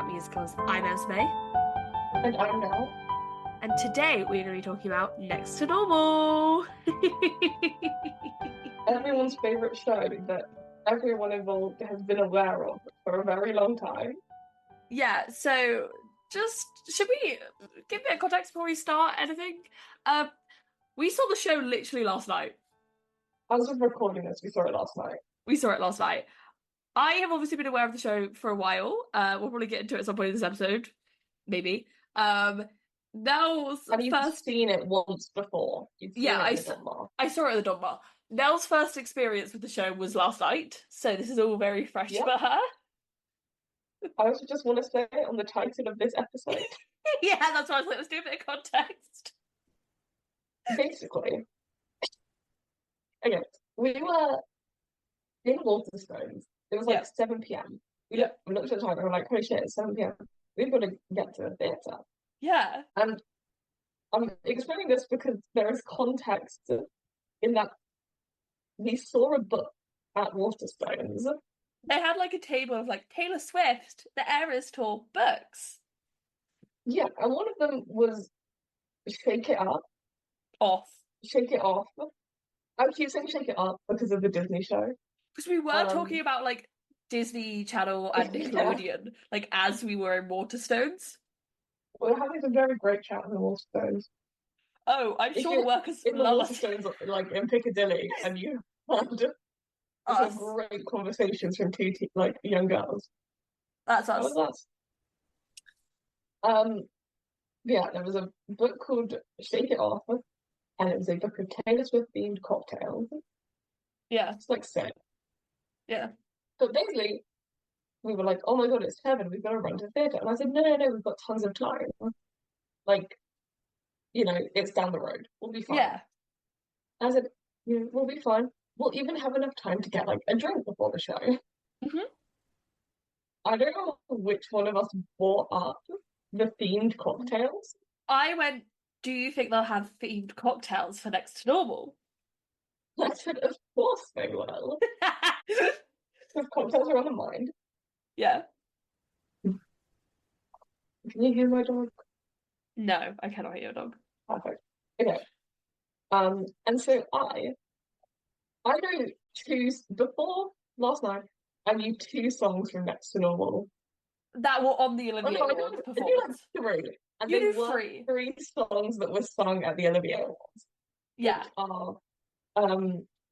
Musicals. I'm Esmé, And I'm now. and today we're going to be talking about Next to Normal. Everyone's favorite show that everyone involved has been aware of for a very long time. Yeah, so just should we give a bit of context before we start anything? We saw the show literally last night. As of recording this, we saw it last night. We saw it last night. I have obviously been aware of the show for a while. We'll probably get into it at some point in this episode, maybe. Nell's And you've first, seen it once before. You've yeah, seen it in the drama. I saw it at the Dartnall. Nell's first experience with the show was last night, so this is all very fresh Yeah. for her. I also just want to say on the title of this episode, Yeah, that's why I was like, let's do a bit of context. basically, okay, we were in Waterstones. It was like Yeah. 7 p.m. Yeah. We looked at the time and we were like, holy shit, it's 7 p.m. We've got to get to the theatre. Yeah. And I'm explaining this because there is context in that we saw a book at Waterstones. They had like a table of like Taylor Swift, The Eras Tour books. Yeah, and one of them was Shake It Up, Off. Shake It Off. I keep saying Shake It Up because of the Disney show. Because we were talking about like Disney Channel and Yeah, Nickelodeon, like as we were in Waterstones. we're having some very great chat in the Waterstones. Oh, I'm If sure you're workers in the love us. Waterstones, like in Piccadilly, and you had some Us. great conversations from two like young girls. That's That was us. us. Um, yeah, there was a book called Shake It Off, and it was a book of Taylor Swift themed cocktails. Yeah. It's like sick. Yeah. But basically, we were like, oh my God, it's heaven. We've got to run to the theatre. And I said, no, no, no, we've got tons of time. Like, it's down the road. We'll be fine. Yeah. And I said, we'll be fine. We'll even have enough time to get like a drink before the show. Hmm. I don't know which one of us bought up the themed cocktails. I went, do you think they'll have themed cocktails for Next to Normal? I said, of course they will. Because cocktails are on the mind. Yeah. Can you hear my dog? No, I cannot hear your dog. Perfect. Okay. And so I know before last night, I knew two songs from Next to Normal. That were on the Oh Olivia no, Awards I knew like performance. three. And You they knew were three. three songs that were sung at the Olivia Awards, Yeah. which are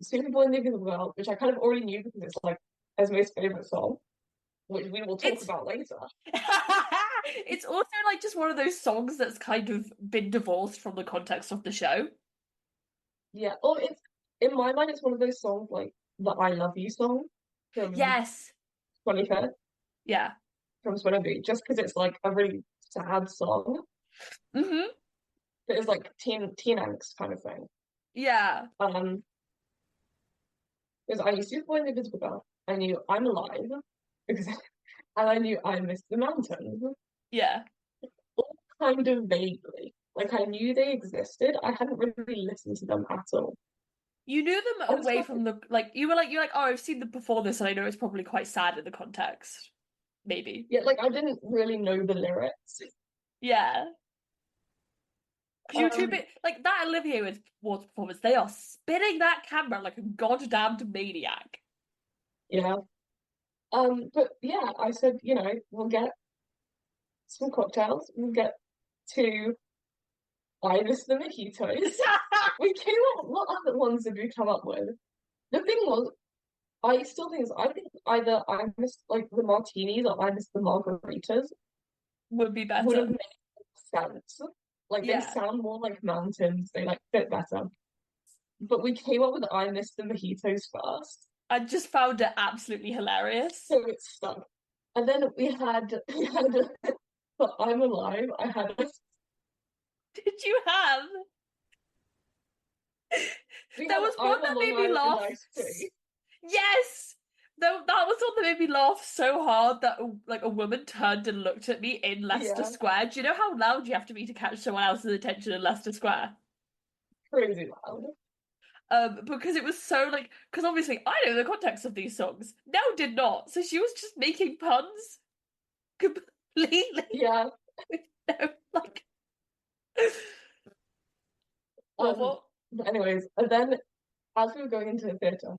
Superboy and the Invisible Girl, which I kind of already knew because it's like Esme's favorite song, which we will talk It's about later. it's also like just one of those songs that's kind of been divorced from the context of the show. Yeah. Oh, it's in my mind, it's one of those songs like the I Love You song from Yes. 25th Yeah. from Swinnerby, just because it's like a really sad song. Hmm. It's like teen angst kind of thing. Yeah. Because I knew Superboy and the Invisible Girl, I knew I'm Alive, because and I knew I Missed the Mountains, Yeah. all kind of vaguely. Like I knew they existed. I hadn't really listened to them at all. You knew them And away so, from the like you're like, oh, I've seen them before this, and I know it's probably quite sad in the context. Maybe. yeah, like I didn't really know the lyrics. Yeah. Because you're too Um, big like that Olivia Awards performance, they are spinning that camera like a goddamned maniac. yeah. But yeah, I said, we'll get some cocktails. We'll get to Ibis the mojitos. We came up. What other ones did we come up with? The thing was, I still think I think either I missed like the martinis or I missed the margaritas Would be would better. have made sense. Like they Yeah. sound more like mountains. They like fit better. But we came up with I missed the mojitos first, I just found it absolutely hilarious. so it stuck. And then we had but I'm alive. I had Did you have? we There had was one I'm a that Long made me Island laugh. iced tea. Yes! That was one that made me laugh so hard that like a woman turned and looked at me in Leicester Yeah, Square. Do you know how loud you have to be to catch someone else's attention in Leicester Square? crazy loud. Because it was so like, because obviously I know the context of these songs. Nell did not, so she was just making puns. completely. Yeah. No, like, what? But anyways, and then as we were going into the theatre,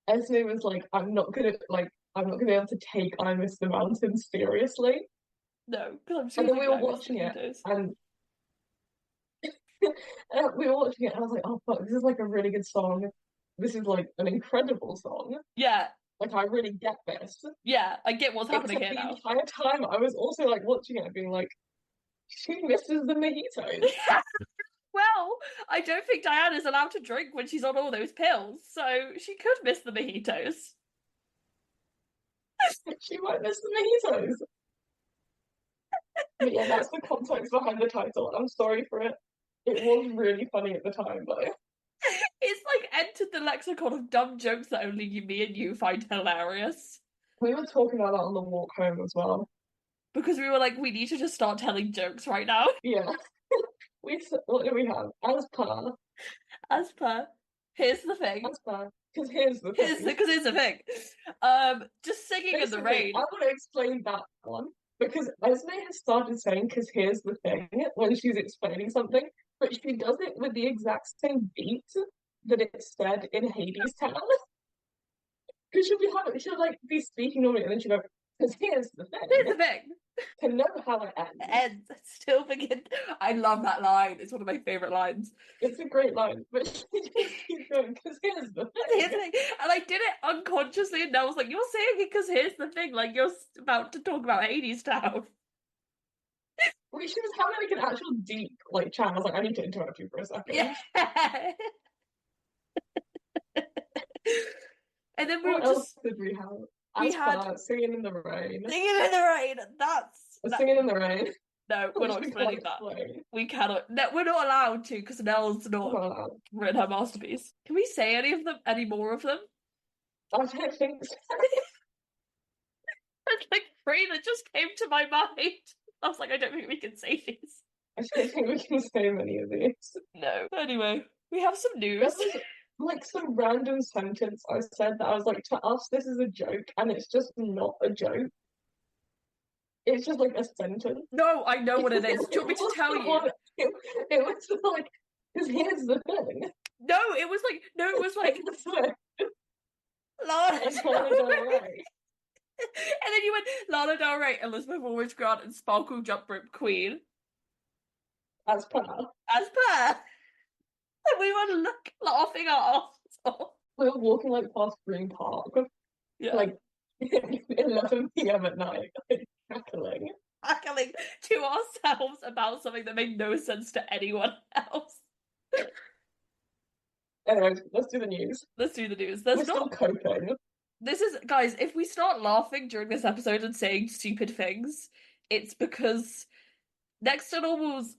Esme was like, I'm not gonna be able to take I Miss the Mountains seriously. No, because I'm just And gonna then think we were I miss watching it, mojitos. and we were watching it, and I was like, oh fuck, this is like a really good song. This is like an incredible song. Yeah, Like I really get this. yeah, I get what's happening Except here the now. entire time I was also like watching it, being like, she misses the mojitos. Well, I don't think Diane is allowed to drink when she's on all those pills, so she could miss the mojitos. She might miss the mojitos. But yeah, that's the context behind the title. I'm sorry for it. It was really funny at the time, but It's like entered the lexicon of dumb jokes that only me and you find hilarious. we were talking about that on the walk home as well. Because we were like, we need to just start telling jokes right now. Yeah. What do we have? As per. As per, here's the thing. As per. Because here's the Here's thing. the thing. Just singing in the Basically, rain. I want to explain that one. Because Esme has started saying, because here's the thing, when she's explaining something, but she does it with the exact same beat that it's said in Hades Town. Because she'll like be speaking normally, and then she'll go, because here's the Here's the thing. thing. To know how it ends. Ends. Still thinking. I love that line. It's one of my favorite lines. It's a great line, but she just keeps going, because here's the Here's the thing. thing. And I did it unconsciously, and I was like, you're saying it because here's the thing. Like, you're about to talk about Hades Town. Well, she was having like an actual deep like chat. I was like, I need to interrupt you for a second. Yeah. And then we What were else just. did we have? We As had. per Singing in the Rain. Singing in the rain. Singing in the Rain. No, we're Which not we can't explaining that. explain. We cannot. No, we're not allowed to because Nell's not Well, written her masterpiece. Can we say any more of them? I don't think so. There's like three that just came to my mind. I was like, I don't think we can say these. I don't think we can say many of these. No. Anyway, we have some There news. was like some random sentence I said that I was like, to us, this is a joke, and it's just not a joke. It's just like a sentence. No, I know what it is. Do you want me to tell you? It was like, because here's the thing. No, it was like Lana Del Rey. And then you went Lana Del Rey, Elizabeth Warwick Grant, and Sparkle Jump Rope Queen. As per. As per. And we were laughing our asses off. We were walking like past Green Park, Yeah. like 11 p.m. at night, like cackling To ourselves about something that made no sense to anyone else. Anyways, let's do the news. Let's do the news. We're still coping. This is, guys, if we start laughing during this episode and saying stupid things, it's because Next to Normal's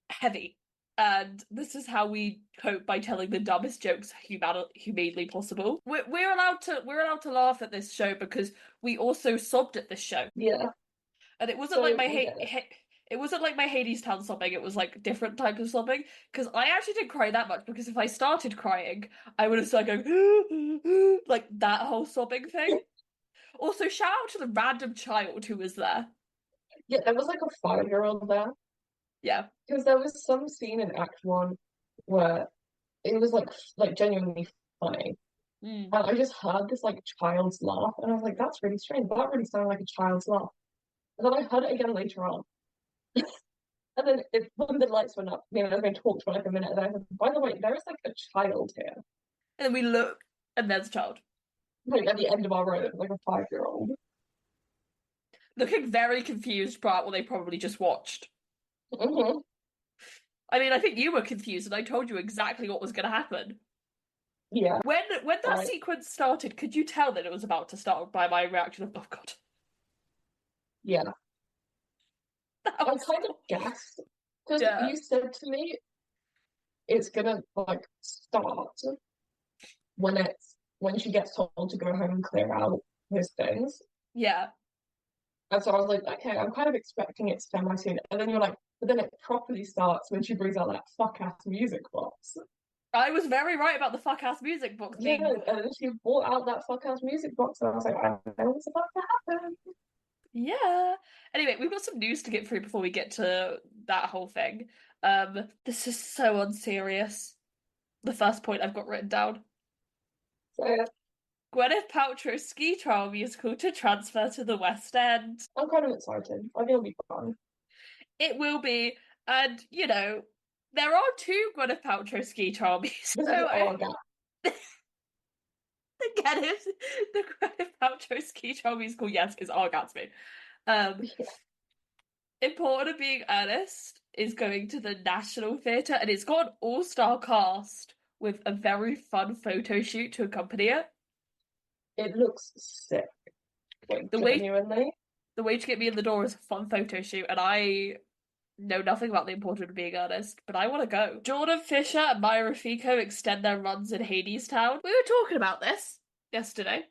heavy. And this is how we cope by telling the dumbest jokes humanely possible. We're allowed to laugh at this show because we also sobbed at this show. Yeah. And it wasn't like it wasn't like my Hades Town sobbing, it was like different type of sobbing. Because I actually didn't cry that much, because if I started crying, I would have started going like that whole sobbing thing. Also, shout out to the random child who was there. Yeah, there was like a 5-year-old there. Yeah. Because there was some scene in Act 1 where it was like genuinely funny. Mm. And I just heard this like child's laugh, and I was like, that's really strange. That really sounded like a child's laugh. And then I heard it again later on. And then when the lights went up, I was going to talk for like a minute, and I said, by the way, there is like a child here. And then we look, and there's a child. Like at the end of our road, like a 5-year-old. Looking very confused about what they probably just watched. Mm-hmm. I mean, I think you were confused, and I told you exactly what was going to happen. Yeah. When that sequence started, could you tell that it was about to start by my reaction of, oh god? Yeah. I kind of guessed. Because you said to me, it's gonna like start when she gets told to go home and clear out his things. Yeah. And so I was like, okay, I'm kind of expecting it semi-soon. And then you're like, but then it properly starts when she brings out that fuck-ass music box. I was very right about the fuck-ass music box being... Yeah, and then she brought out that fuck-ass music box, and I was like, I know what's about to happen. Yeah. Anyway, we've got some news to get through before we get to that whole thing. This is so unserious. The first point I've got written down. So Gwyneth Paltrow's ski trial musical to transfer to the West End. I'm kind of excited. I think it'll be fun. It will be, and there are two Gwyneth Paltrow ski trial musicals. This is So all I got. again, it's the Gwyneth Paltrow ski trial musical, yes, is Our Gatsby. Um, Yeah. Important of Being Earnest is going to the National Theatre, and it's got an all-star cast with a very fun photo shoot to accompany it. It looks sick. Like, The way genuinely. the way to get me in the door is a fun photo shoot, and I know nothing about the Important of Being Earnest, but I want to go. Jordan Fisher and Maya Rafiko extend their runs in Hadestown. We were talking about this yesterday.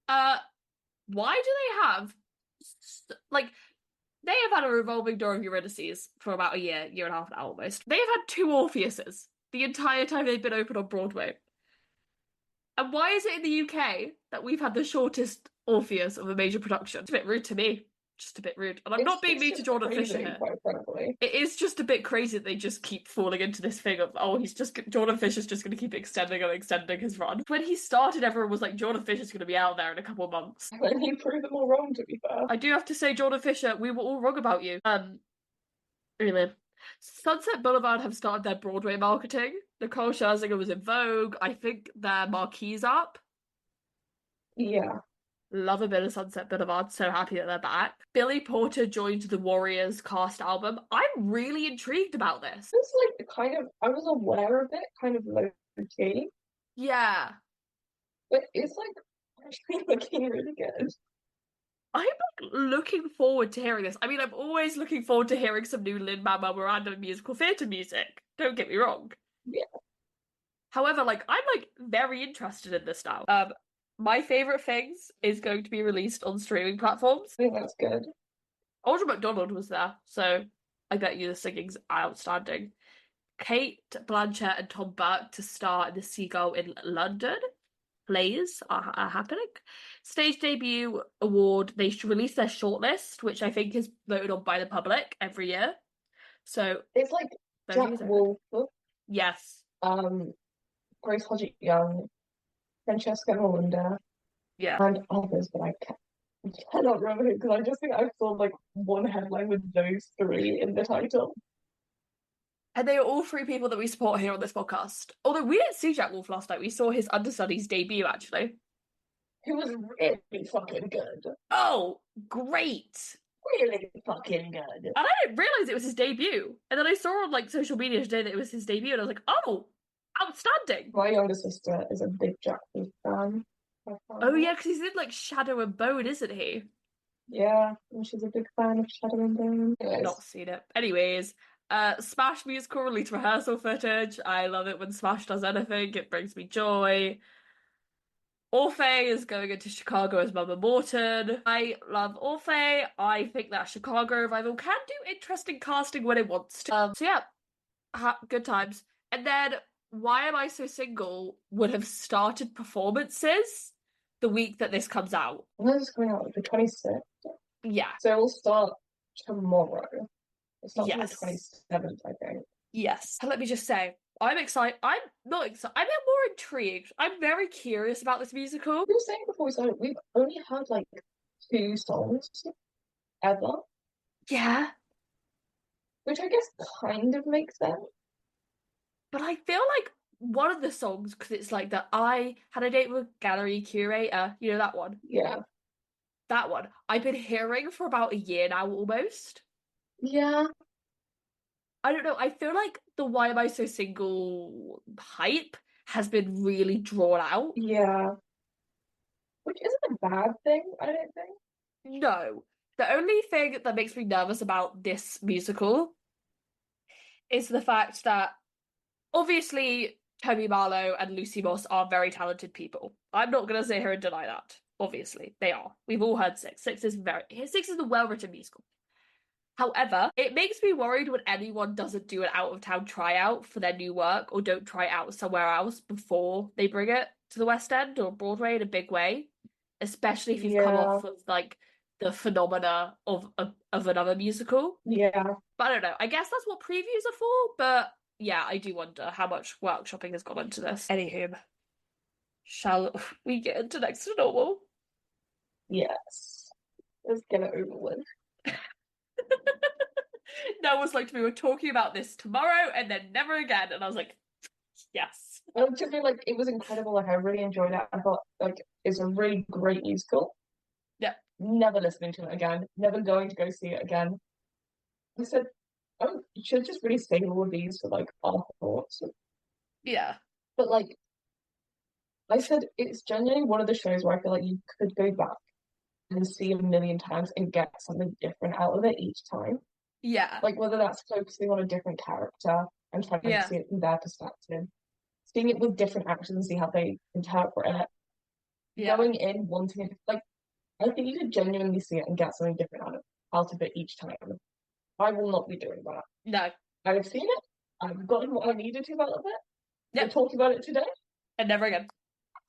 Why do they have like they have had a revolving door of Eurydices for about a year and a half now almost. They have had two Orpheuses the entire time they've been open on Broadway. And why is it in the UK that we've had the shortest Orpheus of a major production? It's a bit rude to me. Just a bit rude. And I'm not being mean to Jordan Fisher here. Quite frankly. It is just a bit crazy that they just keep falling into this thing of, Jordan Fisher's just going to keep extending and extending his run. When he started, everyone was like, Jordan Fisher's going to be out there in a couple of months. And he proved them all wrong, to be fair. I do have to say, Jordan Fisher, we were all wrong about you. Anyway. Sunset Boulevard have started their Broadway marketing. Nicole Scherzinger was in Vogue. I think their marquee's up. Yeah. Love a bit of Sunset Boulevard. So happy that they're back. Billy Porter joined the Warriors cast album. I'm really intrigued about this. It's like I was aware of it, kind of low key. Yeah. But it's like actually looking really good. I'm like looking forward to hearing this. I mean, I'm always looking forward to hearing some new Lin-Manuel Miranda musical theatre music. Don't get me wrong. Yeah. However, I'm very interested in this now. My favorite things is going to be released on streaming platforms. I think that's good. Audra McDonald was there, so I bet you the singing's outstanding. Kate Blanchett and Tom Burke to star in The Seagull in London. Plays are happening. Stage debut award, they should release their shortlist, which I think is voted on by the public every year. So it's like Jack Wolf. Yes. Grace Hodgett Young, Francesca Melinda. Yeah. And others, but I cannot remember who, because I just think I saw like one headline with those three in the title. And they are all three people that we support here on this podcast. Although we didn't see Jack Wolf last night, we saw his understudy's debut, actually. Who was really fucking good. Oh, great. Really fucking good. And I didn't realise it was his debut. And then I saw on social media today that it was his debut, and I was like, oh, outstanding. My younger sister is a big Jack Wolf fan. Oh yeah, because he's in Shadow and Bone, isn't he? Yeah, and she's a big fan of Shadow and Bone. Not seen it. Anyways, Smash musical release rehearsal footage. I love it when Smash does anything. It brings me joy. Orfeh is going into Chicago as Mama Morton. I love Orfeh. I think that Chicago revival can do interesting casting when it wants to. So yeah, good times. And then Why Am I So Single would have started performances the week that this comes out. When is this coming out? The 26th? Yeah. So it will start tomorrow. It starts on the Yes. 27th, I think. Yes. And let me just say, I'm excited. I'm not excited. I'm more intrigued. I'm very curious about this musical. We were saying before we started, we've only had 2 songs ever. Yeah. Which I guess kind of makes sense. But I feel like one of the songs, because it's that I Had a Date with Gallery Curator, you know that one? Yeah. That one. I've been hearing for about a year now almost. Yeah. I don't know. I feel like the Why Am I So Single hype has been really drawn out. Yeah. Which isn't a bad thing, I don't think. No. The only thing that makes me nervous about this musical is the fact that obviously Toby Marlowe and Lucy Moss are very talented people. I'm not going to sit here and deny that. Obviously, they are. We've all heard Six. Six is a well-written musical. However, it makes me worried when anyone doesn't do an out-of-town tryout for their new work or don't try it out somewhere else before they bring it to the West End or Broadway in a big way. Especially if you've come off of the phenomena of another musical. Yeah. But I don't know. I guess that's what previews are for. But yeah, I do wonder how much workshopping has gone into this. Anywho, shall we get into next to normal? Yes. Let's get it over with. No one's like, we were talking about this tomorrow and then never again. And I was like, yes. To me, like, it was incredible. Like, I really enjoyed it. I thought, like, it's a really great musical. Yeah. Never listening to it again. Never going to go see it again. I said, oh, you should just really save all of these for, like, our thoughts. Yeah. But, like, I said, it's genuinely one of the shows where I feel like you could go back and see a million times and get something different out of it each time. Yeah. Like, whether that's focusing on a different character and trying to Yeah. see it from their perspective, seeing it with different actors and see how they interpret it, Yeah. going in wanting it, like, I think you could genuinely see it and get something different out of it each time. I will not be doing that. No. I've seen it. I've gotten what I needed to out of it. We're Yep. talking about it today. And never again.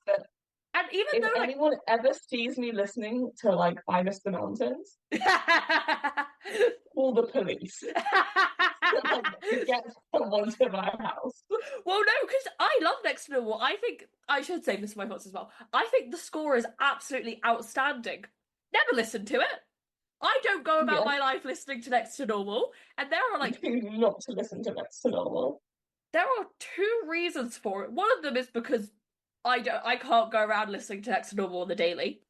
But And even if though like anyone ever sees me listening to like I Miss the Mountains, call the police. Like, get someone to my house. Well, no, because I love Next to Normal. I think I should say this for my thoughts as well. I think the score is absolutely outstanding. Never listened to it. I don't go about Yeah. my life listening to Next to Normal, and there are like Not to listen to Next to Normal. there are two reasons for it. One of them is because I can't go around listening to Next to Normal on the daily.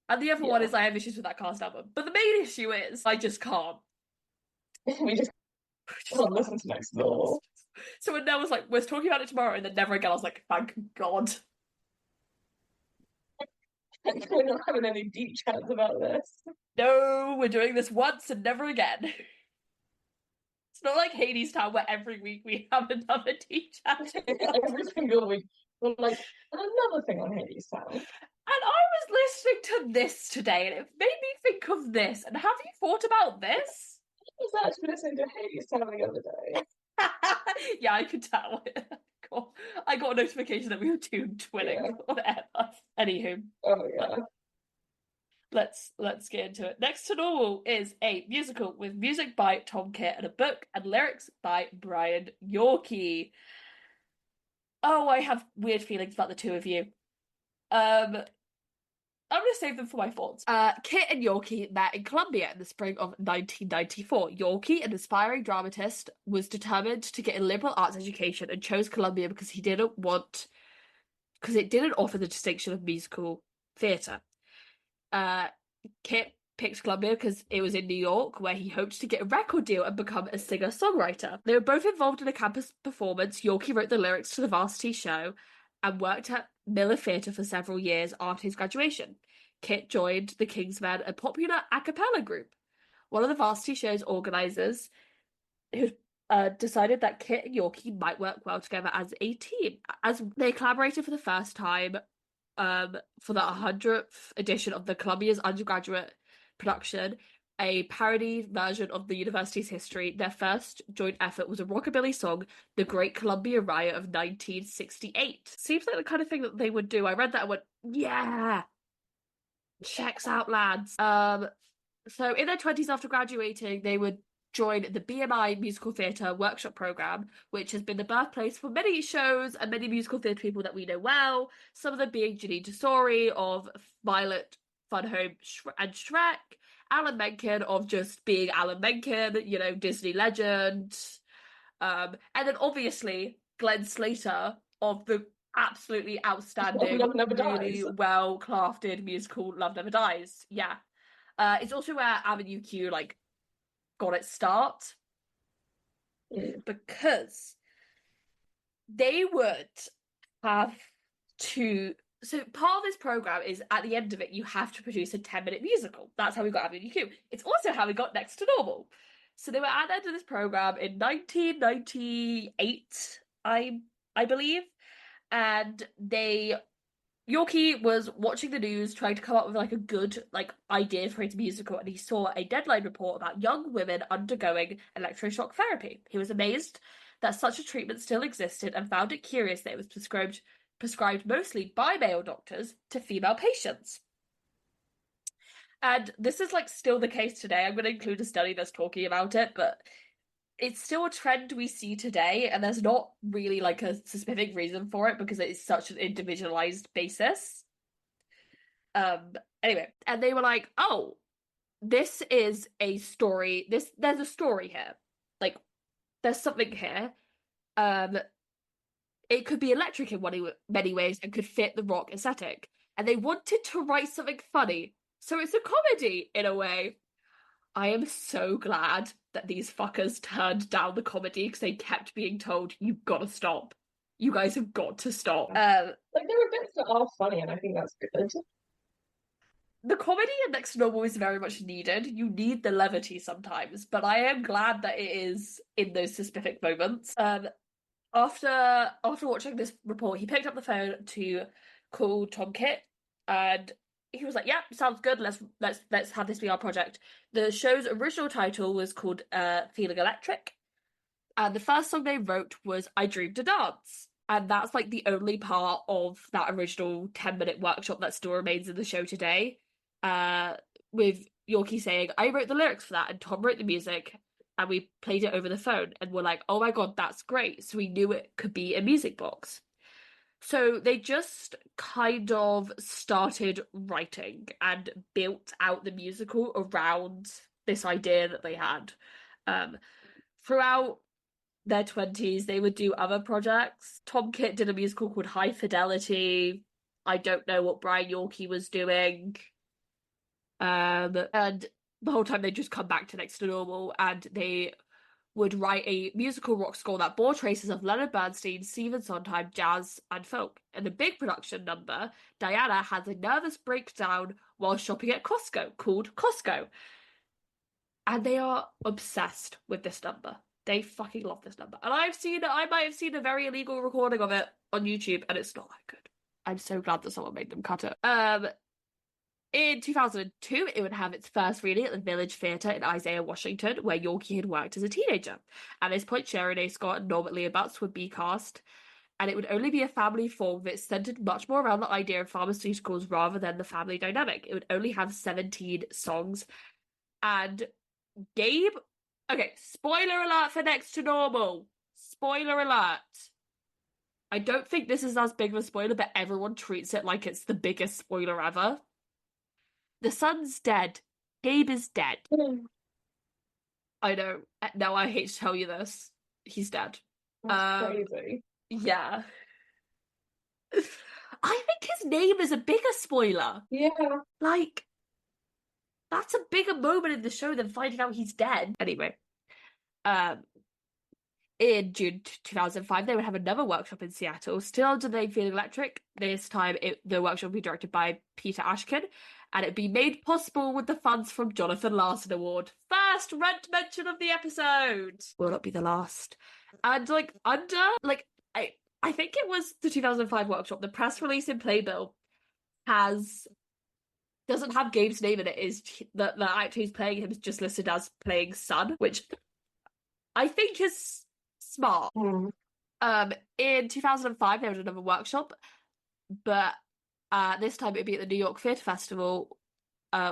And the other one Yeah. is I have issues with that cast album. But the main issue is I just can't. We just can't listen to Next to Normal. So when Nell was like, we're talking about it tomorrow, and then never again, I was like, thank God. We're not having any deep chats about this. No, we're doing this once and never again. It's not like Hades Town where every week we have another deep chat. Every single week. We're like, another thing on Hades Town. And I was listening to this today, and it made me think of this. And have you thought about this? I was actually listening to Hades Town the other day. Yeah, I could tell. I got a notification that we were twinning on air. Anywho. Oh yeah. Let's get into it. Next to Normal is a musical with music by Tom Kitt and a book and lyrics by Brian Yorkie. Oh, I have weird feelings about the two of you. I'm going to save them for my thoughts. Kit and Yorkie met in Columbia in the spring of 1994. Yorkie, an aspiring dramatist, was determined to get a liberal arts education and chose Columbia because it didn't offer the distinction of musical theatre. Kit picked Columbia because it was in New York, where he hoped to get a record deal and become a singer-songwriter. They were both involved in a campus performance. Yorkie wrote the lyrics to the Varsity Show and worked at Miller Theatre for several years after his graduation. Kit joined the Kingsmen, a popular a cappella group. One of the Varsity Show's organisers who decided that Kit and Yorkie might work well together as a team. As they collaborated for the first time for the 100th edition of the Columbia's undergraduate production, a parody version of the university's history. Their first joint effort was a rockabilly song, The Great Columbia Riot of 1968. Seems like the kind of thing that they would do. I read that and went, yeah, checks out, lads. So in their 20s after graduating, they would join the BMI Musical Theatre Workshop Programme, which has been the birthplace for many shows and many musical theatre people that we know well, some of them being Janine Tesori of Violet, Fun Home and Shrek, Alan Menken of just being Alan Menken, you know, Disney legend, and then obviously Glenn Slater of the absolutely outstanding, Love Never really Dies. well-crafted musical Love Never Dies. Yeah. It's also where Avenue Q, like, got its start. Because they would have to... So part of this program is, at the end of it, you have to produce a 10-minute musical. That's how we got Avenue Q. It's also how we got Next to Normal. So they were at the end of this program in 1998, I believe. And Yorkie was watching the news, trying to come up with like a good idea for his musical, and he saw a Deadline report about young women undergoing electroshock therapy. He was amazed that such a treatment still existed and found it curious that it was prescribed mostly by male doctors to female patients. And this is like still the case today. I'm going to include a study that's talking about it, but it's still a trend we see today, and there's not really like a specific reason for it because it is such an individualized basis. Um, anyway, and they were like, "Oh, this is a story. There's a story here. Like, there's something here. Um, it could be electric in many ways and could fit the rock aesthetic. And they wanted to write something funny, so it's a comedy in a way. I am so glad that these fuckers turned down the comedy because they kept being told, you've got to stop. You guys have got to stop. Like there are bits that are funny, and I think that's good. The comedy in Next to Normal is very much needed. You need the levity sometimes, but I am glad that it is in those specific moments. After watching this report, he picked up the phone to call Tom Kitt, and he was like, "Yeah, sounds good. Let's have this be our project." The show's original title was called "Feeling Electric," and the first song they wrote was "I Dreamed to Dance," and that's like the only part of that original 10-minute workshop that still remains in the show today. Uh, with Yorkie saying, "I wrote the lyrics for that," and Tom wrote the music, and we played it over the phone and we're like, oh my god, that's great. So we knew it could be a music box. So they just kind of started writing and built out the musical around this idea that they had. Um, Throughout their 20s, they would do other projects. Tom Kitt did a musical called High Fidelity. I don't know what Brian Yorkie was doing. And the whole time they just come back to Next to Normal and they would write a musical rock score that bore traces of Leonard Bernstein, Stephen Sondheim, jazz, and folk. In the big production number, Diana has a nervous breakdown while shopping at Costco called Costco. And they are obsessed with this number. They fucking love this number. And I might have seen a very illegal recording of it on YouTube, and it's not that good. I'm so glad that someone made them cut it. In 2002, it would have its first reading at the Village Theatre in Isaiah, Washington, where Yorkie had worked as a teenager. At this point, Sharon A. Scott and Norbert Leah Butts would be cast, and it would only be a family film that centered much more around the idea of pharmaceuticals rather than the family dynamic. It would only have 17 songs, and Gabe... Okay, spoiler alert for Next to Normal. Spoiler alert. I don't think this is as big of a spoiler, but everyone treats it like it's the biggest spoiler ever. The son's dead. Gabe is dead. I know. No, I hate to tell you this. He's dead. That's crazy. Yeah. I think his name is a bigger spoiler. Yeah. Like, that's a bigger moment in the show than finding out he's dead. Anyway. In June 2005, they would have another workshop in Seattle, still under the name Feeling Electric. This time, the workshop would be directed by Peter Ashkin, and it'd be made possible with the funds from Jonathan Larson Award. First rent mention of the episode! Will not be the last. And, I think it was the 2005 workshop, the press release in Playbill doesn't have Gabe's name in it, is the actor who's playing him is just listed as playing son, which I think is smart. In 2005, there was another workshop, but this time it'd be at the New York Theatre Festival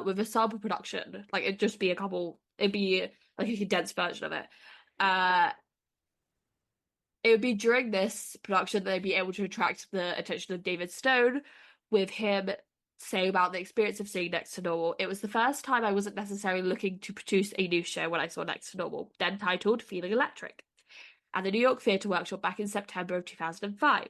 with a sample production. Like, it'd just be it'd be like a condensed version of it. It would be during this production that they'd be able to attract the attention of David Stone, with him saying about the experience of seeing Next to Normal. It was the first time I wasn't necessarily looking to produce a new show when I saw Next to Normal, then titled Feeling Electric, at the New York Theatre Workshop back in September of 2005.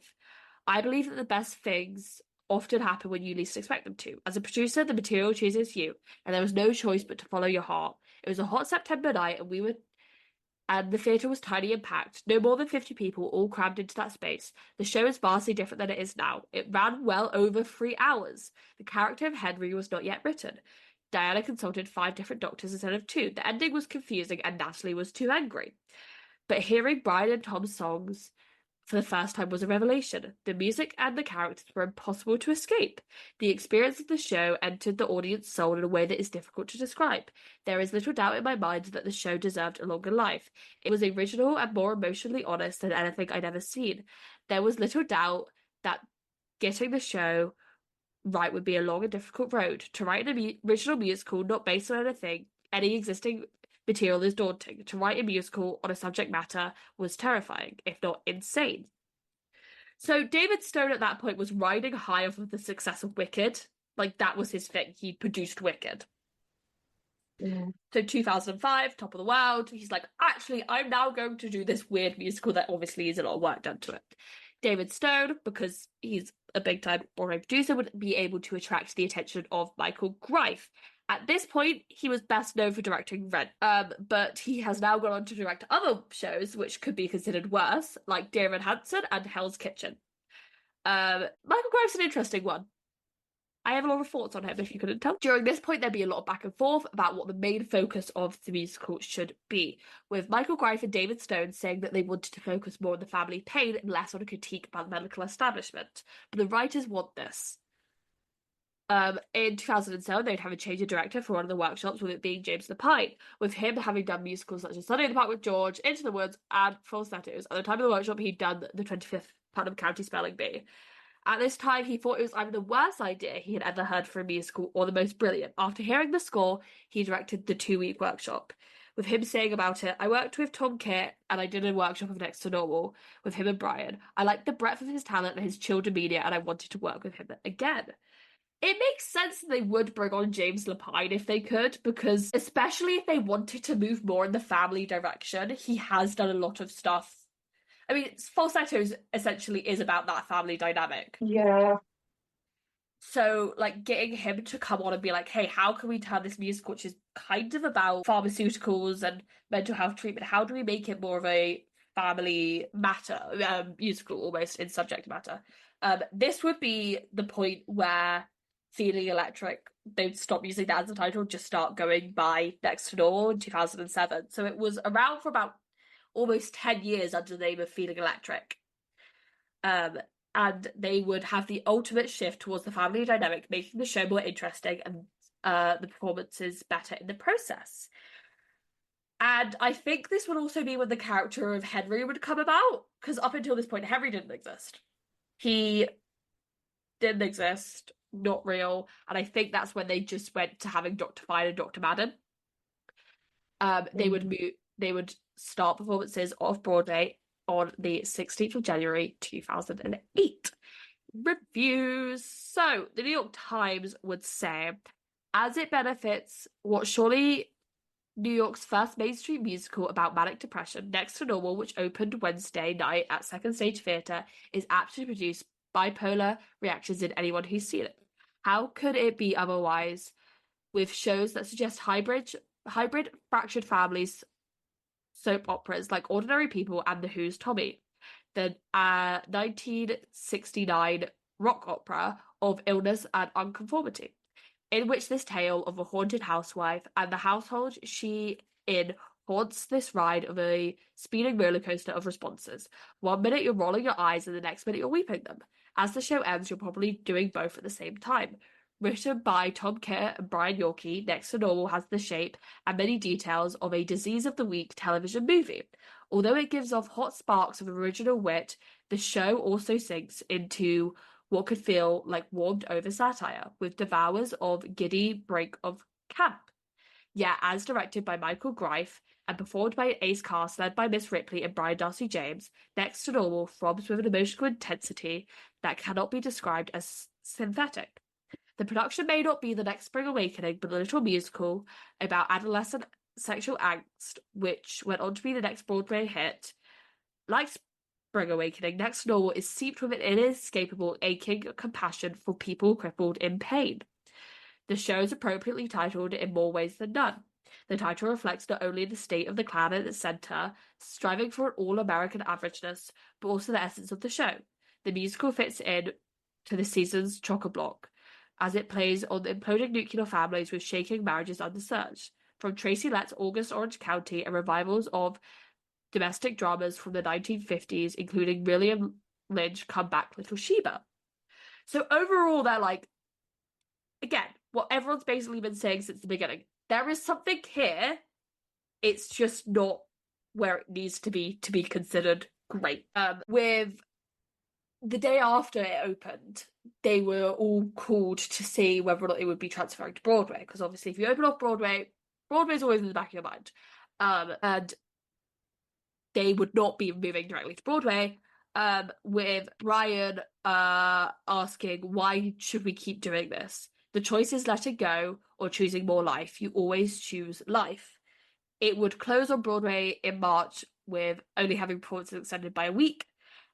I believe that the best things often happen when you least expect them to. As a producer, the material chooses you, and there was no choice but to follow your heart. It was a hot September night, and the theatre was tiny and packed. No more than 50 people all crammed into that space. The show is vastly different than it is now. It ran well over 3 hours. The character of Henry was not yet written. Diana consulted 5 different doctors instead of 2. The ending was confusing, and Natalie was too angry. But hearing Brian and Tom's songs for the first time was a revelation. The music and the characters were impossible to escape. The experience of the show entered the audience's soul in a way that is difficult to describe. There is little doubt in my mind that the show deserved a longer life. It was original and more emotionally honest than anything I'd ever seen. There was little doubt that getting the show write would be a long and difficult road. To write an original musical not based on any existing material is daunting. To write a musical on a subject matter was terrifying, if not insane. So David Stone at that point was riding high off of the success of Wicked. Like, that was his thing. He produced Wicked. Yeah. So 2005, top of the world. He's like, actually, I'm now going to do this weird musical that obviously is a lot of work done to it. David Stone, because he's a big time Broadway producer, would be able to attract the attention of Michael Greif. At this point, he was best known for directing Rent, but he has now gone on to direct other shows which could be considered worse, like Dear Evan Hansen and Hell's Kitchen. Michael Greif's an interesting one. I have a lot of thoughts on him, if you couldn't tell. During this point, there'd be a lot of back and forth about what the main focus of the musical should be, with Michael Greif and David Stone saying that they wanted to focus more on the family pain and less on a critique about the medical establishment. But the writers want this. In 2007, they'd have a change of director for one of the workshops, with it being James Lapine, with him having done musicals such as Sunday in the Park with George, Into the Woods, and Falsettos. At the time of the workshop, he'd done the 25th Putnam County Spelling Bee. At this time, he thought it was either the worst idea he had ever heard for a musical or the most brilliant. After hearing the score, he directed the 2-week workshop, with him saying about it, I worked with Tom Kitt and I did a workshop of Next to Normal with him and Brian. I liked the breadth of his talent and his chill demeanour, and I wanted to work with him again. It makes sense that they would bring on James Lapine if they could, because especially if they wanted to move more in the family direction, he has done a lot of stuff. I mean, Falsettos essentially is about that family dynamic. Yeah. So, like, getting him to come on and be like, hey, how can we turn this musical, which is kind of about pharmaceuticals and mental health treatment, how do we make it more of a family matter, musical almost in subject matter? This would be the point where Feeling Electric, they'd stop using that as a title, just start going by Next to Normal in 2007. So it was around for about almost 10 years under the name of Feeling Electric. And they would have the ultimate shift towards the family dynamic, making the show more interesting and the performances better in the process. And I think this would also be when the character of Henry would come about, because up until this point, Henry didn't exist. He didn't exist, not real, and I think that's when they just went to having Dr. Fine and Dr. Madden. They would start performances off Broadway on the 16th of January 2008. Reviews. So, the New York Times would say, as it benefits what surely New York's first mainstream musical about manic depression, Next to Normal, which opened Wednesday night at Second Stage Theatre, is apt to produce bipolar reactions in anyone who's seen it. How could it be otherwise, with shows that suggest hybrid fractured families, soap operas like Ordinary People and The Who's Tommy, the 1969 rock opera of illness and unconformity, in which this tale of a haunted housewife and the household she in haunts this ride of a speeding roller coaster of responses. 1 minute you're rolling your eyes and the next minute you're weeping them. As the show ends, you're probably doing both at the same time. Written by Tom Kitt and Brian Yorkie, Next to Normal has the shape and many details of a Disease of the Week television movie. Although it gives off hot sparks of original wit, the show also sinks into what could feel like warmed over satire, with devours of giddy brink of camp. Yet, as directed by Michael Greif and performed by an ace cast led by Miss Ripley and Brian Darcy James, Next to Normal throbs with an emotional intensity that cannot be described as synthetic. The production may not be the next Spring Awakening, but a little musical about adolescent sexual angst, which went on to be the next Broadway hit. Like Spring Awakening, Next to Normal is seeped with an inescapable aching compassion for people crippled in pain. The show is appropriately titled in more ways than none. The title reflects not only the state of the clan at its centre, striving for an all-American averageness, but also the essence of the show. The musical fits in to the season's chock-a-block, as it plays on the imploding nuclear families with shaking marriages under surge. From Tracy Letts' August Orange County and revivals of domestic dramas from the 1950s, including William Lynch comeback Little Sheba. So overall, they're like, again, what everyone's basically been saying since the beginning. There is something here. It's just not where it needs to be considered great. With the day after it opened, they were all called to see whether or not it would be transferring to Broadway. Because obviously, if you open off Broadway, Broadway's always in the back of your mind. And they would not be moving directly to Broadway. With Ryan asking, why should we keep doing this? The choice is letting go or choosing more life. You always choose life. It would close on Broadway in March with only having performances extended by a week.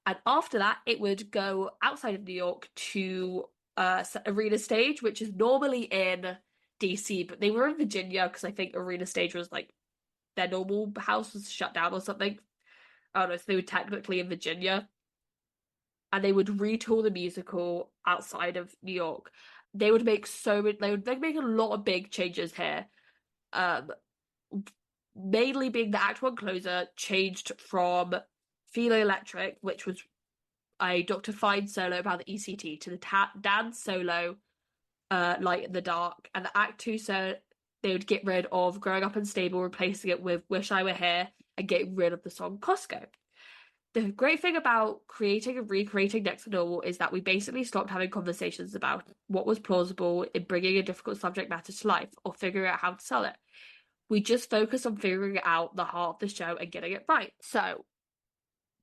And after that, it would go outside of New York to Arena Stage, which is normally in DC, but they were in Virginia because I think Arena Stage was like their normal house was shut down or something. I don't know, so they were technically in Virginia. And they would retool the musical outside of New York. They would make they'd make a lot of big changes here. Um, Mainly being the Act One closer changed from Feeling Electric, which was a Dr. Fine solo about the ECT, to the dance solo, Light in the Dark, and the Act Two, so they would get rid of Growing Up Unstable, replacing it with Wish I Were Here, and getting rid of the song Costco. The great thing about creating and recreating Next to Normal is that we basically stopped having conversations about what was plausible in bringing a difficult subject matter to life or figuring out how to sell it. We just focus on figuring out the heart of the show and getting it right. So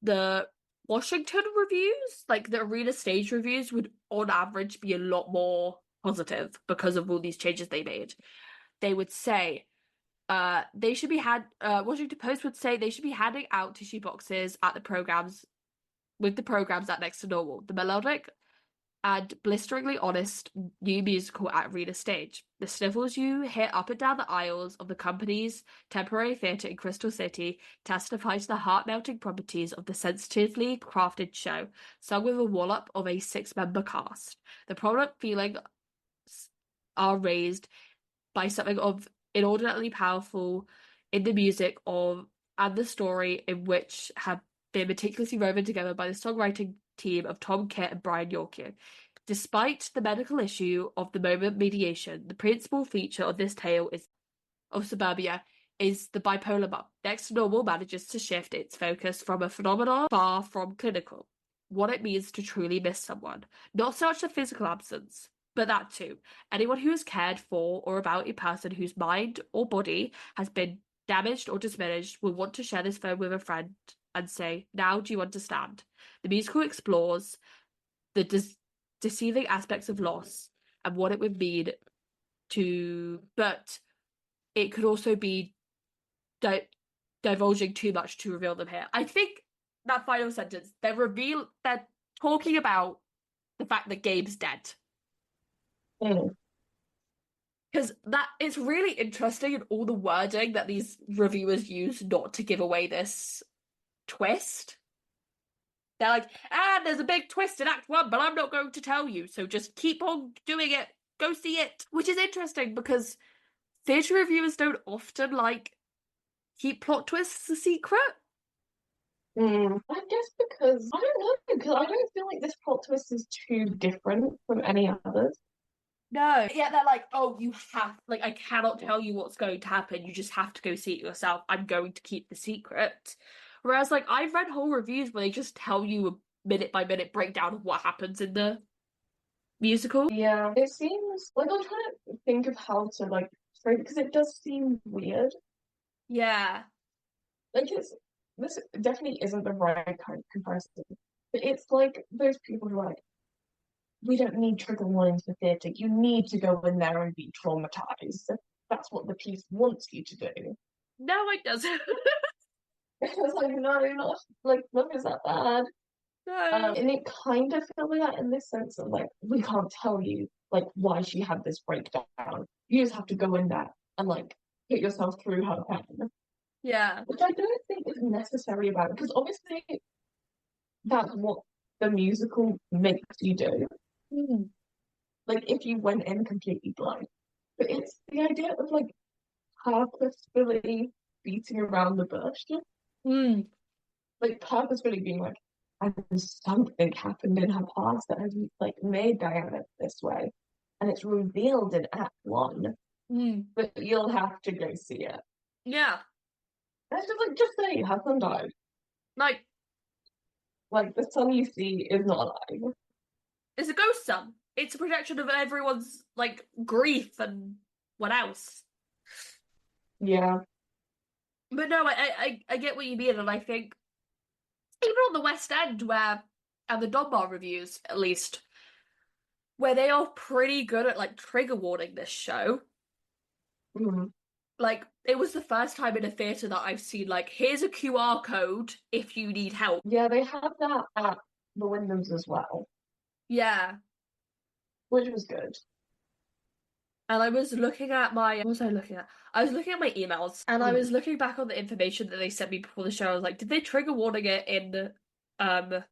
the Washington reviews, like the Arena Stage reviews, would on average be a lot more positive because of all these changes they made. They would say they should be Washington Post would say they should be handing out tissue boxes at the programs with the programs at Next to Normal. The melodic and blisteringly honest new musical at Arena Stage. The sniffles you hear up and down the aisles of the company's temporary theatre in Crystal City testify to the heart-melting properties of the sensitively crafted show, sung with a wallop of a six-member cast. The prominent feelings are raised by something of inordinately powerful in the music of and the story in which have been meticulously woven together by the songwriting team of Tom Kitt and Brian Yorkio. Despite the medical issue of the moment mediation, the principal feature of this tale is of suburbia is the bipolar mum. Next to Normal manages to shift its focus from a phenomenon far from clinical, what it means to truly miss someone. Not so much the physical absence, but that too. Anyone who has cared for or about a person whose mind or body has been damaged or diminished will want to share this phone with a friend and say, now do you understand? The musical explores the deceiving aspects of loss and what it would mean but it could also be divulging too much to reveal them here. I think that final sentence, they're talking about the fact that Gabe's dead. Mm. Because that it's really interesting in all the wording that these reviewers use not to give away this twist. They're like, there's a big twist in Act One, but I'm not going to tell you, so just keep on doing it. Go see it. Which is interesting because theatre reviewers don't often like keep plot twists a secret. I guess because I don't know, because I don't feel like this plot twist is too different from any others. No. Yeah, they're like, oh, you have, like, I cannot tell you what's going to happen. You just have to go see it yourself. I'm going to keep the secret. Whereas, like, I've read whole reviews where they just tell you a minute by minute breakdown of what happens in the musical. Yeah, it seems like I'm trying to think of how to like frame because it does seem weird. Yeah. Like it's this definitely isn't the right kind of comparison. But it's like those people who are like, we don't need trigger warnings for theatre. You need to go in there and be traumatized. That's what the piece wants you to do. No, it doesn't. It's like, no, not like none is that bad. No. And it kind of feels like that in this sense of like, we can't tell you like why she had this breakdown. You just have to go in there and like put yourself through her pain. Yeah. Which I don't think is necessary about it, because obviously that's what the musical makes you do. Mm. Like if you went in completely blind. But it's the idea of like purposefully beating around the bush. Mm. Like purposefully being like, and something happened in her past that has like made Diana this way. And it's revealed in Act One, Mm. but you'll have to go see it. Yeah. And it's just like, just say her son died. Like, Like the sun you see is not alive. It's a ghost sun. It's a projection of everyone's like grief and what else. Yeah. But no, I get what you mean, and I think even on the West End, where and the Dunbar reviews at least, where they are pretty good at like trigger warning this show. Mm. Like it was the first time in a theatre that I've seen like here's a QR code if you need help. Yeah, they have that at the Wyndhams as well, Yeah. which was good. And I was looking at my what was I looking at? I was looking at my emails and I Mm. was looking back on the information that they sent me before the show. I was like, did they trigger warning it in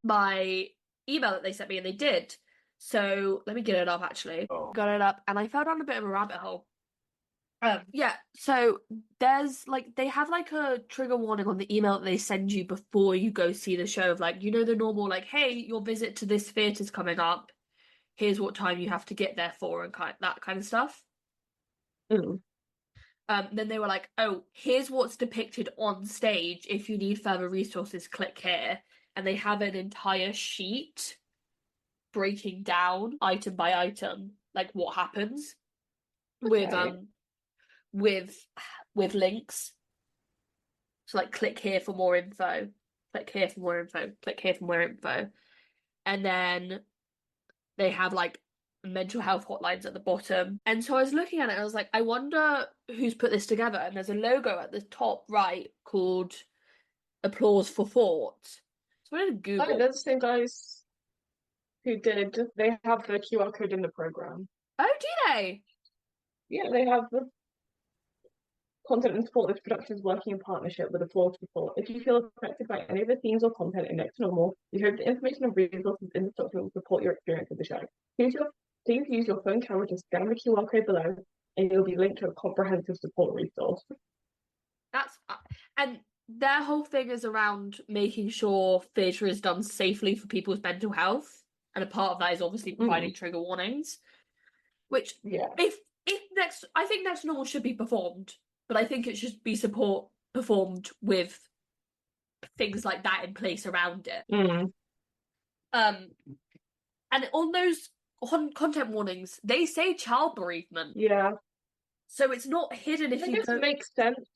my email that they sent me? And they did. So let me get it up actually. Oh. Got it up and I fell down a bit of a rabbit hole. Yeah, so there's like they have like a trigger warning on the email that they send you before you go see the show of like, the normal like, hey, your visit to this theatre's coming up. Here's what time you have to get there for and that kind of stuff. Mm. Then they were like, oh, here's what's depicted on stage. If you need further resources, click here. And they have an entire sheet breaking down item by item, like what happens with Okay. with with links. So like click here for more info, click here for more info, click here for more info. And then they have like mental health hotlines at the bottom. And so I was looking at it and I was like, I wonder who's put this together. And there's a logo at the top right called Applause for Thought. So I did Oh, Google. they're the same guys who did. They have the QR code in the program. Oh, do they? Yeah, they have the content and support. This production is working in partnership with Applause for Thought. If you feel affected by any of the themes or content in Next to Normal, we hope the information and resources in this document will support your experience of the show. Please, please use your phone camera to scan the QR code below, and you'll be linked to a comprehensive support resource. That's and their whole thing is around making sure theatre is done safely for people's mental health. And a part of that is obviously Mm. providing trigger warnings. Which Yeah. if next I think Next Normal should be performed, but I think it should be support performed with things like that in place around it. Mm. Um and on those content warnings, they say child bereavement. Yeah. So it's not hidden if I you guess it go makes sense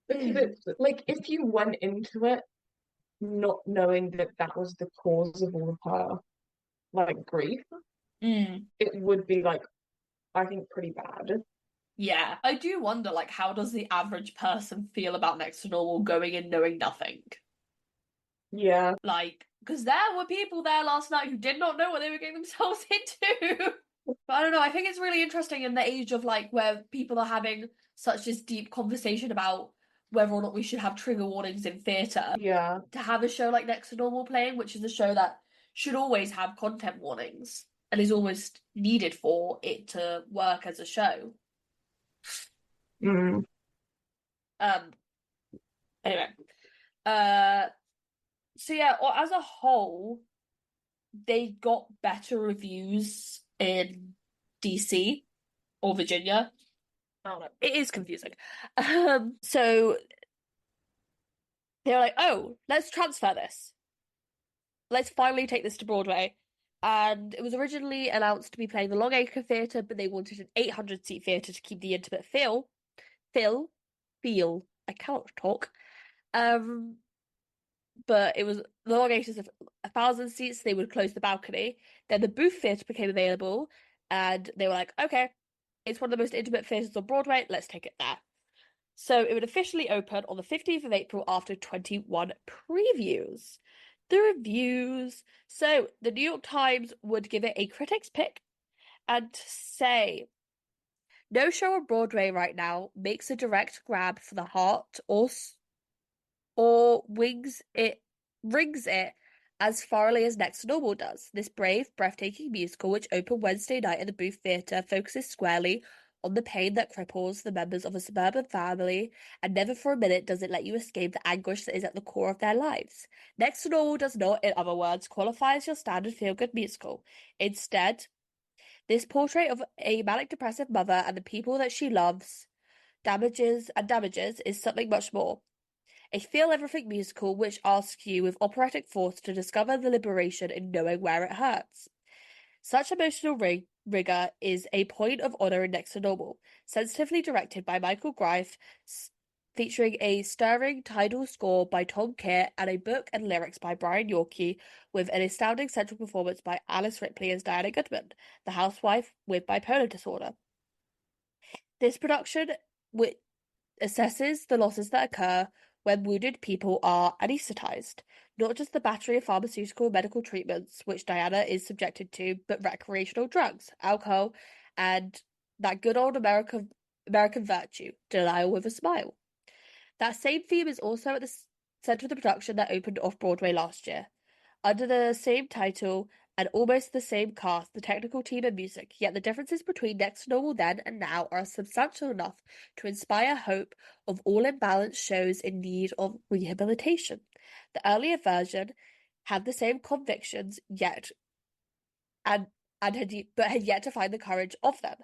because mm, it's like if you went into it not knowing that that was the cause of all of her like grief, mm. it would be like I think pretty bad. Yeah. I do wonder like how does the average person feel about Next to Normal going in knowing nothing? Yeah. Like, because there were people there last night who did not know what they were getting themselves into. But I don't know, I think it's really interesting in the age of like where people are having such this deep conversation about whether or not we should have trigger warnings in theatre. Yeah. To have a show like Next to Normal playing, which is a show that should always have content warnings and is almost needed for it to work as a show. Mm. Um, anyway. Uh, so yeah, or as a whole, they got better reviews in DC or Virginia. I don't know. It is confusing. So they were like, oh, let's transfer this. Let's finally take this to Broadway. And it was originally announced to be playing the Longacre Theatre, but they wanted an 800-seat theatre to keep the intimate feel. I cannot talk. Um, but it was the Longacres of 1,000 seats. They would close the balcony. Then the Booth Theatre became available, and they were like, okay, it's one of the most intimate theatres on Broadway. Let's take it there. So it would officially open on the 15th of April after 21 previews. The reviews. So the New York Times would give it a critic's pick and say, no show on Broadway right now makes a direct grab for the heart or rings it as thoroughly as Next to Normal does. This brave, breathtaking musical, which opened Wednesday night at the Booth Theatre, focuses squarely on the pain that cripples the members of a suburban family, and never for a minute does it let you escape the anguish that is at the core of their lives. Next to Normal does not, in other words, qualify as your standard feel-good musical. Instead, this portrait of a manic depressive mother and the people that she loves damages is something much more. a feel-everything musical which asks you with operatic force to discover the liberation in knowing where it hurts. Such emotional rigor is a point of honor in Next to Normal, sensitively directed by Michael Greif, featuring a stirring tidal score by Tom Keir and a book and lyrics by Brian Yorkey, with an astounding central performance by Alice Ripley as Diana Goodman, the housewife with bipolar disorder. This production assesses the losses that occur when wounded people are anesthetized, not just the battery of pharmaceutical and medical treatments which Diana is subjected to, but recreational drugs, alcohol, and that good old American virtue, denial with a smile. That same theme is also at the center of the production that opened off-Broadway last year. Under the same title and almost the same cast, the technical team and music, yet the differences between Next to Normal then and now are substantial enough to inspire hope of all imbalanced shows in need of rehabilitation. The earlier version had the same convictions, yet and had yet to find the courage of them.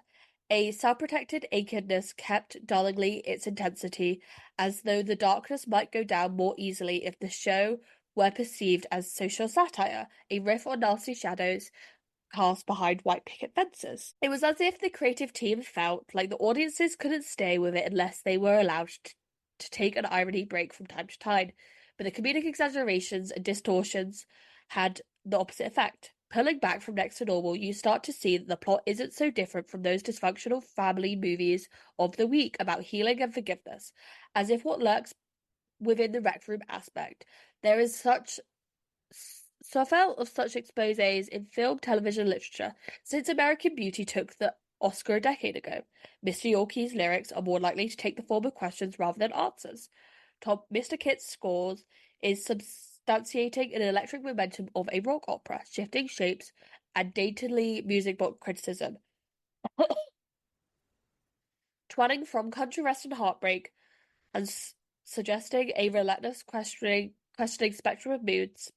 A self-protected achedness kept dullingly its intensity, as though the darkness might go down more easily if the show were perceived as social satire, a riff on nasty shadows cast behind white picket fences. It was as if the creative team felt like the audiences couldn't stay with it unless they were allowed to take an irony break from time to time, but the comedic exaggerations and distortions had the opposite effect. Pulling back from Next to Normal, you start to see that the plot isn't so different from those dysfunctional family movies of the week about healing and forgiveness, as if what lurks within the rec room aspect. There is such of such exposés in film, television, literature since American Beauty took the Oscar a decade ago. Mr. Yorkey's lyrics are more likely to take the form of questions rather than answers. Mr. Kit's scores is substantiating an electric momentum of a rock opera, shifting shapes and daintily music book criticism. Twanning from country western heartbreak and suggesting a relentless questioning spectrum of moods.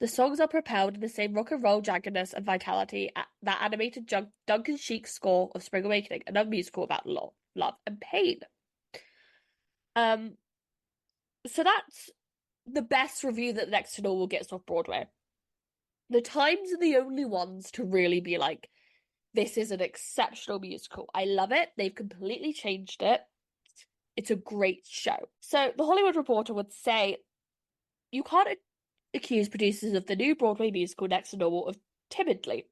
The songs are propelled in the same rock and roll jaggedness and vitality that animated Duncan Sheik's score of Spring Awakening, another musical about love and pain. So that's the best review that Next to Normal gets off Broadway. The Times are the only ones to really be like, this is an exceptional musical. I love it. They've completely changed it. It's a great show. So the Hollywood Reporter would say, you can't accuse producers of the new Broadway musical Next to Normal of timidly.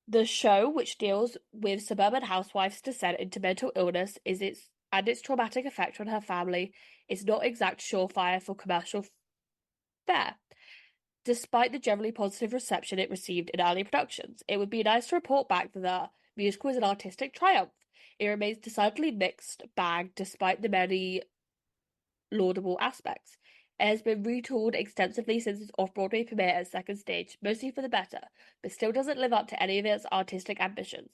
The show, which deals with suburban housewives' descent into mental illness, and its traumatic effect on her family, is not exact surefire for commercial fare. Despite the generally positive reception it received in early productions, it would be nice to report back that the musical is an artistic triumph. It remains decidedly mixed bag despite the many laudable aspects. It has been retooled extensively since its off-Broadway premiere at Second Stage, mostly for the better, but still doesn't live up to any of its artistic ambitions.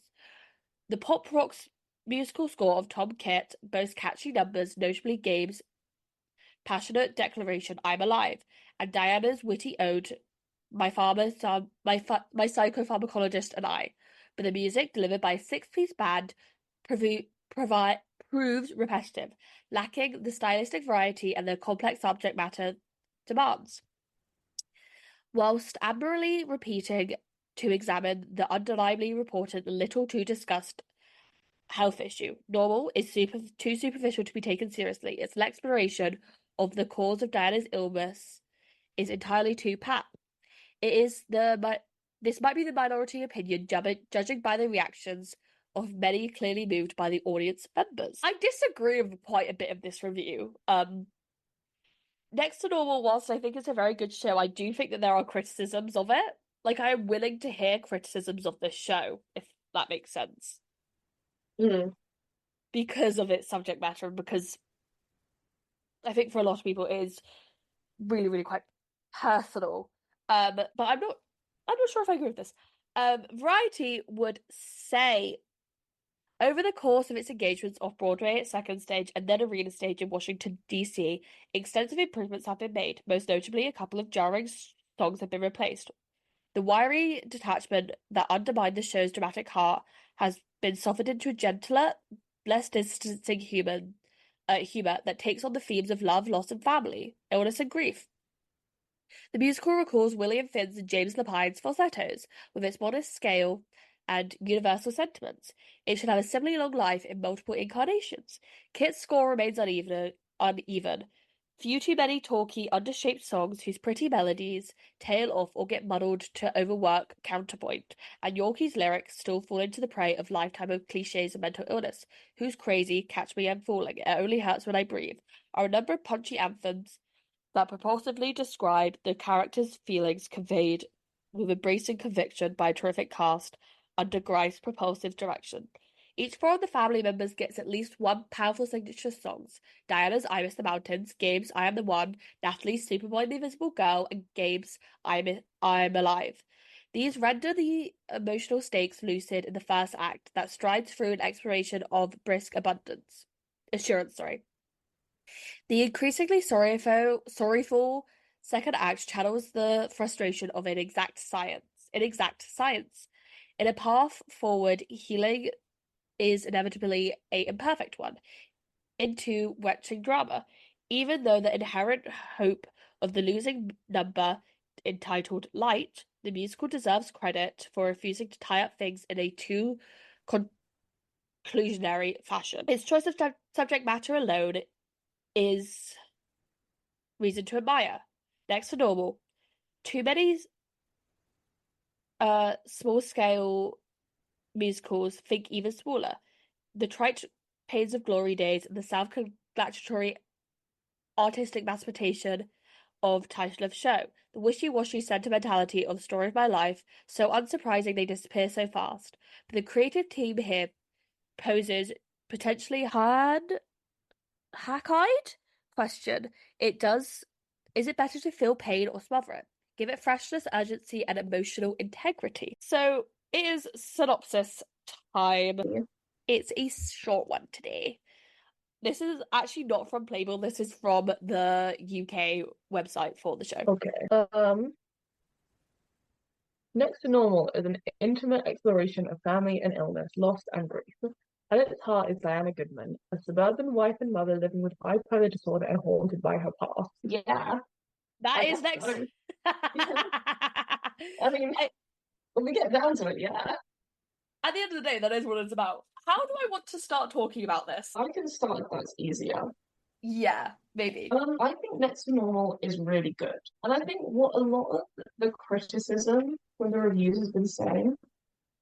The pop rock musical score of Tom Kitt boasts catchy numbers, notably Gabe's passionate declaration, "I'm alive," and Diana's witty ode, my psychopharmacologist and I. But the music, delivered by a six-piece band, proves repetitive, lacking the stylistic variety and the complex subject matter demands. Whilst admirably repeating to examine the undeniably reported little too discussed health issue, Normal is too superficial to be taken seriously. Its exploration of the cause of Diana's illness is entirely too pat. This might be the minority opinion, judging by the reactions of many clearly moved by the audience members. I disagree with quite a bit of this review. Next to Normal, whilst I think it's a very good show, I do think that there are criticisms of it. Like, I am willing to hear criticisms of this show, if that makes sense. Because of its subject matter, and because I think for a lot of people it is really, really quite personal. But I'm not sure if I agree with this. Variety would say, over the course of its engagements off Broadway at Second Stage and then Arena Stage in Washington, D.C., extensive improvements have been made. Most notably, a couple of jarring songs have been replaced. The wiry detachment that undermined the show's dramatic heart has been softened into a gentler, less distancing human humor that takes on the themes of love, loss, and family, illness, and grief. The musical recalls William Finn's and James Lapine's falsettos, with its modest scale and universal sentiments. It should have a similarly long life in multiple incarnations. Kit's score remains uneven. Few too many talky, undershaped songs whose pretty melodies tail off or get muddled to overwork counterpoint, and Yorkie's lyrics still fall into the prey of lifetime of cliches and mental illness. Who's crazy? Catch me, I'm falling. It only hurts when I breathe. Are a number of punchy anthems that propulsively describe the characters' feelings conveyed with embracing conviction by a terrific cast under Grice's propulsive direction. Each four of the family members gets at least one powerful signature songs. Diana's I Miss the Mountains, Gabe's I Am the One, Natalie's Superboy and the Invisible Girl, and Gabe's I'm Alive. These render the emotional stakes lucid in the first act that strides through an exploration of brisk assurance, sorry. The increasingly sorrowful second act channels the frustration of an exact science. In a path forward, healing is inevitably a imperfect one, into wrenching drama, even though the inherent hope of the losing number, entitled Light, the musical deserves credit for refusing to tie up things in a too conclusionary fashion. Its choice of subject matter alone is reason to admire. Next to normal. Too many small scale musicals think even smaller. The trite Pains of Glory days and the self-congratulatory artistic massification of title of show. The wishy-washy sentimentality of Story of My Life, so unsurprising they disappear so fast. But the creative team here poses potentially hack-eyed question. Is it better to feel pain or smother it? Give it freshness, urgency, and emotional integrity. So it is synopsis time. It's a short one today. This is actually not from Playbill. This is from the UK website for the show. Okay. Next to Normal is an intimate exploration of family and illness, loss and grief. At its heart is Diana Goodman, a suburban wife and mother living with bipolar disorder and haunted by her past. Yeah, That is next. So. I mean, when we get down to it, yeah. At the end of the day, that is what it's about. How do I want to start talking about this? I can start if that's easier. Yeah, maybe. I think Next to Normal is really good. And I think what a lot of the criticism from the reviews has been saying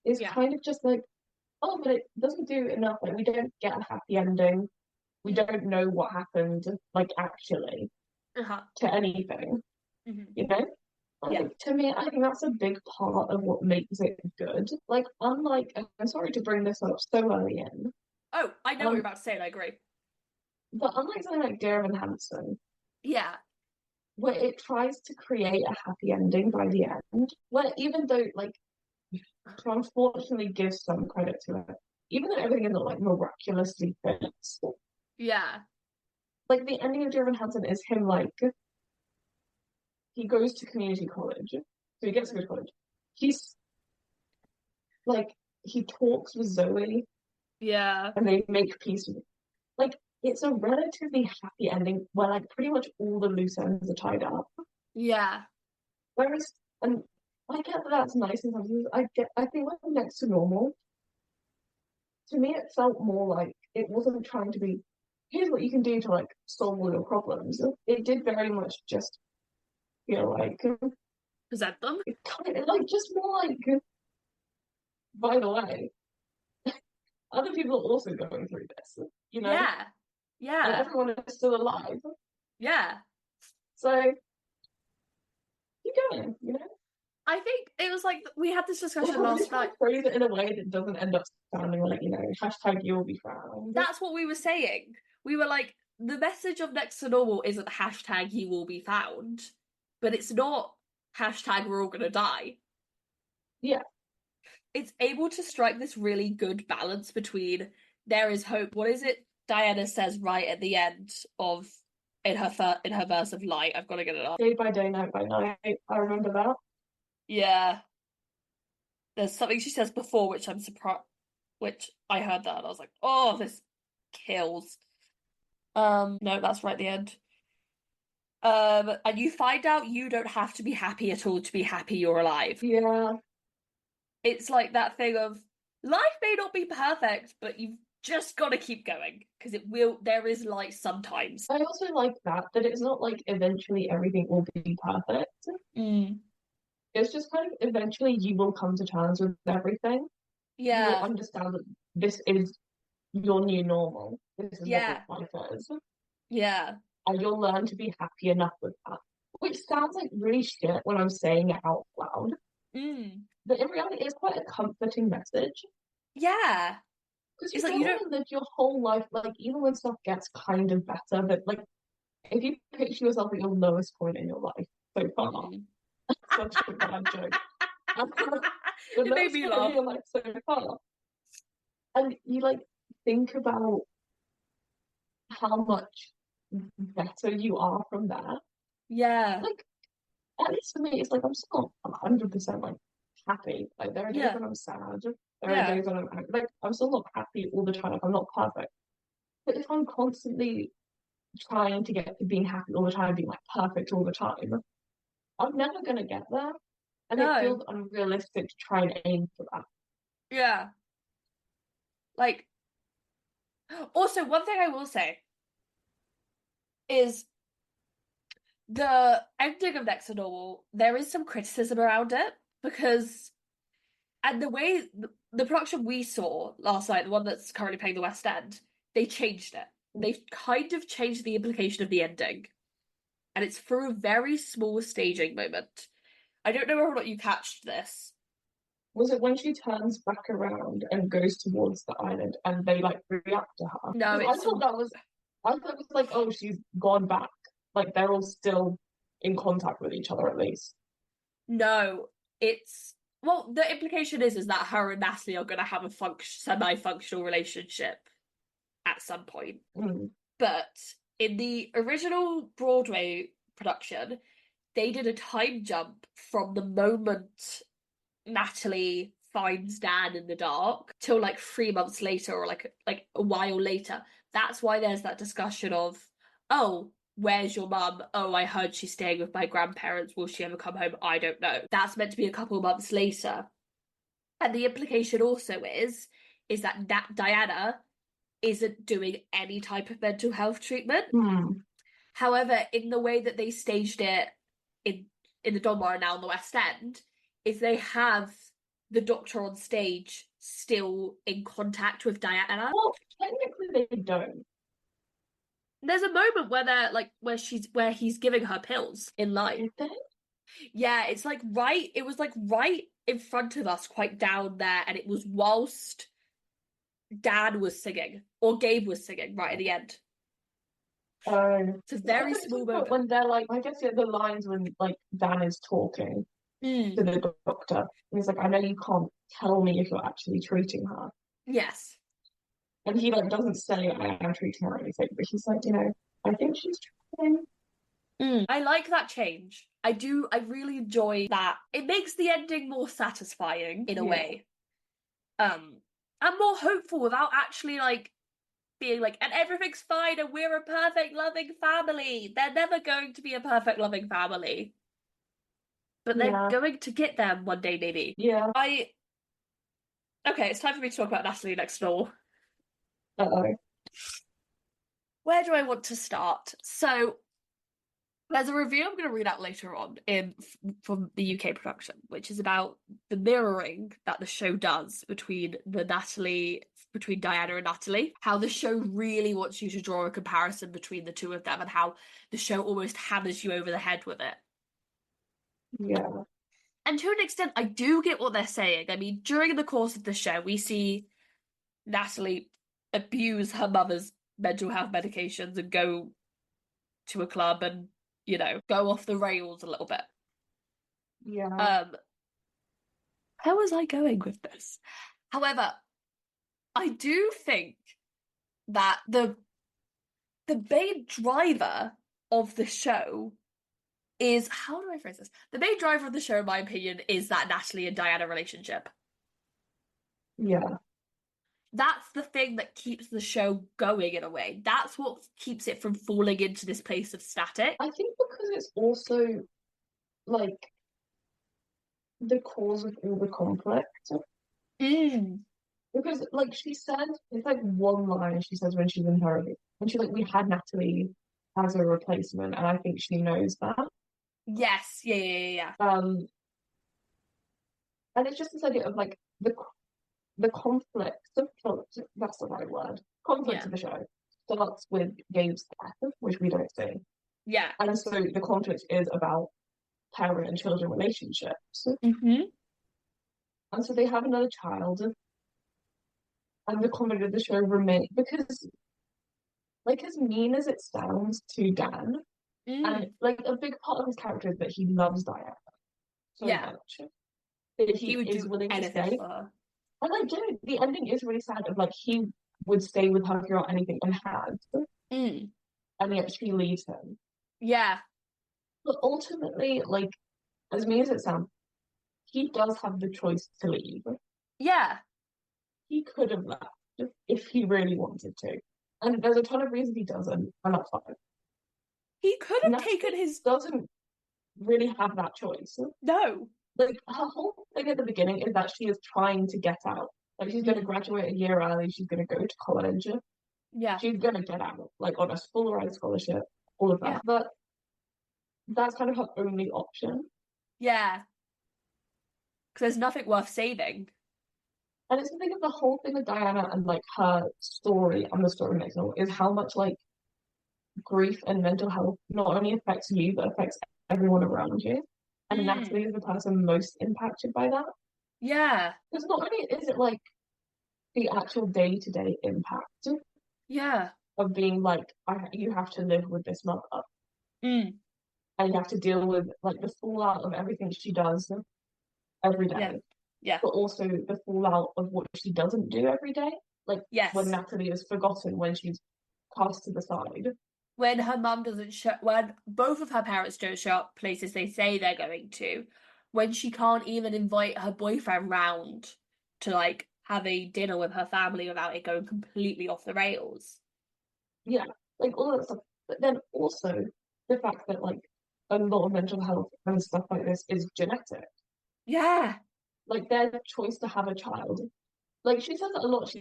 is kind of just like, oh, but it doesn't do enough. Like, we don't get a happy ending. We don't know what happened, like, actually, to anything. You know? Like, to me, I think that's a big part of what makes it good. Like, unlike, I'm sorry to bring this up so early in. Oh, I know what you're about to say, and I agree. But unlike something like Dear Evan Hansen, yeah, where it tries to create a happy ending by the end, where even though, like, to unfortunately give some credit to it, even though everything isn't, like, miraculously fixed. Yeah. Like, the ending of Dear Evan Hansen is him, like, he goes to community college, so he gets to go to college. He's, like, he talks with Zoe. Yeah. And they make peace with it. Like, it's a relatively happy ending where, like, pretty much all the loose ends are tied up. Yeah. Whereas, and I get that that's nice in some senses. I think with Next to Normal, to me, it felt more like it wasn't trying to be, here's what you can do to, like, solve all your problems. It did very much just feel like, present them. It kind of, like, just more like, by the way, other people are also going through this, you know? Yeah. Yeah. And everyone is still alive. Yeah. So, keep going, you know? I think it was like we had this discussion last night. Phrase it in a way that doesn't end up sounding like, you know, hashtag you'll be found. That's what we were saying. We were like, the message of Next to Normal isn't hashtag you will be found, but it's not hashtag we're all gonna die. Yeah. It's able to strike this really good balance between there is hope. What is it Diana says right at the end of in her verse of Light? I've got to get it up. Day by day, night by night. I remember that. Yeah. There's something she says before which I'm surprised, which I heard that and I was like, oh, this kills. No, that's right at the end. And you find out you don't have to be happy at all to be happy you're alive. Yeah. It's like that thing of life may not be perfect, but you've just got to keep going because there is light sometimes. I also like that it's not like eventually everything will be perfect. Mm. It's just kind of eventually you will come to terms with everything. You will Yeah, understand that this is your new normal. This is what yeah, life is. yeah, And you'll learn to be happy enough with that. Which sounds like really shit when I'm saying it out loud. mm. But in reality, it's quite a comforting message. Yeah. Because It's you like don't you don't. want to live your whole life, like, even when stuff gets kind of better, but like, if you picture yourself at your lowest point in your life so far, Mm. such a bad joke. The It made lowest me point of laugh. your life so far, and you like think about how much better you are from there. Yeah, Like, at least for me, it's like I'm still not 100% like happy. Like, there are days yeah, when I'm sad. There are yeah. days when like I'm still not happy all the time. Like, I'm not perfect. But if I'm constantly trying to get to being happy all the time, being like perfect all the time, I'm never gonna get there. And it No, feels unrealistic to try and aim for that. yeah. Like, also, one thing I will say is the ending of Next to Normal, there is some criticism around it because, and the way the production we saw last night, the one that's currently playing the West End, they changed it. They've kind of changed the implication of the ending, and it's for a very small staging moment. I don't know whether or not you catched this. Was it when she turns back around and goes towards the island and they like react to her? No, Because I thought it was like, oh, she's gone back. Like they're all still in contact with each other at least. no, it's well, the implication is that her and Natalie are going to have a semi-functional relationship at some point. Mm. But in the original Broadway production, they did a time jump from the moment Natalie finds Dan in the dark till like 3 months later or like a while later. That's why there's that discussion of, oh, where's your mum? Oh, I heard she's staying with my grandparents. Will she ever come home? I don't know. That's meant to be a couple of months later. And the implication also is that Diana isn't doing any type of mental health treatment. Hmm. However, in the way that they staged it in in the Donmar and now in the West End, is they have the Doctor on stage still in contact with Diana. Well, technically they don't. There's a moment where they're like where he's giving her pills in light. Did they? Yeah, it's like it was like right in front of us, quite down there, and it was whilst Dan was singing or Gabe was singing right at the end. I It's a thought very it was small about moment. when they're like, I guess yeah, the lines when like Dan is talking to Mm, the doctor, and he's like, I know you can't tell me if you're actually treating her. yes. And he like doesn't say I am treating her or anything, but he's like, I think she's trying. I like that change. I do. I really enjoy that. It makes the ending more satisfying in a Yeah. way. Um, I'm more hopeful without actually like being like, and everything's fine, and we're a perfect, loving family. They're never going to be a perfect, loving family, but they're Yeah. going to get them one day, maybe. Yeah. I Okay. It's time for me to talk about Natalie next door. Uh-oh. Where do I want to start? So there's a review I'm going to read out later on from the UK production, which is about the mirroring that the show does between Diana and Natalie. How the show really wants you to draw a comparison between the two of them, and how the show almost hammers you over the head with it. Yeah. And to an extent, I do get what they're saying. I mean, during the course of the show, we see Natalie abuse her mother's mental health medications and go to a club and go off the rails a little bit. Yeah. Um, where was I going with this? However, I do think that the main driver of the show is, how do I phrase this? The main driver of the show, in my opinion, is that Natalie and Diana relationship. Yeah. that's the thing that keeps the show going in a way. That's what keeps it from falling into this place of static. I think because it's also like the cause of all the conflict. Mm. Because like she said, it's like one line she says when she's in therapy. And she's like, we had Natalie as a replacement, and I think she knows that. Yes, yeah, yeah, yeah, yeah. And it's just this idea of like the conflict, that's the right word. Conflict Yeah, of the show starts with Gabe's death, which we don't see. yeah. And so the conflict is about parent and children relationships. Mm-hmm. And so they have another child, and the conflict of the show remains because, like, as mean as it sounds to Dan, and Mm. like a big part of his character is that he loves Diana so Yeah. much that He he would is do willing to anything stay. for her. And like, dude, the ending is really sad of like he would stay with her throughout anything and has, Mm. and yet she leaves him. Yeah. But ultimately, like, as mean as it sounds, he does have the choice to leave. Yeah. He could have left if he really wanted to. And there's a ton of reasons he doesn't, and that's fine. He could have taken Natalie his doesn't really have that choice. no. Like her whole thing at the beginning is that she is trying to get out. Like she's going to Mm. graduate a year early. She's going to go to college. Yeah. She's going to get out, like on a full ride scholarship, all of Yeah. that. But that's kind of her only option. Yeah. Because there's nothing worth saving. And it's the thing of the whole thing with Diana and like her story and the story makes it is how much like grief and mental health not only affects you but affects everyone around you. And Mm. Natalie is the person most impacted by that. Yeah. Because not only is it like the actual day-to-day impact Yeah. of being like you have to live with this mother Mm. and you have to deal with like the fallout of everything she does every Yeah. day, Yeah. but also the fallout of what she doesn't do every day. Like when Yes. Natalie is forgotten, when she's cast to the side. When her mum doesn't show, when both of her parents don't show up places they say they're going to, when she can't even invite her boyfriend round to like have a dinner with her family without it going completely off the rails. Yeah, like all that stuff. But then also the fact that like a lot of mental health and stuff like this is genetic. Yeah. Like their choice to have a child. Like she says it a lot.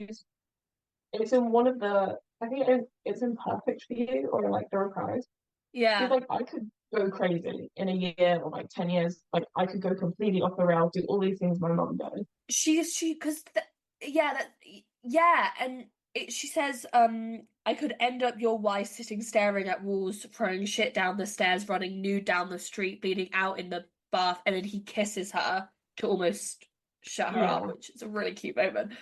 It's in one of the I think it's in Perfect for You or like The Reprise. She's Yeah. like, I could go crazy in a year or like 10 years. Like I could go completely off the rails, do all these things my mom does. She because yeah, that yeah, and she says I could end up your wife sitting staring at walls, throwing shit down the stairs, running nude down the street, bleeding out in the bath, and then he kisses her to almost shut her up, Yeah. which is a really cute moment.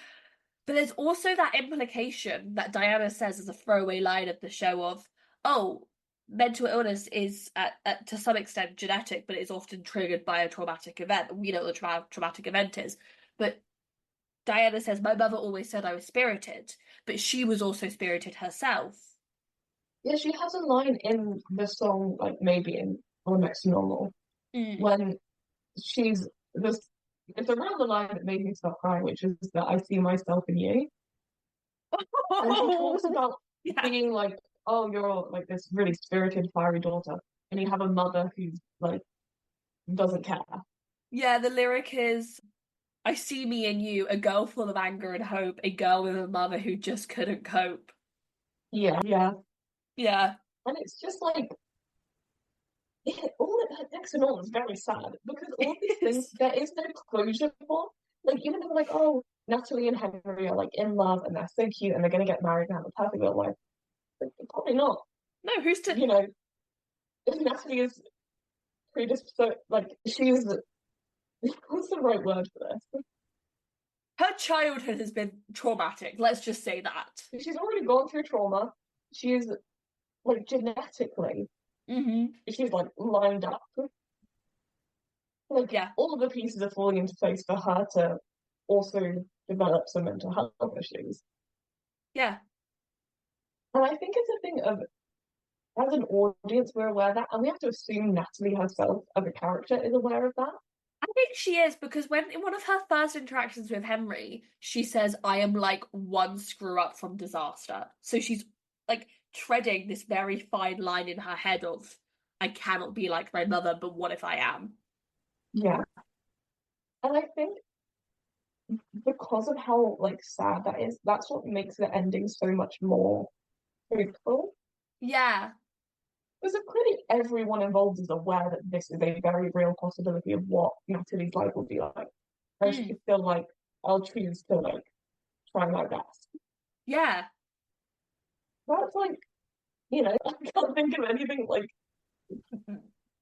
But there's also that implication that Diana says as a throwaway line of the show of, oh, mental illness is to some extent genetic, but it's often triggered by a traumatic event. We know what the traumatic event is. But Diana says, my mother always said I was spirited, but she was also spirited herself. Yeah, she has a line in the song, like maybe in On Next to Normal, Mm. when she's this it's around the line that made me start crying, which is that I see myself in you. And she talks about Yeah. being like, oh, you're like this really spirited, fiery daughter, and you have a mother who's like doesn't care. Yeah, the lyric is I see me in you, a girl full of anger and hope, a girl with a mother who just couldn't cope. Yeah, yeah. Yeah. And it's just like all it next and all is very sad because all these It things is. there is no closure for. Like even though like, oh, Natalie and Henry are like in love and they're so cute and they're gonna get married and have a perfect little life. Like, probably not. No, who's to You know, if Natalie is predisposed like she's what's the right word for this? her childhood has been traumatic. Let's just say that. She's already gone through trauma. She's like genetically, Mm-hmm. she's like lined up. Like Yeah. all of the pieces are falling into place for her to also develop some mental health issues. Yeah. And I think it's a thing of, as an audience, we're aware of that, and we have to assume Natalie herself as a character is aware of that. think she is because when in one of her first interactions with Henry, she says, I am like one screw up from disaster. So she's like treading this very fine line in her head of I cannot be like my mother, but what if I am? Yeah. And I think because of how like sad that is, that's what makes the ending so much more hopeful. Yeah. Because clearly everyone involved is aware that this is a very real possibility of what Natalie's life will be like. I just Mm. feel like I'll choose to like try my best. Yeah. That's like, I can't think of anything like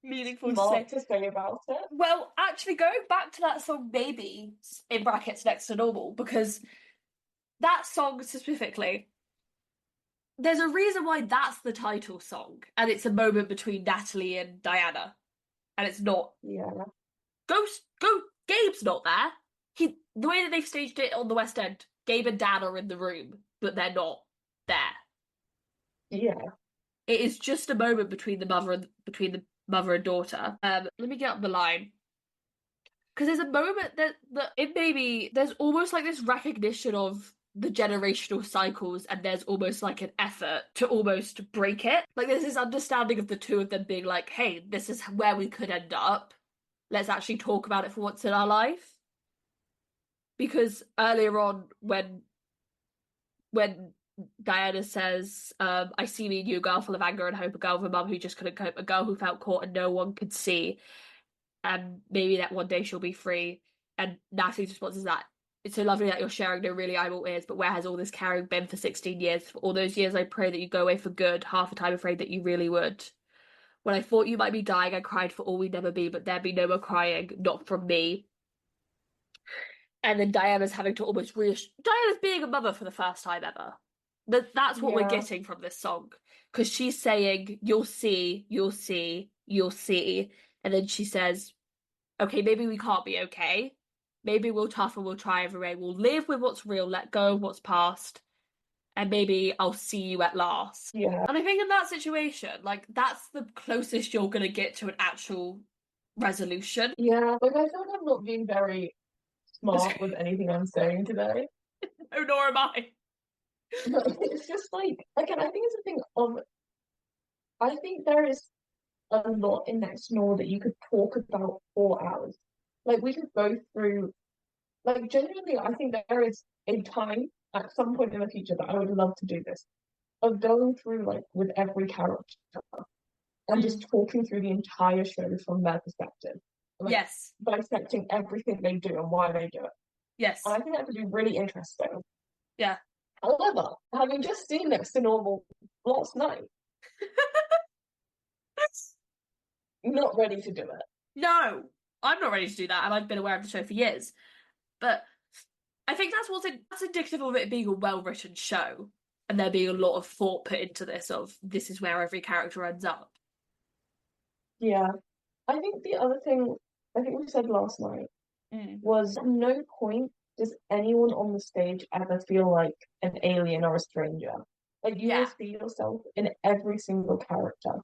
Meaningful to say. smart to say about it. Well, actually, going back to that song Baby, in brackets next to normal, because that song specifically, there's a reason why that's the title song, and it's a moment between Natalie and Diana, and it's not Yeah, go. Gabe's not there. The way that they've staged it on the West End, Gabe and Dan are in the room, but they're not there. yeah, It is just a moment between the mother and daughter. Let me get up the line because there's a moment that it maybe there's almost like this recognition of the generational cycles, and there's almost like an effort to almost break it. Like there's this understanding of the two of them being like, "Hey, this is where we could end up. Let's actually talk about it for once in our life." Because earlier on, when Diana says, I see me and you, a girl full of anger and hope, a girl with a mum who just couldn't cope, a girl who felt caught and no one could see, and maybe that one day she'll be free. And Natalie's response is that it's so lovely that you're sharing, no, really, I'm all ears, but where has all this caring been for 16 years? For all those years, I pray that you go away for good, half the time afraid that you really would. When I thought you might be dying, I cried for all we'd never be, but there'd be no more crying, not from me. And then Diana's having to almost reassure Diana's being a mother for the first time ever. That's what we're yeah, getting from this song. Because she's saying, you'll see, you'll see, you'll see. And then she says, okay, maybe we can't be okay. Maybe we'll tough and we'll try every way. We'll live with what's real, let go of what's past, and maybe I'll see you at last. yeah, And I think in that situation, like that's the closest you're gonna get to an actual resolution. yeah. Like I feel like I'm not being very smart with anything I'm saying today. Oh, nor am I. But it's just like again, I think it's a thing of I think there is a lot in next door that you could talk about for hours. Like we could go through like genuinely I think there is a time at some point in the future that I would love to do this. Of going through like with every character and just Mm. talking through the entire show from their perspective. Like Yes. dissecting everything they do and why they do it. And Yes. I think that could be really interesting. Yeah. However, having just seen Next to Normal last night, not ready to do it. No, I'm not ready to do that, and I've been aware of the show for years. But I think that's indicative of it being a well-written show, and there being a lot of thought put into this. Of this is where every character ends up. Yeah. I think the other thing I think we said last night Mm. was at no point does anyone on the stage ever feel like an alien or a stranger. Like you will Yeah. see yourself in every single character. Like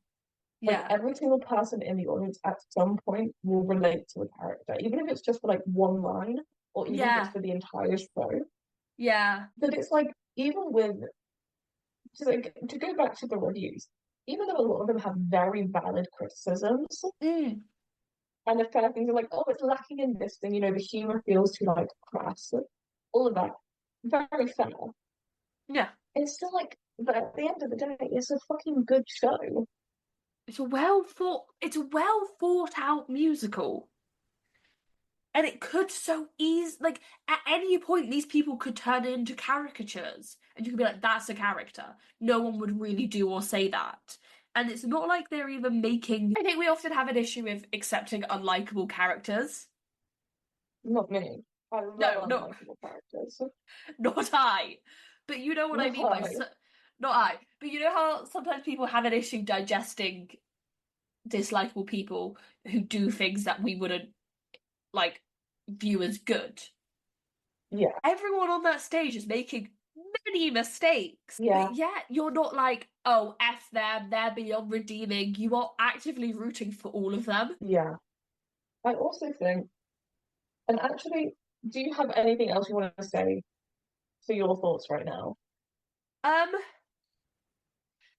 Yeah. every single person in the audience at some point will relate to a character, even if it's just for like one line or even if it's Yeah. for the entire show. Yeah. But it's like even with to go back to the reviews, even though a lot of them have very valid criticisms Mm. and the fair things are like, oh, it's lacking in this thing, the humor feels too like crass, all of that, very fair. Yeah. It's still like, but at the end of the day, it's a fucking good show. It's a well thought out musical. And it could so easy, like, at any point, these people could turn into caricatures. And you could be like, that's a character. No one would really do or say that. And it's not like they're even making. I think we often have an issue with accepting unlikable characters. Not me. I love No, unlikable characters. not I. But you know what I Not mean by. I. Not I. But you know how sometimes people have an issue digesting dislikable people who do things that we wouldn't, like, view as good? Yeah, Everyone on that stage is making many mistakes. yeah, But yet you're not like, oh, F them, they're beyond redeeming. You are actively rooting for all of them. yeah. I also think And actually, do you have anything else you want to say for your thoughts right now? Um,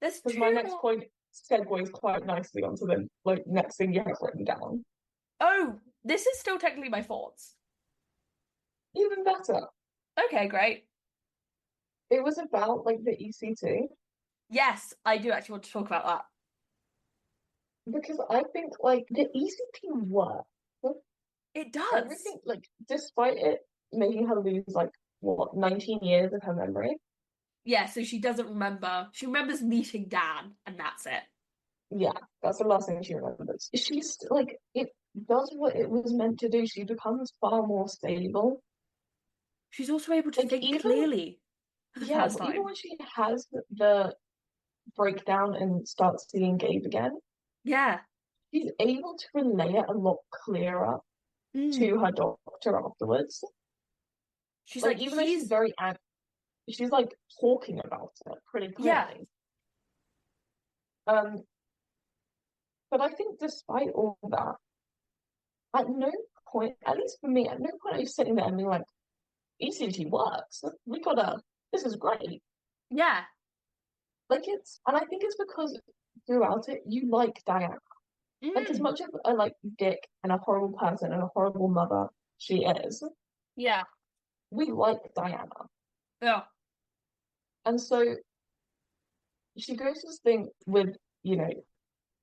there's Because my two next more. point segues quite nicely onto the like next thing you have written down. Oh, this is still technically my thoughts. Even better. Okay, great. It was about like the ECT Yes, I do actually want to talk about that. because I think like the ECT worked. It does. Everything like despite it making her lose like what 19 years of her memory. Yeah, so she doesn't remember. She remembers meeting Dan, and that's it. Yeah, that's the last thing she remembers. She's like it does what it was meant to do. She becomes far more stable. She's also able to Like think even clearly for the yeah, first even time. when she has the breakdown and starts seeing Gabe again, Yeah. she's able to relay it a lot clearer Mm. to her doctor afterwards. She's Like like, even though she's he's, very she's like talking about it pretty yeah. clearly. Um, but I think despite all that, at no point, at least for me, at no point are you sitting there and being like, ECT works. We gotta, this is great. Yeah. Like it's, and I think it's because throughout it, you like Diana. Like as Mm. much of a like dick and a horrible person and a horrible mother she is, Yeah. we like Diana. Yeah. And so she goes to this thing with, you know,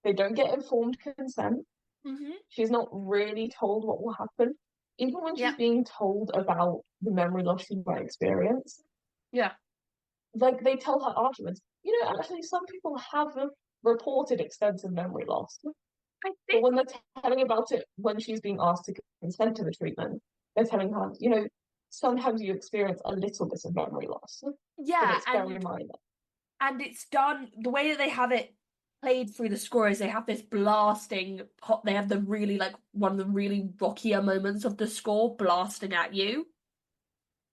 they don't get informed consent. Mm-hmm. She's not really told what will happen. Even when Yeah. she's being told about the memory loss she might experience, Yeah. like they tell her afterwards, you know, actually some people have reported extensive memory loss. I But think, when they're telling about it when she's being asked to consent to the treatment, they're telling her, you know, sometimes you experience a little bit of memory loss, but yeah, it's very minor. and it's done the way that they have it played through the score is they have this blasting pop. They have the really like one of the really rockier moments of the score blasting at you.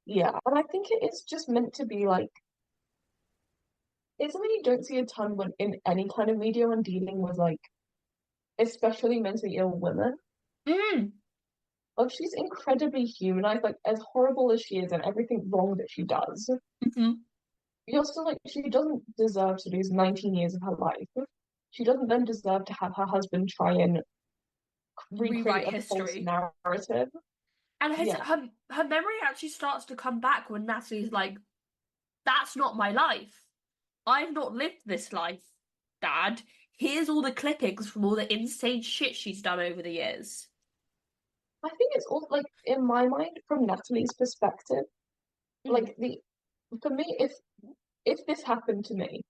Yeah, and I think it is just meant to be like it's something you don't see a ton when in any kind of media when dealing with like especially mentally ill women. Mm. Like she's incredibly humanized, like as horrible as she is and everything wrong that she does. Hmm. You're still like she doesn't deserve to lose 19 years of her life. She doesn't then deserve to have her husband try and recreate Rewrite a false history. narrative. And Yeah, her memory actually starts to come back when Natalie's like, "That's not my life. I've not lived this life, Dad. Here's all the clippings from all the insane shit she's done over the years." I think it's all like in my mind from Natalie's perspective, Mm. like the for me, if this happened to me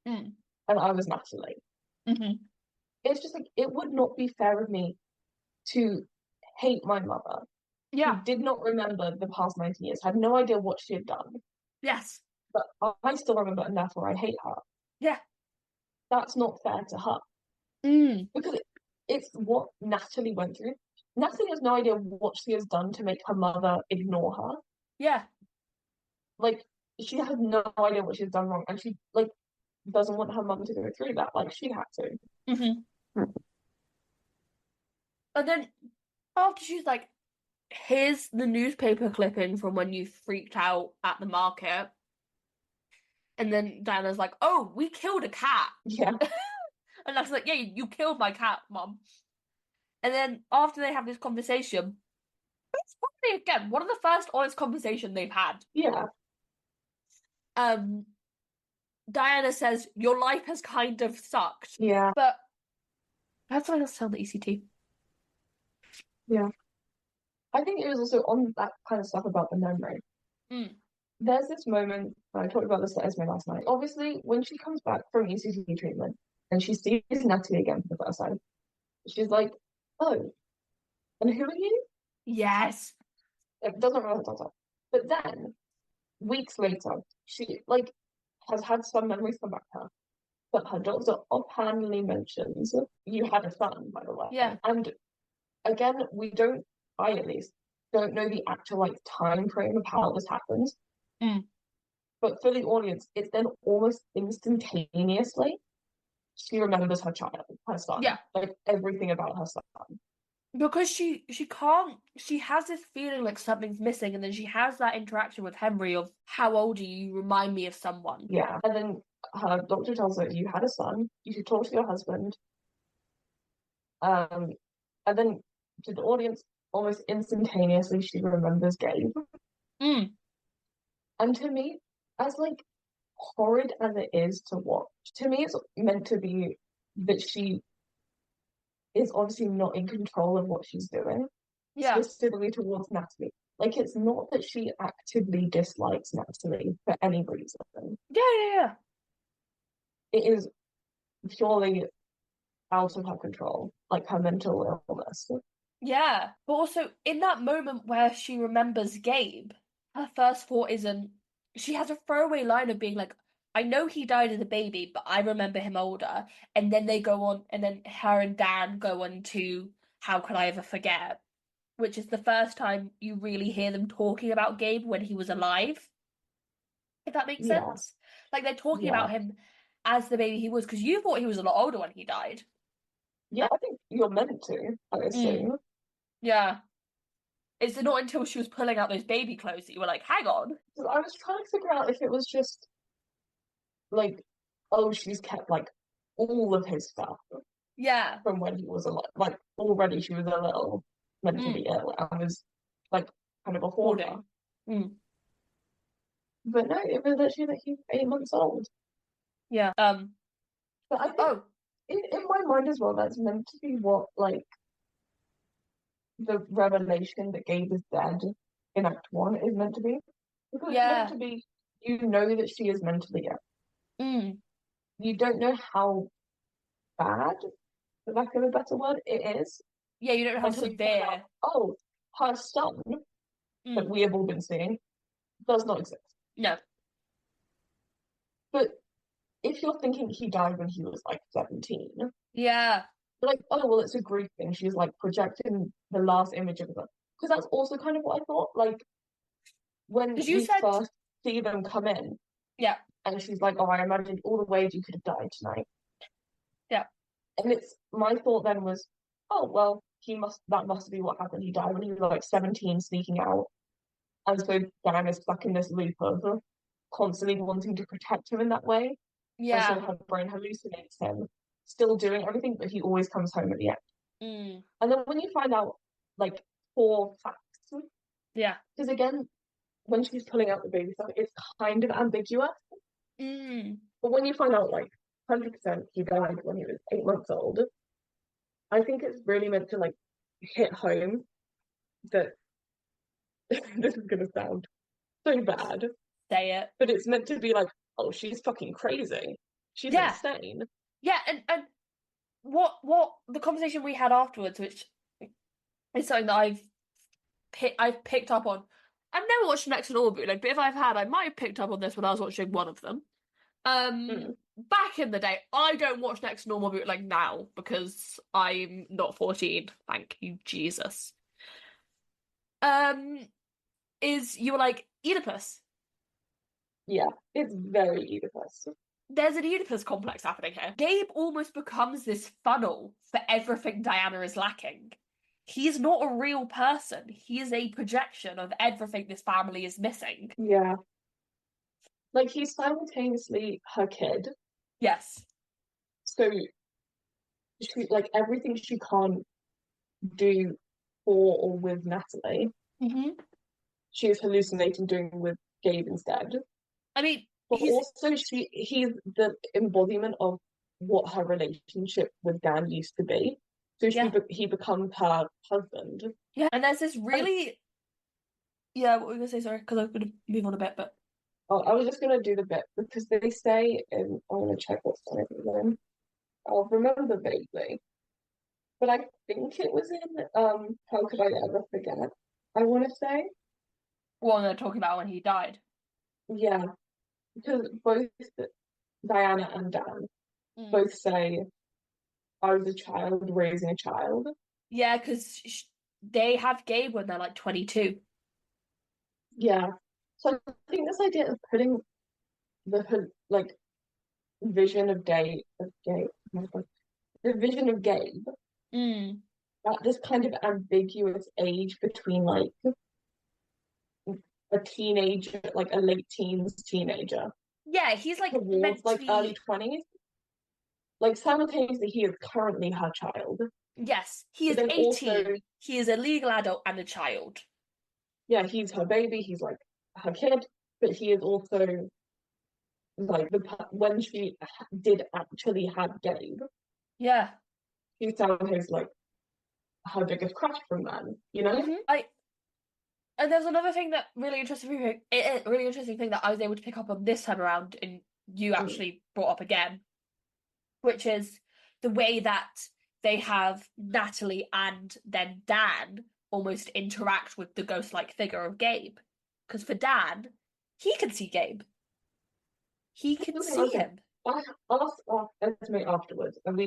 Mm. and I was Natalie, Hmm. it's just like it would not be fair of me to hate my mother, who Yeah. did not remember the past 19 years, had no idea what she had done, Yes. but I still remember and therefore I hate her. Yeah. That's not fair to her Mm. because it's what Natalie went through. Natalie has no idea what she has done to make her mother ignore her. Yeah. Like she has no idea what she's done wrong, and she like doesn't want her mother to go through that like she had to. Hmm. And then after she's like, "Here's the newspaper clipping from when you freaked out at the market." And then Diana's like, "Oh, we killed a cat." Yeah, And that's like, "Yeah, you killed my cat, Mom." And then after they have this conversation, it's probably again one of the first honest conversation they've had. yeah, Um, Diana says, "Your life has kind of sucked." yeah, But that's why I tell the ECT. yeah. I think it was also on that kind of stuff about the memory. Mm. There's this moment, I talked about this to Esmé last night. Obviously, when she comes back from ECT treatment and she sees Natalie again for the first time, she's like, "Oh, and who are you?" Yes. It doesn't really talk. But then weeks later, she like has had some memories come back to her. But her doctor offhandedly mentions you had a son, by the Yeah. way. And again, we don't, I at least, don't know the actual like time frame of how this happens. Mm. But for the audience, it's then almost instantaneously she remembers her child, her son, Yeah. like everything about her son. because she can't, she has this feeling like something's missing, and then she has that interaction with Henry of how old are you? You remind me of someone. Yeah. And then her doctor tells her, you had a son, you should talk to your husband. Um, and then to the audience, almost instantaneously, she remembers Gabe. Mm, And to me, as like horrid as it is to watch, to me, it's meant to be that she is obviously not in control of what she's doing, yeah. specifically towards Natalie. Like, it's not that she actively dislikes Natalie for any reason. Yeah, yeah, yeah. It is purely out of her control, like her mental illness. Yeah. But also in that moment where she remembers Gabe, her first thought isn't, she has a throwaway line of being like, I know he died as a baby, but I remember him older. And then they go on, and then her and Dan go on to How Could I Ever Forget? Which is the first time you really hear them talking about Gabe when he was alive, if that makes Yeah, sense. Like they're talking yeah, about him as the baby he was, because you thought he was a lot older when he died. yeah. I think you're meant to, I Mm, assume. yeah. It's not until she was pulling out those baby clothes that you were like, hang on. 'Cause I was trying to figure out if it was just like, oh, she's kept like all of his stuff Yeah. from when he was alive. Like already she was a little mentally Mm, ill and was like kind of a hoarder. hoarding. Mm, But no, it was literally that he's 8 months old. yeah. But I think Oh, in my mind as well, that's meant to be what like the revelation that Gabe is dead in Act One is meant to be. Because it's meant yeah. to be you know that she is mentally ill. Mm, You don't know how bad, for lack of a better word, it is yeah, you don't know how until you find out, severe. oh, her son that Mm, we have all been seeing does not exist. no. But if you're thinking he died when he was like 17, Yeah. like, oh, well, it's a grief thing. She's like projecting the last image of her. Because that's also kind of what I thought. Like, when Because you we said, first see them come in, yeah, and she's like, oh, I imagined all the ways you could have died tonight. yeah, And it's my thought then was, oh, well, that must be what happened. He died when he was like 17, sneaking out. And so Dan is stuck in this loop of constantly wanting to protect him in that way. And so yeah. her brain hallucinates him, still doing everything, but he always comes home at the end. Mm, And then when you find out, like, four facts, yeah. because again, when she's pulling out the baby stuff, it's kind of ambiguous. Mm, But when you find out, like, 100% he died when he was 8 months old, I think it's really meant to, like, hit home that this is going to sound so bad, say it. but it's meant to be like, oh, she's fucking crazy. She's Yeah. insane. Yeah, and what the conversation we had afterwards, which is something that I've picked up on. I've never watched Next and All Bootleg, but if I've had, I might have picked up on this when I was watching one of them. Mm. Back in the day, I don't watch Next Normal Bootleg now because I'm not 14. Thank you, Jesus. Um, is you were like Oedipus. Yeah, it's very Oedipus. There's an Oedipus complex happening here. Gabe almost becomes this funnel for everything Diana is lacking. He's not a real person. He is a projection of everything this family is missing. Yeah. Like he's simultaneously her kid. Yes. So she like everything she can't do for or with Natalie, Hmm. she is hallucinating doing with Gabe instead. I mean, But also he's the embodiment of what her relationship with Dan used to be. So yeah, he becomes her husband. yeah. And there's this And really, yeah, what were we gonna say? Sorry, because I'm gonna move on a bit, but I was just gonna do the bit because they say in I want to check what's on it again. I'll remember vaguely. But I think it was in How Could I Ever Forget? I want to say. what they're talking about when he died. Yeah, because both Diana and Dan Mm. both say I was a child raising a child. Yeah, because they have Gabe when they're like 22. Yeah. So I think this idea of putting like vision of Gabe, the vision of Gabe Mm. at this kind of ambiguous age between like a teenager, like a late teens teenager, Yeah, he's like towards meant to like early be. 20s. Like simultaneously, he is currently her child, Yes, he but is then also, 18. He is a legal adult and a child. yeah, he's her baby. He's like her kid, but he is also like when she did actually have Gabe, Yeah. he's his like her biggest crush from then, you know? I and there's another thing that really interesting thing that I was able to pick up on this time around, and you Mm, actually brought up again, which is the way that they have Natalie and then Dan almost interact with the ghost-like figure of Gabe. Because for Dan, he can see Gabe. He that's can something I see said. him. I asked Esmé afterwards, and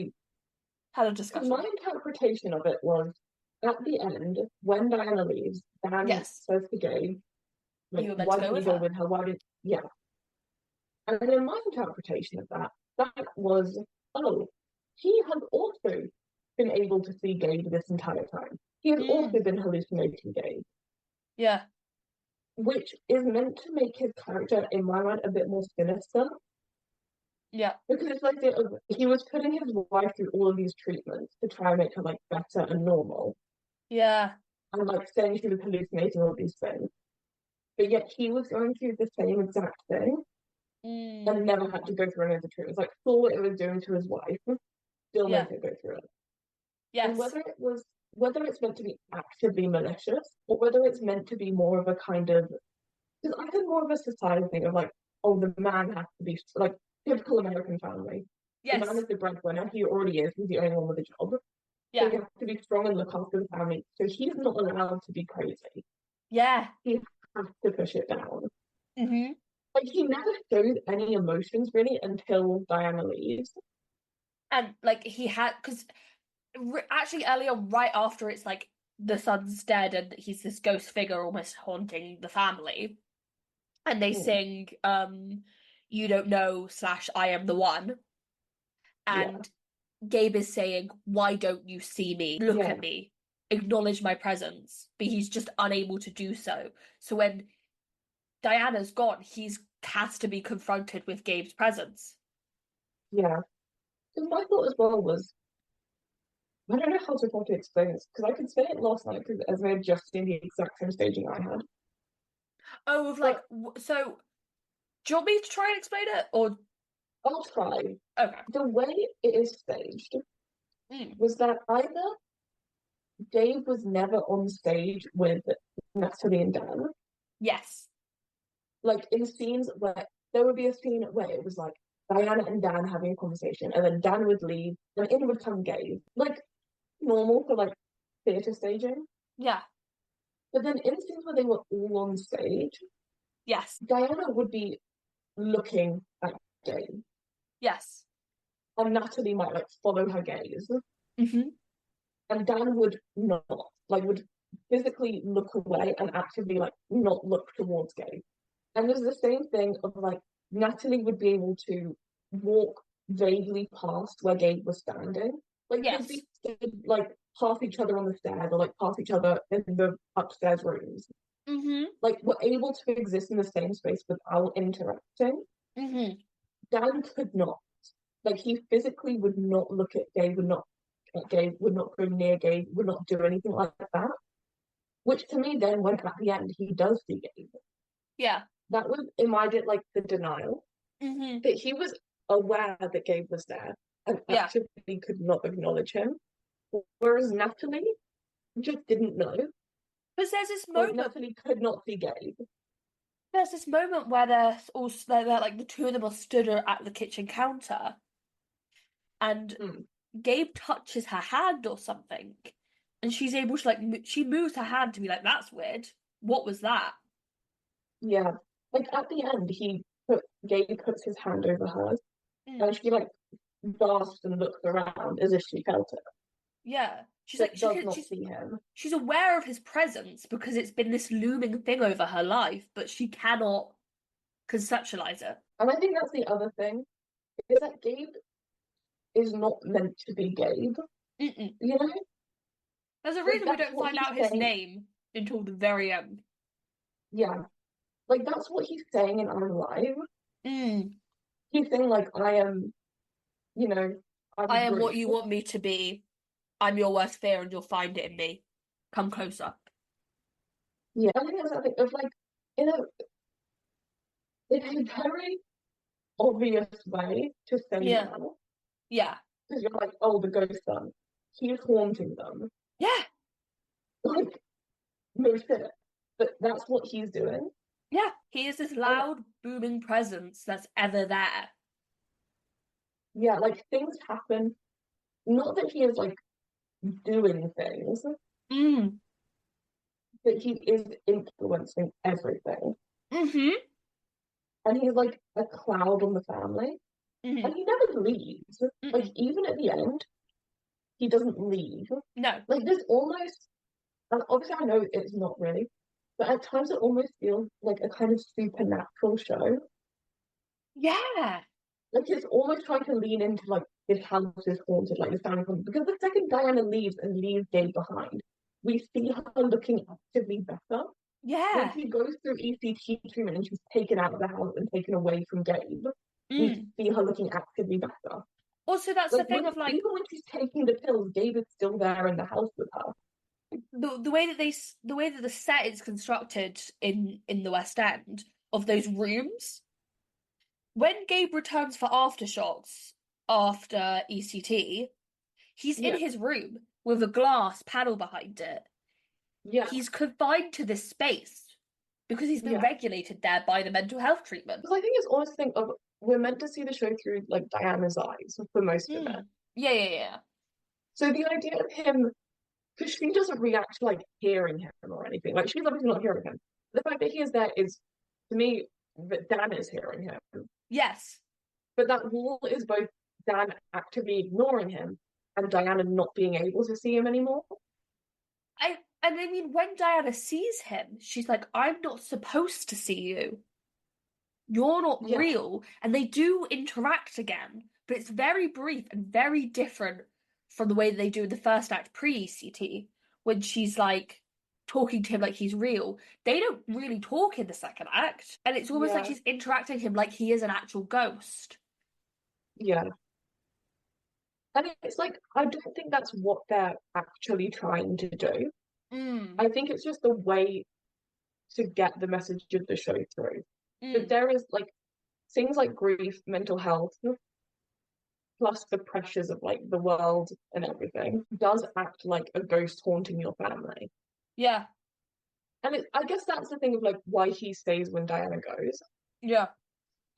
Had a because my discussion. interpretation of it was at the end when Diana leaves, Dan Yes, says to Gabe, like, you were meant why to go didn't you with go her. with her? Why didn't, yeah. And in my interpretation of that, that was, oh, he has also been able to see Gabe this entire time. He has Mm, also been hallucinating Gabe, yeah, which is meant to make his character, in my mind, a bit more sinister. yeah, Because it's like he was putting his wife through all of these treatments to try and make her like better and normal, yeah. and like saying she was hallucinating all these things. But yet he was going through the same exact thing Mm, and never had to go through another treatment. It's like saw what it was doing to his wife, still made yeah, her go through it. And yes, whether it's meant to be actively malicious or whether it's meant to be more of a kind of, because I think more of a society thing of like, oh, the man has to be like typical American family. The man yes, is the breadwinner. He already is. He's the only one with a job. So yeah, he has to be strong and look after the family. So he's not allowed to be crazy. yeah. He has to push it down. Mm-hmm. Like he never shows any emotions really until Diana leaves. And like he had, because actually earlier, right after it's like the son's dead and he's this ghost figure almost haunting the family, and they Mm, sing "You Don't Know" slash "I Am the One," yeah, and Gabe is saying, "Why don't you see me? Look yeah, at me, acknowledge my presence," but he's just unable to do so. So when Diana's gone, he's has to be confronted with Gabe's presence. yeah. Because my thought as well was, I don't know how to properly explain this because I could say it last night because Esme had just seen the exact same staging I had. Oh, of like, But so do you want me to try and explain it, or I'll try. okay? The way it is staged Mm. was that either Dave was never on stage with Natalie and Dan. Yes. Like in scenes where there would be a scene where it was like Diana and Dan having a conversation, and then Dan would leave, and in would come Gabe, like normal for like theatre staging. Yeah. But then in scenes where they were all on stage, Yes. Diana would be looking at Gabe, Yes. and Natalie might like follow her gaze, Mm-hmm. and Dan would not, like would physically look away and actively like not look towards Gabe. And there's the same thing of like Natalie would be able to walk vaguely past where Gabe was standing. Like they'd Yes. be stood like past each other on the stairs or like past each other in the upstairs rooms. Mm-hmm. Like we're able to exist in the same space without interacting. Mm-hmm. Dan could not. Like he physically would not look at Gabe, would not at Gabe, would not go near Gabe, would not do anything like that. Which to me then when at the end he does see Gabe. Yeah. That was in my like the denial Mm-hmm. that he was aware that Gabe was there and Yeah. actively could not acknowledge him. Whereas Natalie just didn't know. Because Like Natalie could not see Gabe. there's this moment where they're like the two of them are stood at the kitchen counter, and Mm, Gabe touches her hand or something, and she's able to like she moves her hand to be like, "That's weird. What was that?" yeah. Like at the end Gabe puts his hand over hers Mm. and she like gasps and looks around as if she felt it, Yeah. She's like but does not she's see him. she's aware of his presence because it's been this looming thing over her life, but she cannot conceptualize it. And I think that's the other thing, is that Gabe is not meant to be Gabe, Mm-mm. you know? There's a Like reason we that's don't what find he's out his saying. name until the very end. Yeah. Like that's what he's saying in I'm Alive. Mm. He's saying like I am, you know, I I'm am what grief. you want me to be. I'm your worst fear and you'll find it in me. Come closer. Yeah, I think that's something of like in a in a very obvious way to say Yeah. now. Yeah. Because you're like, oh, the ghost son. He's haunting them. Yeah. Like, no shit. But that's what he's doing. Yeah. He is this And loud, booming presence that's ever there. yeah, like things happen. Not that he is like doing things, Mm. but he is influencing everything. Mm-hmm. And he's like a cloud on the family. Mm-hmm. And he never leaves. Like, Mm-mm. even at the end, he doesn't leave. No. Like, there's almost, and obviously I know it's not really, but at times it almost feels like a kind of supernatural show. Yeah. Like, it's almost trying to lean into, like, this house is haunted, like, the family haunted. Because the second Diana leaves and leaves Gabe behind, we see her looking actively better. When Yeah. she goes through ECT treatment and she's taken out of the house and taken away from Gabe, we Mm. see her looking actively better. Also, that's the Like thing when of like even when she's taking the pills, Gabe is still there in the house with her. the way that the way that the set is constructed in the West End of those rooms. When Gabe returns for aftershocks after ECT, he's in Yeah, his room with a glass panel behind it. yeah, He's confined to this space because he's been yeah. regulated there by the mental health treatment. Because I think it's almost thing of we're meant to see the show through like Diana's eyes for most of it. Mm. Yeah, yeah, yeah. So the idea of him, because she doesn't react to like hearing him or anything. Like she's obviously not hearing him. The fact that he is there is, to me, that Dan is hearing him. Yes. But that wall is both Dan actively ignoring him and Diana not being able to see him anymore. I mean when Diana sees him, she's like, I'm not supposed to see you. You're not Yeah, real. And they do interact again, but it's very brief and very different from the way they do in the first act pre-ECT, when she's like talking to him like he's real. They don't really talk in the second act. And it's almost like yeah, she's interacting him like he is an actual ghost. yeah. And it's like, I don't think that's what they're actually trying to do. Mm, I think it's just a way to get the message of the show through. That mm. there is like things like grief, mental health, plus the pressures of like the world and everything, does act like a ghost haunting your family. Yeah, And I guess that's the thing of like why he stays when Diana goes. yeah.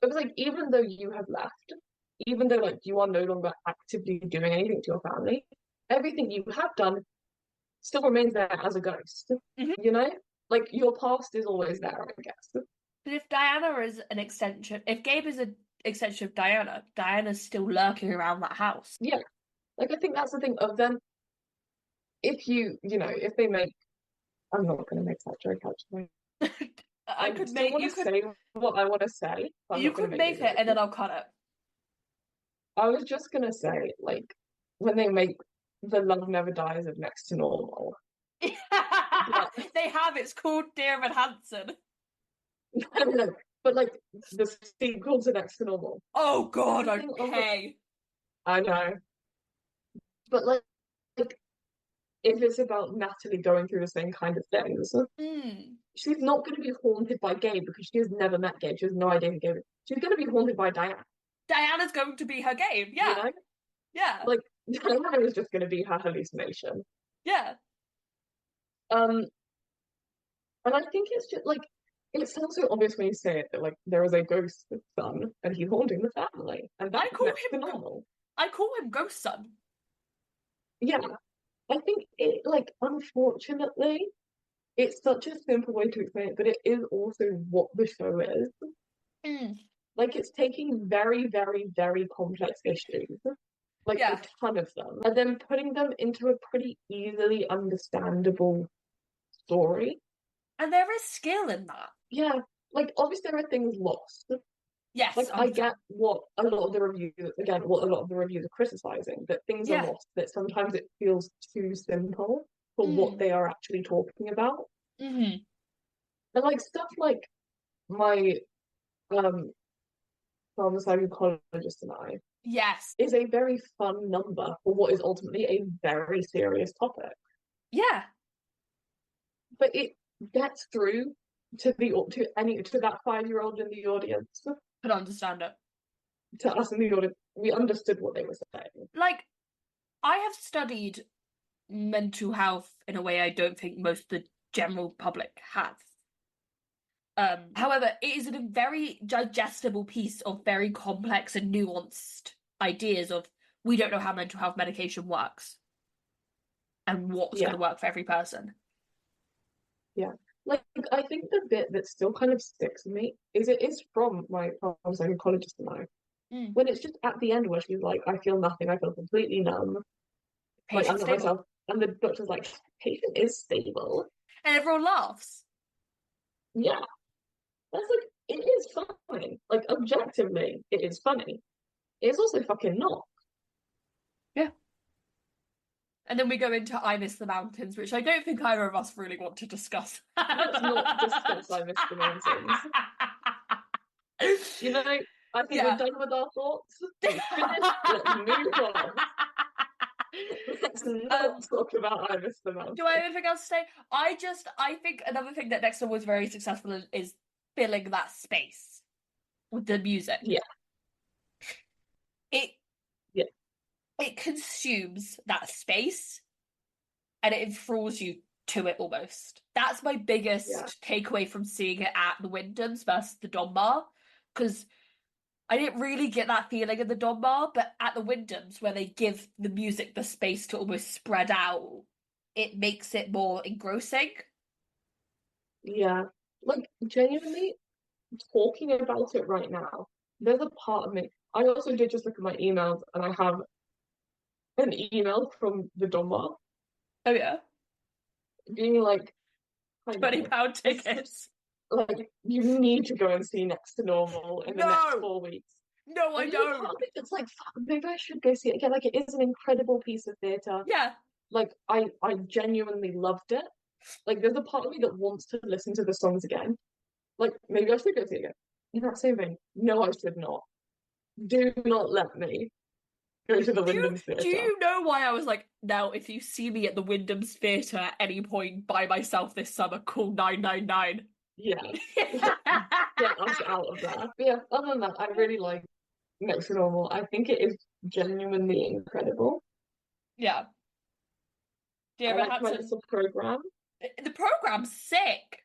Because like even though you have left, even though like you are no longer actively doing anything to your family, everything you have done still remains there as a ghost. Mhm. You know? Like your past is always there, I guess. But if Diana is an extension, if Gabe is an extension of Diana, Diana's still lurking around that house. Yeah. Like I think that's the thing of them. If you know, if they make, I'm not going to make that joke actually. I I could still make want to say what I want to say, but I'm you not going could to make make the it and then joke. I'll cut it. I was just going to say, like, when they make the Love Never Dies of Next to Normal, but They have. It's called Dear Evan Hansen. I don't know, but like the sequel to Next to Normal. Oh There's God, a thing of, okay. I know, but like if it's about Natalie going through the same kind of things, Mm. she's not going to be haunted by Gabe because she has never met Gabe. She has no idea who Gabe is. She's going to be haunted by Diane, Diana's going to be her game. you Yeah, know? yeah, Like, Diana is just going to be her hallucination. yeah. Um, and I think it's just like, it sounds so obvious when you say it that like there is a ghost son and he's haunting the family, and I that's call next to him. normal. I call him Ghost Son. Yeah, I think it like unfortunately it's such a simple way to explain it, but it is also what the show is. Mm. Like it's taking very, very, very complex issues, like a Yeah, ton of them, and then putting them into a pretty easily understandable story. and there is skill in that. Yeah, like obviously there are things lost. Yes, Like I get what a lot of the reviews, again, what a lot of the reviews are criticizing, that things are yeah, lost, that sometimes it feels too simple. for what they are actually talking about. Mm-hmm. And like stuff like my pharmacologist and I Yes. is a very fun number for what is ultimately a very serious topic. Yeah. But it gets through to that 5-year-old in the audience, Could understand it. to us in the audience. We understood what they were saying. Like, I have studied mental health in a way I don't think most of the general public has. However, it is a very digestible piece of very complex and nuanced ideas of we don't know how mental health medication works and what's going Yeah, to work for every person. yeah. Like I think the bit that still kind of sticks with me is it is from my psychologist and I. Mm. When it's just at the end where she's like, I feel nothing, I feel completely numb. Like I'm Patient not stable. myself. And the doctor's like, patient is stable. And everyone laughs. Yeah. That's like it is funny. Like objectively, it is funny. It's also fucking not. Yeah. And then we go into I Miss the Mountains, which I don't think either of us really want to discuss. Let's not discuss I Miss the Mountains. You know, I think we're Yeah. done with our thoughts. We've finished. Let's move on. Let's not talk about I Miss the Mountains. Do I have anything else to say? I think another thing that Dexter was very successful in is filling that space with the music. Yeah. It Yeah. it consumes that space and it enthralls you to it almost. That's my biggest takeaway from seeing it at the Wyndhams versus the Donmar, because I didn't really get that feeling in the Donmar, but at the Wyndhams, where they give the music the space to almost spread out, it makes it more engrossing. Yeah. Like genuinely talking about it right now, there's a part of me. I also did just look at my emails and I have an email from the Donmar Oh yeah. being like, I know. £20 tickets. Like you need to go and see Next to Normal in the next No! 4 weeks. No, I And there's a don't. part of me that's like, fuck, maybe I should go see it again. Like it is an incredible piece of theatre. Yeah. Like I genuinely loved it. Like there's a part of me that wants to listen to the songs again. Like maybe I should go see it again. In that same vein, no, I should not. Do not let me go to the Wyndham Do Theatre. you know why I was like, now if you see me at the Wyndham's Theatre at any point by myself this summer, call 999. Yeah. Get us out of there. But yeah, other than that, I really like Next to Normal. I think it is genuinely incredible. Yeah. I Dear like my Hanson. little program. The program's sick.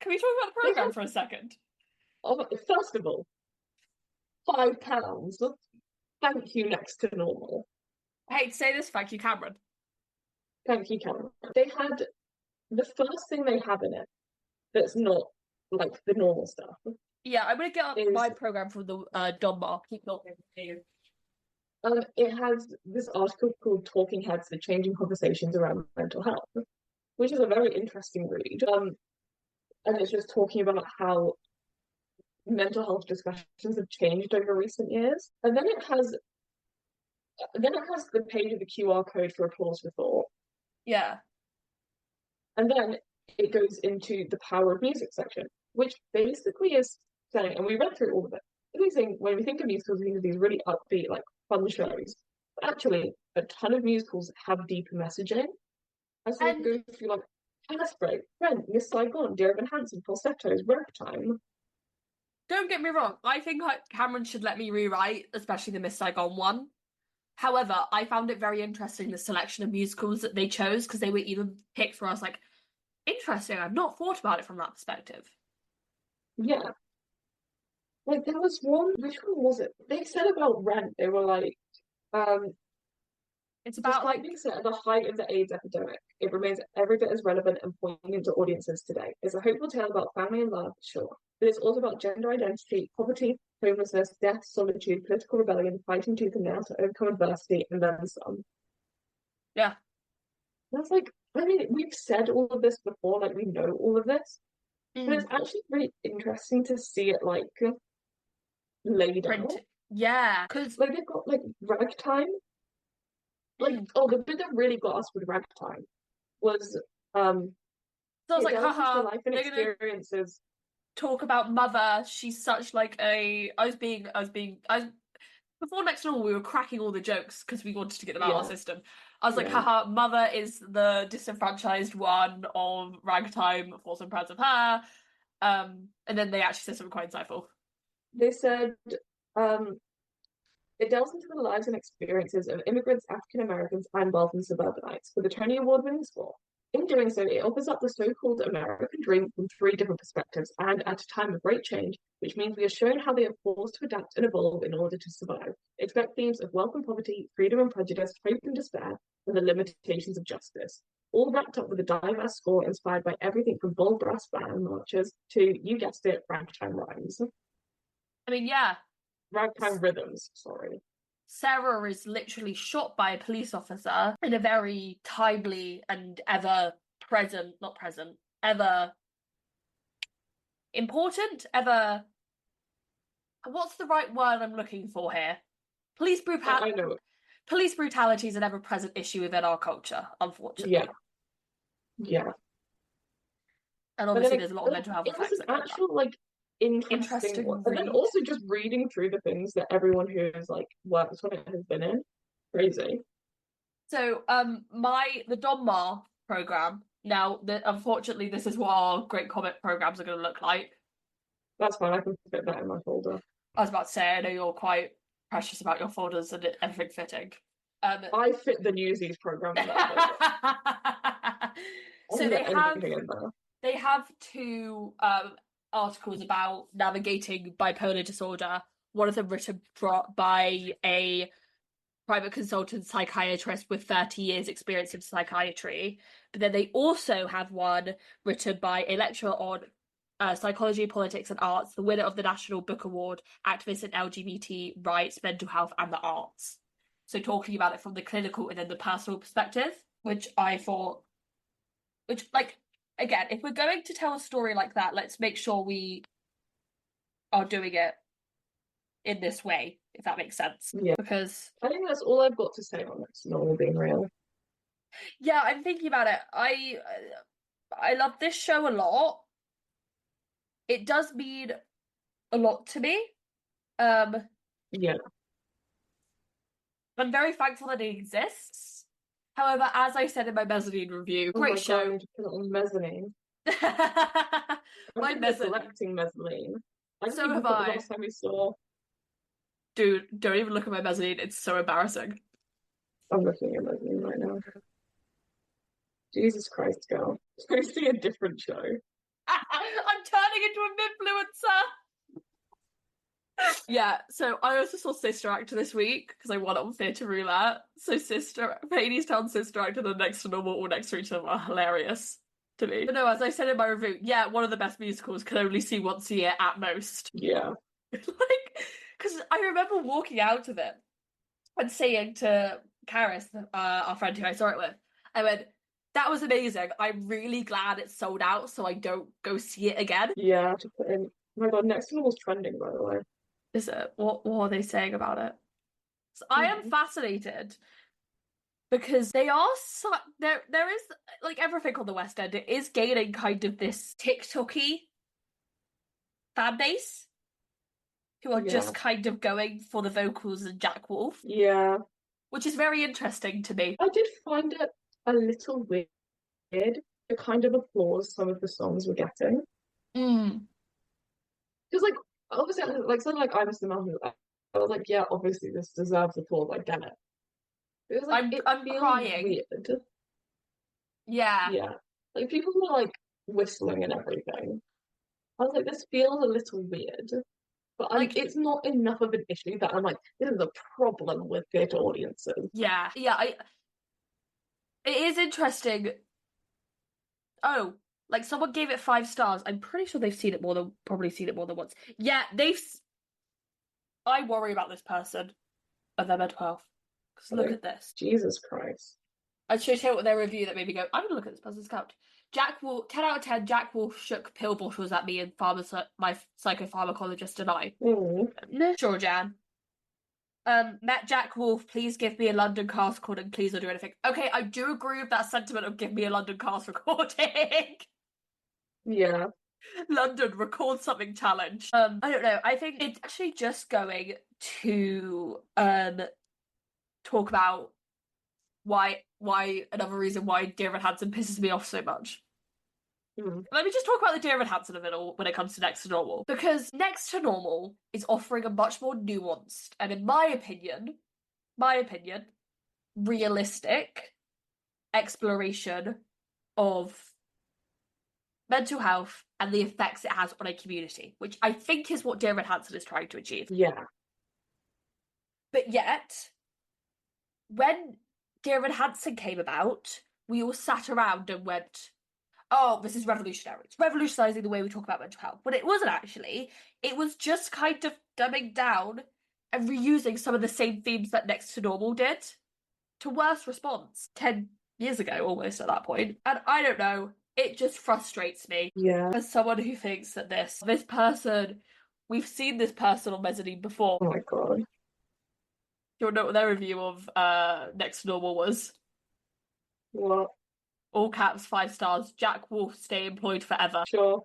Can we talk about the They program have, for a second? first of all, £5. Thank you, Next to Normal. I hate to say this, thank you, Cameron. Thank you, Cameron. They had the first thing they have in it that's not like the normal stuff Yeah, I'm gonna get up my is program from the Donmar. Keep talking. it has this article called Talking Heads: The Changing Conversations Around Mental Health, which is a very interesting read. And it's just talking about how mental health discussions have changed over recent years. And then it has the page of the QR code for applause for thought. Yeah. And then it goes into the power of music section, which basically is saying, and we read through all of it, really saying when we think of musicals, we think of these really upbeat, like fun shows. But actually, a ton of musicals have deeper messaging. And so we go through like Hairspray, Rent, Miss Saigon, Dear Evan Hansen, Falsettos, Ragtime. Don't get me wrong. I think Cameron should let me rewrite, especially the Miss Saigon one. However, I found it very interesting the selection of musicals that they chose because they were even picked for us. Like, interesting. I've not thought about it from that perspective. Yeah. Like there was one, which one was it? They said about Rent, they were like, It's despite about like being set at the height of the AIDS epidemic, it remains every bit as relevant and poignant to audiences today. It's a hopeful tale about family and love, sure, but it's also about gender identity, poverty, homelessness, death, solitude, political rebellion, fighting tooth and nail to overcome adversity, and then some. yeah. That's like, I mean, we've said all of this before, like we know all of this, but it's actually really interesting to see it like laid out. Yeah, because like they've got like Ragtime. Like, oh, the bit that really got us with Ragtime was So I was it like, delves into the haha, life and they're gonna experiences. talk about Mother. She's such like a. I was before Next Door, we were cracking all the jokes because we wanted to get them out of our Yeah, system. I was like, yeah. haha, Mother is the disenfranchised one of ragtime, for some proud of her. And then they actually said something quite insightful. They said um it delves into the lives and experiences of immigrants, African Americans, and wealthy suburbanites for the Tony Award-winning score. In doing so, it offers up the so-called American dream from three different perspectives and at a time of great change, which means we are shown how they are forced to adapt and evolve in order to survive. Expect themes of wealth and poverty, freedom and prejudice, hope and despair, and the limitations of justice. All wrapped up with a diverse score inspired by everything from bold brass band marches to, you guessed it, ragtime rhymes. I mean, yeah, Ragtime rhythms, sorry. Sarah is literally shot by a police officer in a very timely and ever present, not present, ever important, ever. What's the right word I'm looking for here? Police I brutality. know. Police brutality is an ever-present issue within our culture, Yeah, unfortunately. yeah. And But then obviously, there's a lot of mental health it was effects an that go with that. actual like interesting one. Interesting And then read. also just reading through the things that everyone who has like worked on it has been in. Crazy. So, the Donmar program. Now, unfortunately, this is what our great comic programs are going to look like. That's fine, I can fit that in my folder. I was about to say, I know you're quite precious about your folders and everything fitting. I fit the Newsies program in that folder. I So can get anything in there. they have two articles about navigating bipolar disorder. One of them written by a private consultant psychiatrist with 30 years experience in psychiatry. But then they also have one written by a lecturer on psychology, politics, and arts, the winner of the National Book Award, activist in LGBT rights, mental health, and the arts. So talking about it from the clinical and then the personal perspective, which I thought, which like again, if we're going to tell a story like that, let's make sure we are doing it in this way, if that makes sense. Yeah. Because I think that's all I've got to say on this, not all being real. yeah, I'm thinking about it. I love this show a lot. It does mean a lot to me. Um, Yeah. I'm very thankful that it exists. However, as I said in my mezzanine review, Oh great my God, I show. need to put it on mezzanine. My I've been mezzanine. neglecting mezzanine. I didn't So even have look at the I. last time we saw. Dude, don't even look at my mezzanine. It's so embarrassing. I'm looking at mezzanine right now. Jesus Christ, girl. Go see a different show. I'm turning into an influencer. Yeah, so I also saw Sister Act this week because I won on Theatre Roulette. So Hadestown Sister Act and the Next to Normal or Next to Each Other are hilarious to me. But no, as I said in my review, yeah, one of the best musicals can only see once a year at most. Yeah. Like, because I remember walking out of it and saying to Karis, our friend who I saw it with, I went, that was amazing. I'm really glad it's sold out so I don't go see it again. Yeah, to put in. Oh my God, next one was trending, by the way. Is it? What are they saying about it? So I am fascinated because they are there is like everything on the West End, it is gaining kind of this TikToky fan base who are Yeah. just kind of going for the vocals and Jack Wolf, Yeah. which is very interesting to me. I did find it a little weird, the kind of applause some of the songs were getting. Mm. Because, like, obviously, like, something like I Miss the Mountain, I was like, yeah, obviously this deserves applause, I get it. It was like, it I'm feels crying. weird. Yeah. Yeah. Like, people were like whistling and everything. I was like, this feels a little weird. But Like, it's not enough of an issue that I'm like, this is a problem with theatre audiences. yeah. It is interesting. Oh, like someone gave it 5 stars. I'm pretty sure they've seen it probably seen it more than once. Yeah, I worry about this person and their mental health. Because look at this. Jesus Christ. I should hear what their review that made me go, I'm gonna look at this person's couch. 10 out of 10, Jack Wolf shook pill bottles at me and my psychopharmacologist and I. Mm. Sure, Jan. Met Jack Wolf, please give me a London cast recording, please don't do anything. Okay, I do agree with that sentiment of give me a London cast recording. Yeah. London, record something challenge. I don't know. I think it's actually just going to talk about why another reason why Dear Evan Hansen pisses me off so much. Mm. Let me just talk about the Dear Evan Hansen a little when it comes to Next to Normal. Because Next to Normal is offering a much more nuanced and in my opinion, realistic exploration of mental health and the effects it has on a community, which I think is what Dear Evan Hansen is trying to achieve. Yeah. But yet, when Dear Evan Hansen came about, we all sat around and went, oh, this is revolutionary. It's revolutionizing the way we talk about mental health. But it wasn't actually. It was just kind of dumbing down and reusing some of the same themes that Next to Normal did to worse response 10 years ago, almost at that point. And I don't know, it just frustrates me Yeah. as someone who thinks that this person, we've seen this person on Mezzanine before. Oh my God. You know what their review of Next to Normal was? What? All caps, 5 stars. Jack Wolf, stay employed forever. Sure.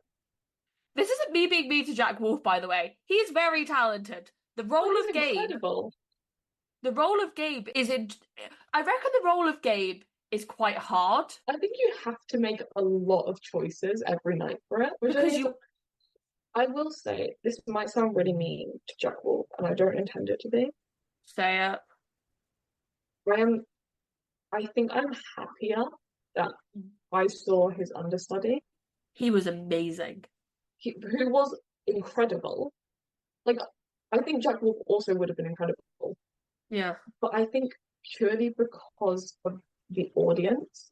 This isn't me being mean to Jack Wolf, by the way. He's very talented. The Oh, role he's of Gabe. incredible. The role of Gabe is in. I reckon the role of Gabe is quite hard I think you have to make a lot of choices every night for it, which because you I will say this might sound really mean to Jack Wolf, and I don't intend it to be. say it. I think I'm happier that I saw his understudy, He was amazing. who was incredible. Like, I think Jack Wolf also would have been incredible, Yeah. but I think purely because of the audience.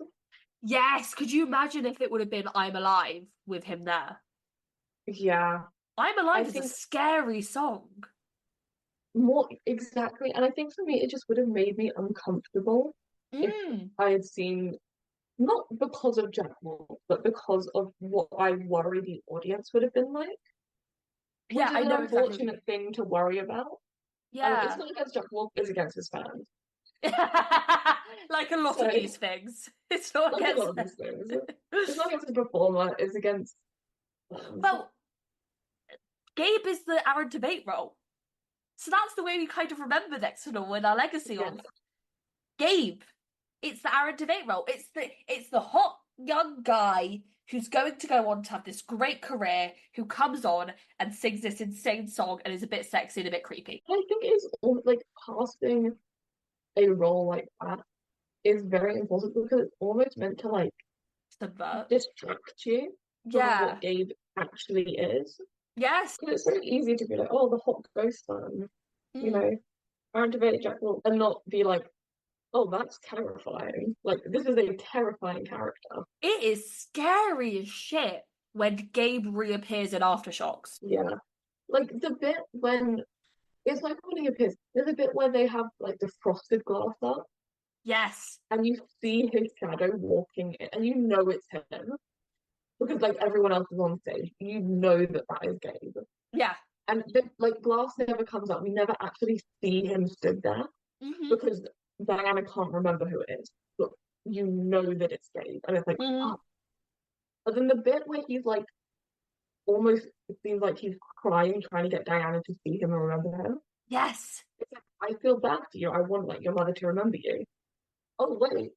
Yes. Could you imagine if it would have been I'm Alive with him there? Yeah, I'm I Alive is a think scary song. more exactly. And I think for me, it just would have made me uncomfortable if Mm. I had seen, not because of Jack Wolf, but because of what I worry the audience would have been like, which Yeah, is I an know exactly what you unfortunate mean. thing to worry about. And it's Yeah. not against Jack Wolf, it's against his fans. Like a lot So, of these things. It's not like a lot against of these things, them. it's not against the performer, it's against fans. Well, Gabe is the Aaron debate role. So that's the way we kind of remember Dexter in our legacy Yeah, of Gabe. It's the Aaron debate role. It's the hot young guy who's going to go on to have this great career, who comes on and sings this insane song and is a bit sexy and a bit creepy. I think it's like casting a role like that is very important because it's almost meant to like Subvert. distract you from Yeah. what Gabe actually is. Yes. Because it's so easy to be like, oh, the hot ghost fan, you Mm. know, activate Jack Wolf, and not be like, oh, that's terrifying. Like, this is a terrifying character. It is scary as shit when Gabe reappears in Aftershocks. Yeah. Like, the bit when it's like when he appears, there's a bit where they have like the frosted glass up, Yes. and you see his shadow walking in, and you know it's him because like everyone else is on stage. You know that that is Gabe. Yeah. And the like glass never comes up. We never actually see him stood there Hmm. because Diana can't remember who it is. But you know that it's Gabe. And it's like, Hmm. oh. But then the bit where he's like almost it seems like he's crying, trying to get Diana to see him and remember him. Yes. It's like, I feel bad for you. I want like your mother to remember you. Oh wait,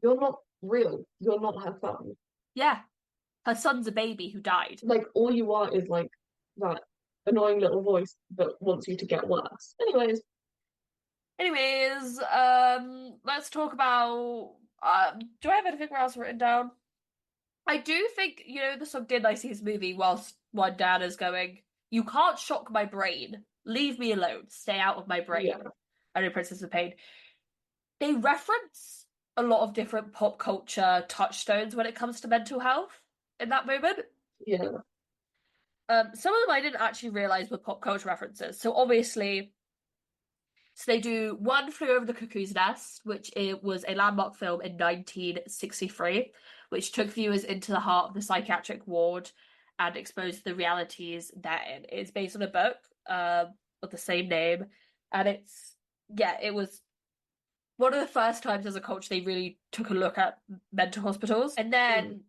you're not real. You're not her son. Yeah. Her son's a baby who died. Like all you are is like that annoying little voice that wants you to get worse. Anyways, let's talk about. Do I have anything else written down? I do think the song "Did I See His Movie?" Whilst one dad is going, "You can't shock my brain. Leave me alone. Stay out of my brain." Yeah, I know Princess of Pain. They reference a lot of different pop culture touchstones when it comes to mental health in that moment. yeah, Some of them I didn't actually realize were pop culture references. So obviously, they do One Flew Over the Cuckoo's Nest, which it was a landmark film in 1963, which took viewers into the heart of the psychiatric ward and exposed the realities therein. It's based on a book of the same name, and it's yeah, it was one of the first times as a culture they really took a look at mental hospitals. And Mm. then,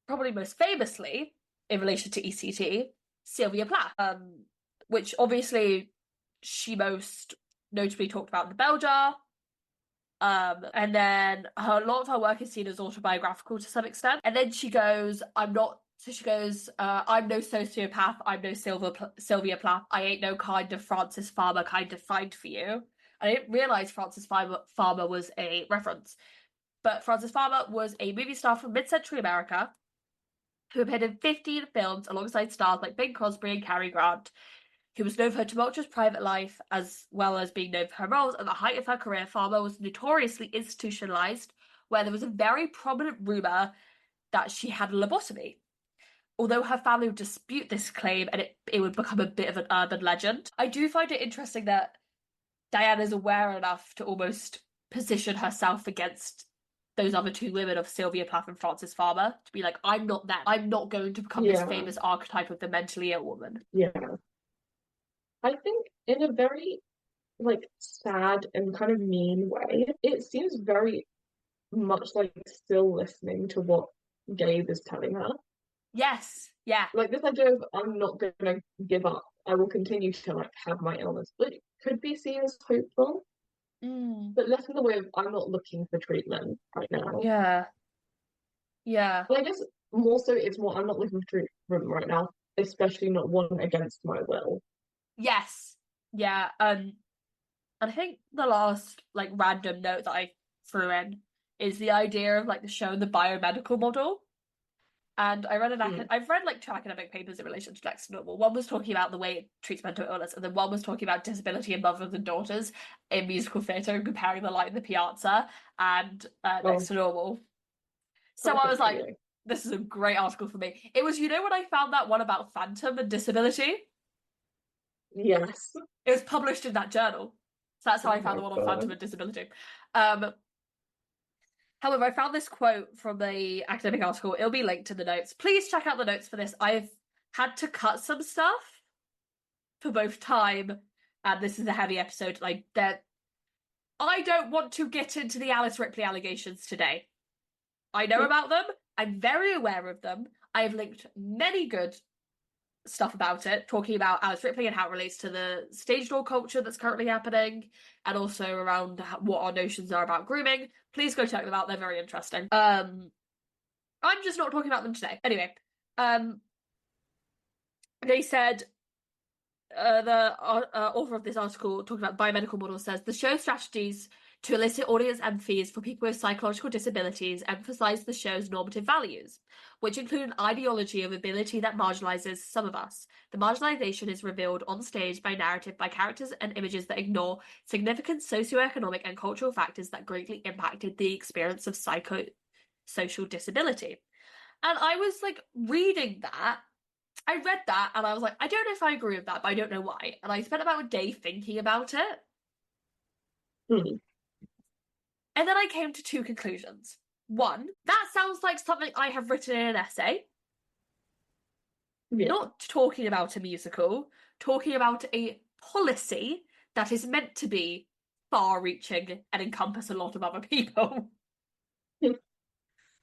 probably most famously, in relation to ECT, Sylvia Plath, which obviously she most notably talked about in the bell jar. And then a lot of her work is seen as autobiographical to some extent. And then she goes, I'm not. So she goes, I'm no sociopath. I'm no Sylvia Plath. I ain't no kind of Francis Farmer kind of find for you. I didn't realize Francis Farmer was a reference, but Francis Farmer was a movie star from mid-century America who appeared in 15 films alongside stars like Bing Crosby and Cary Grant, who was known for her tumultuous private life as well as being known for her roles. At the height of her career, Farmer was notoriously institutionalized, where there was a very prominent rumor that she had a lobotomy. Although her family would dispute this claim and it would become a bit of an urban legend. I do find it interesting that Diana is aware enough to almost position herself against those other two women of Sylvia Plath and Frances Farmer to be like, I'm not them. I'm not going to become this Yeah, famous archetype of the mentally ill woman. yeah. I think in a very like sad and kind of mean way, it seems very much like still listening to what Gabe is telling her. Yes, yeah. Like this idea of I'm not gonna give up. I will continue to like have my illness. But it could be seen as hopeful, Mm. but less in the way of I'm not looking for treatment right now. Yeah, yeah. But I guess more so it's more I'm not looking for treatment right now, especially not one against my will. Yes, yeah. And I think the last like random note that I threw in is the idea of like the show the biomedical model. And Mm. I've read like two academic papers in relation to Next to Normal. One was talking about the way it treats mental illness, and then one was talking about disability in mothers and daughters in musical theatre and comparing the light in the piazza and Next Oh, to Normal. So I was perfect for like, you. this is a great article for me. It was, when I found that one about Phantom and disability, Yes. it was published in that journal. So that's how Oh I found my the one on God. Phantom and disability. Um, However, I found this quote from the academic article. It'll be linked in the notes. Please check out the notes for this. I've had to cut some stuff for both time, and this is a heavy episode. Like that, I don't want to get into the Alice Ripley allegations today. I know about them. I'm very aware of them. I have linked many good stuff about it, talking about Alice Ripley and how it relates to the stage door culture that's currently happening, and also around what our notions are about grooming. Please go check them out; they're very interesting. I'm just not talking about them today. Anyway, um, they said the author of this article talking about biomedical models says the show's strategies to elicit audience empathy for people with psychological disabilities emphasize the show's normative values, which include an ideology of ability that marginalizes some of us. The marginalization is revealed on stage by narrative, by characters and images that ignore significant socioeconomic and cultural factors that greatly impacted the experience of psychosocial disability. And I was like reading that. I read that and I was like, I don't know if I agree with that, but I don't know why. And I spent about a day thinking about it. Mm. And then I came to two conclusions. One, that sounds like something I have written in an essay, Yeah. not talking about a musical, talking about a policy that is meant to be far reaching and encompass a lot of other people.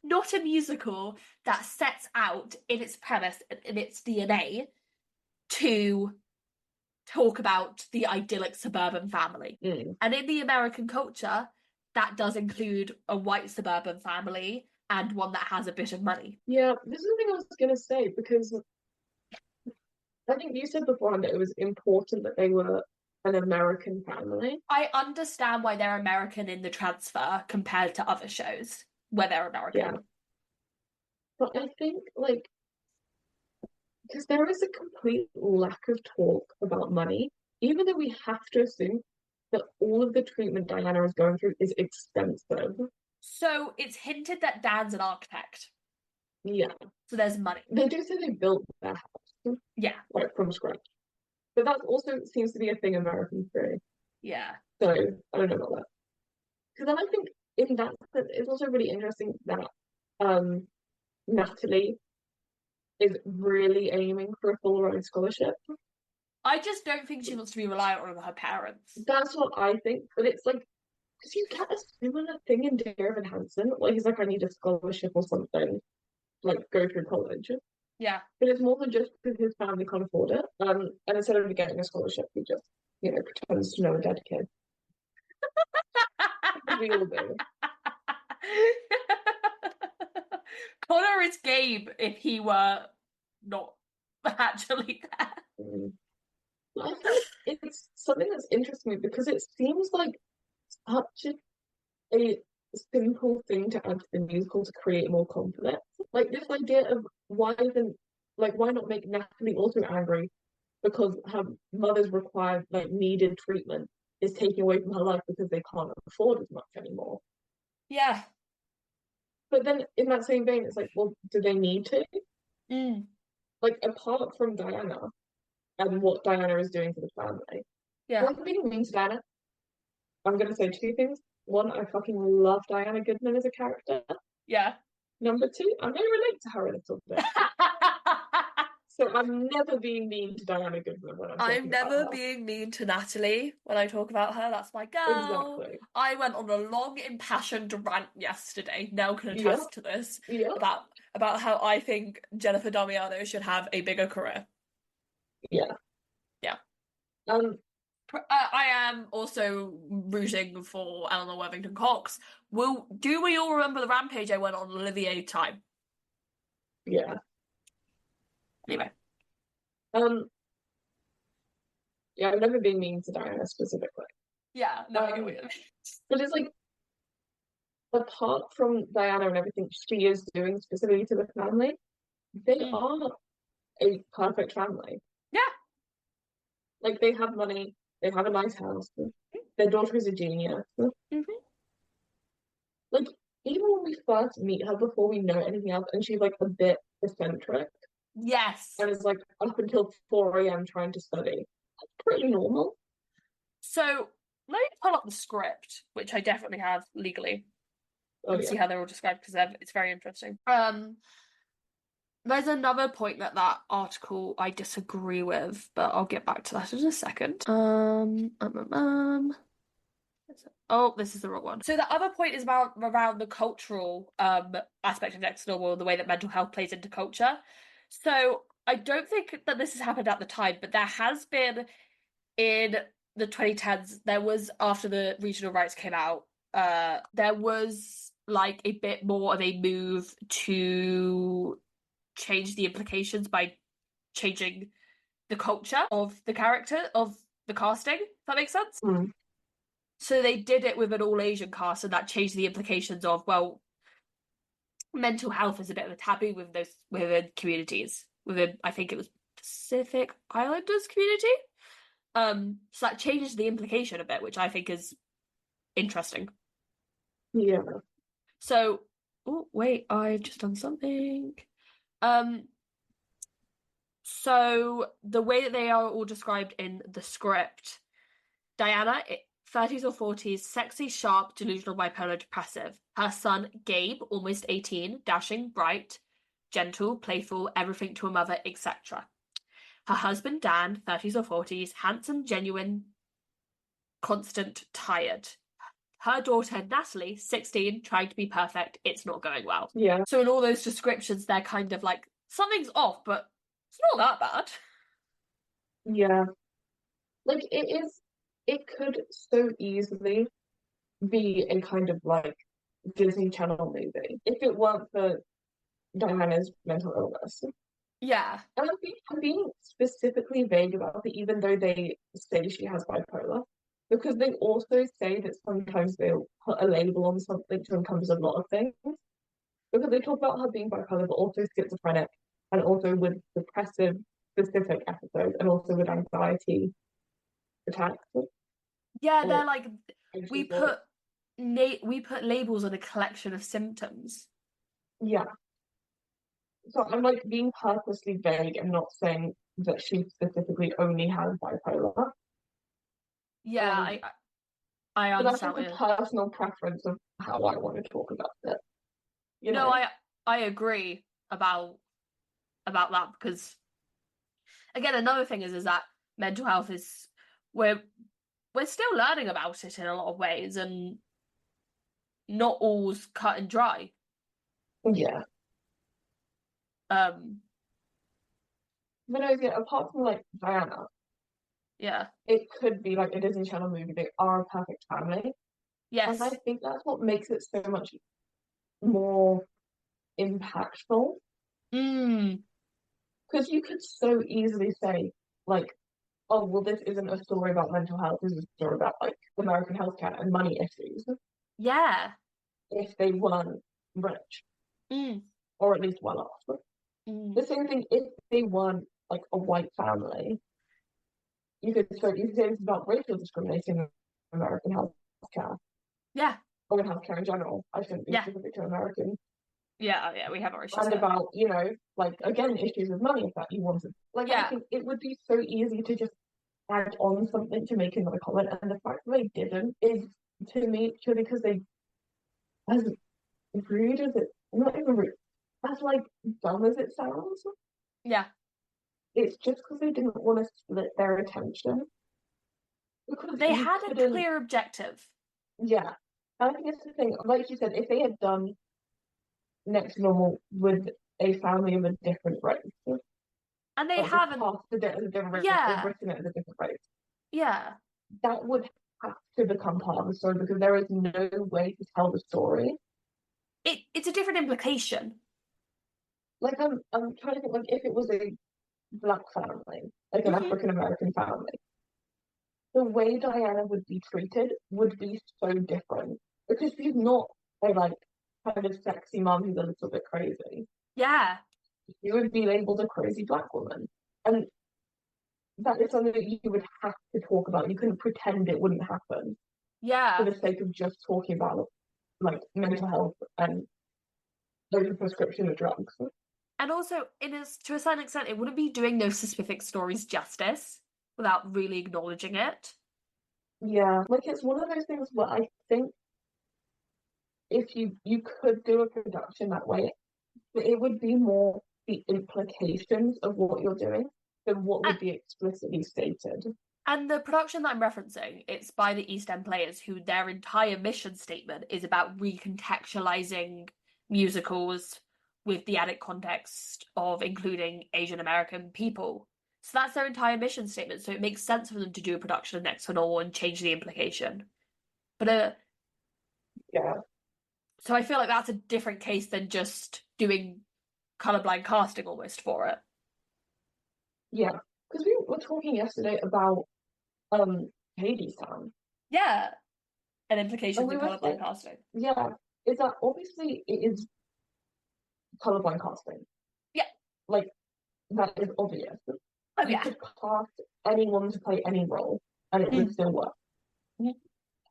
Not a musical that sets out in its premise, in its DNA, to talk about the idyllic suburban family. Mm. And in the American culture, that does include a white suburban family and one that has a bit of money. Yeah, this is the thing I was gonna say because I think you said beforehand that it was important that they were an American family. I understand why they're American in the transfer compared to other shows where they're Yeah. American. But I think like because there is a complete lack of talk about money, even though we have to assume that all of the treatment Diana is going through is expensive. So it's hinted that Dan's an architect. Yeah. So there's money. They do say they built their house Yeah. like from scratch. But that also seems to be a thing Americans do. Yeah. So I don't know about that. Because then I think in that sense, it's also really interesting that um Natalie is really aiming for a full ride scholarship. I just don't think she wants to be reliant on her parents. That's what I think, but it's like, because you get a similar thing in Dear Evan Hansen. Like, he's like, I need a scholarship or something, like, go through college. Yeah. But it's more than just because his family can't afford it. And instead of getting a scholarship, he just, pretends to know a dead kid. We all do. Connor is Gabe if he were not actually there. Mm. I feel like it's something that's interesting because it seems like such a simple thing to add to the musical to create more conflict. Like this idea of why not make Natalie also angry because her mother's required needed treatment is taken away from her life because they can't afford as much anymore. Yeah. But then in that same vein, it's like, well, do they need to? Mm. Like apart from Diana and what Diana is doing for the family. Yeah. Well, I'm being mean to Diana. I'm gonna say two things. One, I fucking love Diana Goodman as a character. Yeah. Number two, I may relate to her a little bit. So I'm never being mean to Diana Goodman when I'm I'm talking about never her. being mean to Natalie when I talk about her. That's my girl. Exactly. I went on a long, impassioned rant yesterday. Nell can Yeah. attest to this Yeah. about how I think Jennifer Damiano should have a bigger career. Yeah. Yeah. Um. I am also rooting for Eleanor Worthington Cox. Do we all remember the rampage I went on Olivier time? Yeah. Anyway. Yeah. I've never been mean to Diana specifically. Yeah, no, I get what you mean. But it's like apart from Diana and everything she is doing specifically to the family, they are a perfect family. Yeah. Like they have money, they have a nice house, their daughter is a genius. Mm-hmm. Like even when we first meet her before we know anything else, and she's like a bit eccentric Yes. and is like up until 4 a.m. trying to study. That's pretty normal. So let me pull up the script, which I definitely have legally, Oh and yeah. see how they're all described because it's very interesting. There's another point that article I disagree with, but I'll get back to that in a second. Oh, this is the wrong one. So the other point is about around the cultural aspect of Next Normal, the way that mental health plays into culture. So I don't think that this has happened at the time, but there has been in the 2010s. There was after the regional rights came out. There was like a bit more of a move to change the implications by changing the culture of the character of the casting. If that makes sense. Mm. So they did it with an all Asian cast, and that changed the implications of mental health is a bit of a taboo with those within communities. Within I think it was Pacific Islanders community. So that changes the implication a bit, which I think is interesting. Yeah. So, oh wait, I've just done something. Um, so the way that they are all described in the script, Diana, 30s or 40s, sexy, sharp, delusional, bipolar, depressive. Her son, Gabe, almost 18, dashing, bright, gentle, playful, everything to a mother, etc. Her husband, Dan, 30s or 40s, handsome, genuine, constant, tired. Her daughter, Natalie, 16, trying to be perfect, it's not going well. Yeah. So in all those descriptions, they're kind of like, something's off, but it's not that bad. Yeah. Like it could so easily be a kind of like Disney Channel movie if it weren't for Diana's mental illness. Yeah. And I'm being specifically vague about it, even though they say she has bipolar, because they also say that sometimes they'll put a label on something to encompass a lot of things. Because they talk about her being bipolar, but also schizophrenic, and also with depressive specific episodes, and also with anxiety attacks. Yeah, they're Or like we put we put labels on a collection of symptoms. yeah. So I'm like being purposely vague and not saying that she specifically only has bipolar. Yeah, Um, I but that's understand just what a you're... personal preference of how I want to talk about it. You No, know? I agree about that because again, another thing is that mental health is we're we're still learning about it in a lot of ways, and not all's cut and dry. Yeah. Um, But no, yeah, apart from like Diana, yeah. it could be like a Disney Channel movie. They are a perfect family. And I Yes. think that's what makes it so much more impactful. Mm. Because you could so easily say, like, oh, well, this isn't a story about mental health. This is a story about like American healthcare and money issues Yeah. if they weren't rich Mm. or at least well off. Mm. The same thing if they weren't like a white family. You could say this is about racial discrimination in American healthcare Yeah. or in healthcare in general. I shouldn't be Yeah. specific to American. Yeah. Yeah. We have our issues And here. about, like again, issues with money if that you wanted. Like I Yeah. think it would be so easy to just add on something to make another comment, and the fact that they didn't is to me purely because they as rude as it not even rude, as like dumb as it sounds, Yeah. it's just because they didn't want to split their attention. Because They you had a couldn't, clear objective. yeah. I think it's the thing, like you said, if they had done Next Normal with a family of a different race, And they like just haven't. casted it as a different race or Yeah. written it as a different race, Yeah. that would have to become part of the story because there is no way to tell the story. It's a different implication. Like I'm trying to think like if it was a black family, like an Hmm. African American family, the way Diana would be treated would be so different because she's not a like kind of sexy mom who's a little bit crazy. Yeah. She would be labeled a crazy black woman, and that is something that you would have to talk about. You couldn't pretend it wouldn't happen for Yeah. the sake of just talking about like mental health and over prescription of drugs. And also, to a certain extent, it wouldn't be doing those specific stories justice without really acknowledging it. Yeah, like it's one of those things where I think if you could do a production that way, it would be more the implications of what you're doing than what And, would be explicitly stated. and the production that I'm referencing, it's by the East End Players, who their entire mission statement is about recontextualizing musicals with the added context of including Asian American people. So that's their entire mission statement. So it makes sense for them to do a production of Next to Normal and change the implication. But Yeah, so I feel like that's a different case than just doing colorblind casting almost for it. yeah. Because we were talking yesterday about Hades Town, Yeah, and and implications we in were colorblind saying, casting. yeah, is that obviously it is colorblind casting. Yeah. Like that is obvious. Oh You yeah. could cast anyone to play any role, and it would Mm. still work.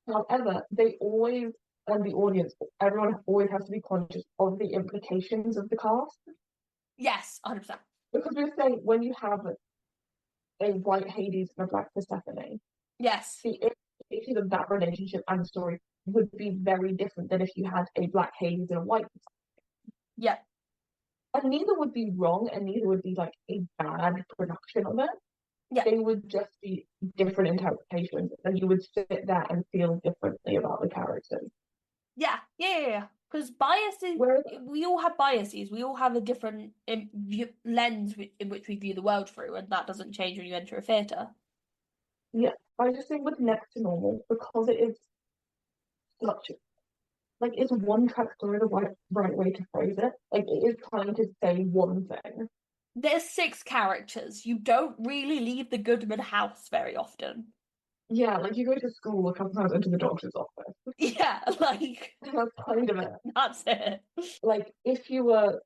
However, they always, and the audience, everyone always has to be conscious of the implications of the cast. Yes, 100%. Because we were saying when you have a white Hades and a black Persephone, Yes. the implications of that relationship and story would be very different than if you had a black Hades and a white Persephone. Yeah. And neither would be wrong, and neither would be like a bad production of it. Yeah. They would just be different interpretations, and you would sit there and feel differently about the characters. Yeah. Yeah. Yeah. Because biases, Whereas, we all have biases. We all have a different lens in which we view the world through, and that doesn't change when you enter a theatre. yeah, I just think with Next to Normal, because it is such like is one track story the right way to phrase it? Like it is trying to say one thing. There's six characters. You don't really leave the Goodman house very often. Yeah, like you go to school a couple times into the doctor's office. Yeah, like That's kind of it. that's it. Like if you were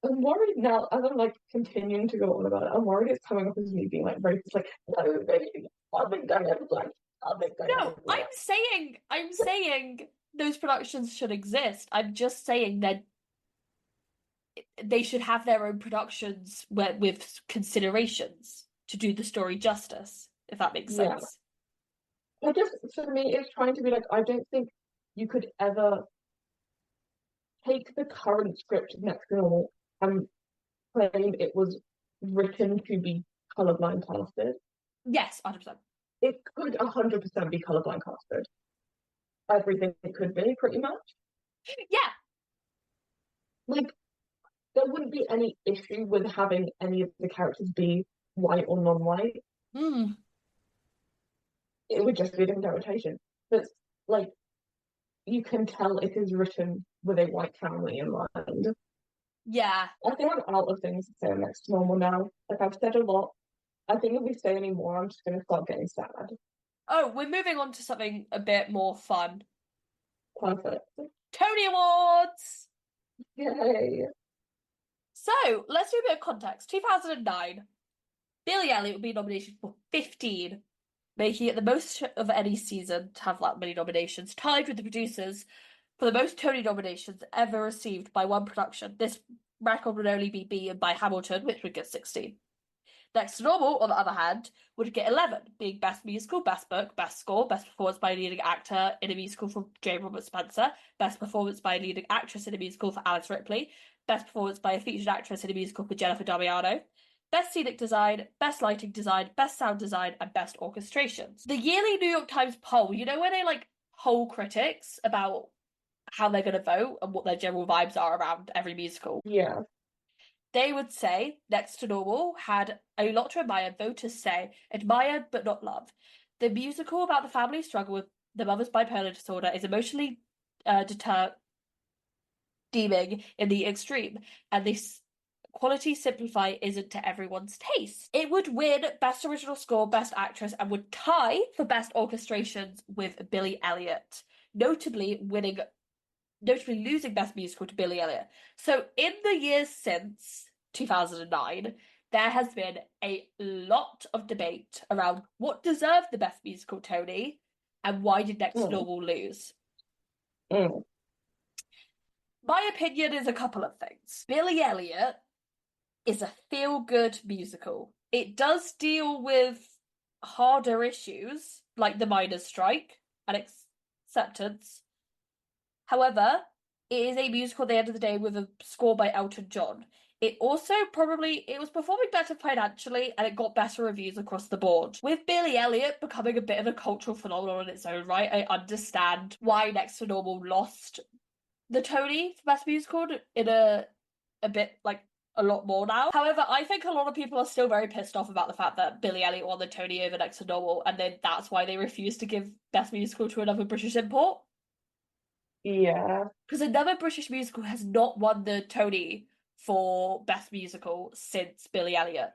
I'm worried now as I'm like continuing to go on about it, I'm worried it's coming up as me being like racist, like, no, baby, I think Diana's black. I think No, Diana's I'm black. saying I'm saying those productions should exist. I'm just saying that they should have their own productions with considerations to do the story justice, if that makes Yeah. sense. I guess for me it's trying to be like I don't think you could ever take the current script of Next Normal and claim it was written to be colorblind casted. Yes, 100%. It could 100% be colorblind casted. Everything it could be, pretty much. Yeah. Like, there wouldn't be any issue with having any of the characters be white or non-white. Mm. It would just be a different interpretation. But like, you can tell it is written with a white family in mind. Yeah. I think I'm out of things to say on Next to Normal now. Like, I've said a lot. I think if we say any more, I'm just going to start getting sad. Oh, we're moving on to something a bit more fun. Perfect. Tony Awards! Yay. So, let's do a bit of context. 2009, Billy Elliot will be nominated for 15, making it the most of any season to have that many nominations, tied with the producers for the most Tony nominations ever received by one production. This record would only be beaten by Hamilton, which would get 16. Next to Normal, on the other hand, would get 11, being Best Musical, Best Book, Best Score, Best Performance by a Leading Actor in a Musical for J. Robert Spencer, Best Performance by a Leading Actress in a Musical for Alice Ripley, Best Performance by a Featured Actress in a Musical for Jennifer Damiano, Best Scenic Design, Best Lighting Design, Best Sound Design, and Best Orchestrations. The yearly New York Times poll, you know when they poll critics about how they're going to vote and what their general vibes are around every musical? Yeah. They would say Next to Normal had a lot to admire. Voters say admired but not love. The musical about the family struggle with the mother's bipolar disorder is emotionally deeming in the extreme, and this quality simplify isn't to everyone's taste. It would win Best Original Score, Best Actress, and would tie for Best Orchestrations with Billy Elliot, notably losing Best Musical to Billy Elliot. So in the years since 2009, there has been a lot of debate around what deserved the Best Musical Tony and why did Next to Normal lose. My opinion is a couple of things. Billy Elliot is a feel-good musical. It does deal with harder issues like the miners' strike and acceptance. However, it is a musical at the end of the day with a score by Elton John. It also it was performing better financially and it got better reviews across the board. With Billy Elliot becoming a bit of a cultural phenomenon in its own right, I understand why Next to Normal lost the Tony for Best Musical in a bit a lot more now. However, I think a lot of people are still very pissed off about the fact that Billy Elliot won the Tony over Next to Normal, and then that's why they refuse to give Best Musical to another British import. Yeah. Because another British musical has not won the Tony for Best Musical since Billy Elliot.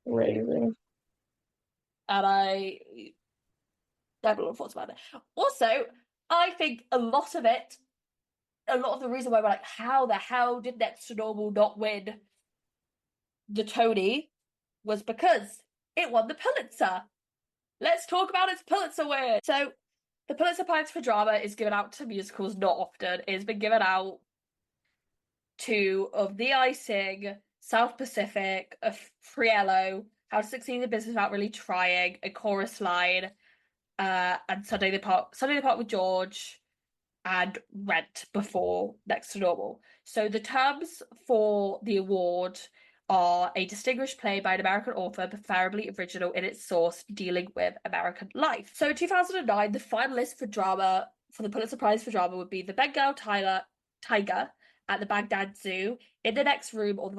Really? And I have a lot of thoughts about it. Also, I think a lot of the reason why we're like, how the hell did Next to Normal not win the Tony was because it won the Pulitzer. Let's talk about its Pulitzer win. So, the Pulitzer Prize for Drama is given out to musicals not often. It's been given out to Of the Icing, South Pacific, a Friello, How to Succeed in Business Without Really Trying, A Chorus Line, and Sunday Apart with George, and Rent before Next to Normal. So the terms for the award are a distinguished play by an American author, preferably original in its source, dealing with American life. So in 2009, the finalists for drama for the Pulitzer Prize for Drama would be The Bengal Tiger at the Baghdad Zoo, In the Next Room, or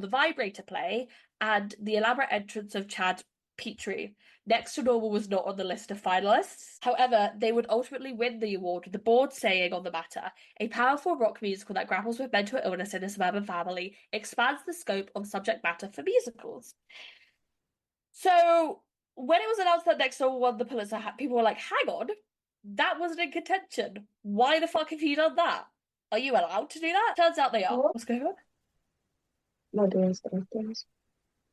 the Vibrator Play, and The Elaborate Entrance of Chad Petrie. Next to Normal was not on the list of finalists. However, they would ultimately win the award, with the board saying on the matter, a powerful rock musical that grapples with mental illness in a suburban family expands the scope of subject matter for musicals. So, when it was announced that Next to Normal won the Pulitzer, people were like, hang on, that wasn't in contention. Why the fuck have you done that? Are you allowed to do that? Turns out they are. What? What's going on? My dinner's downstairs.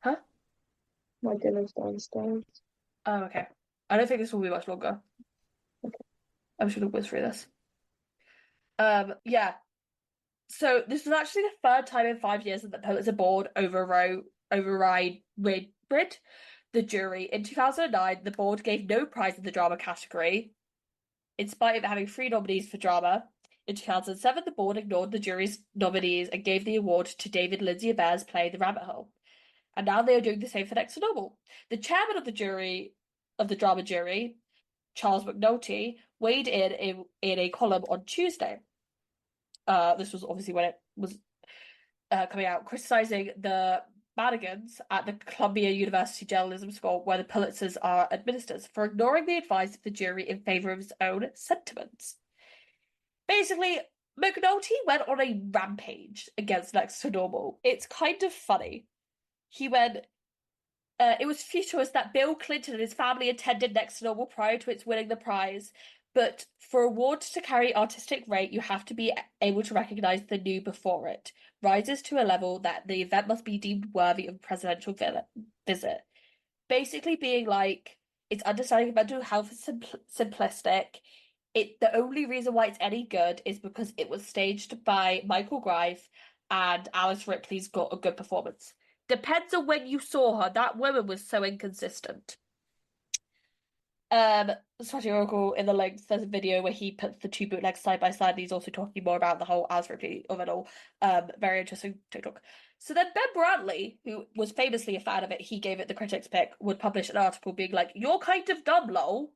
Huh? My dinner's downstairs. Oh, okay. I don't think this will be much longer. Okay. I'm just gonna whiz through this. Yeah. So this was actually the third time in 5 years that the Pulitzer Board override the jury. In 2009, the board gave no prize in the drama category, in spite of having 3 nominees for drama. In 2007, the board ignored the jury's nominees and gave the award to David Lindsay Abair's play The Rabbit Hole. And now they are doing the same for Next to Normal. The chairman of the drama jury, Charles McNulty, weighed in a column on Tuesday. This was obviously when it was coming out, criticizing the Manigans at the Columbia University Journalism School, where the Pulitzers are administered, for ignoring the advice of the jury in favor of his own sentiments. Basically, McNulty went on a rampage against Next to Normal. It's kind of funny. He went, it was fortuitous that Bill Clinton and his family attended Next to Normal prior to its winning the prize. But for awards to carry artistic weight, you have to be able to recognize the new before it. Rises to a level that the event must be deemed worthy of a presidential visit. Basically being like, its understanding of mental health is simplistic. The only reason why it's any good is because it was staged by Michael Greif and Alice Ripley's got a good performance. Depends on when you saw her. That woman was so inconsistent. Satirical in the links, there's a video where he puts the two bootlegs side by side, and he's also talking more about the whole Alice Ripley of it all. Very interesting TikTok. So then Ben Bradley, who was famously a fan of it, he gave it the critics pick, would publish an article being like, "You're kind of dumb, lol."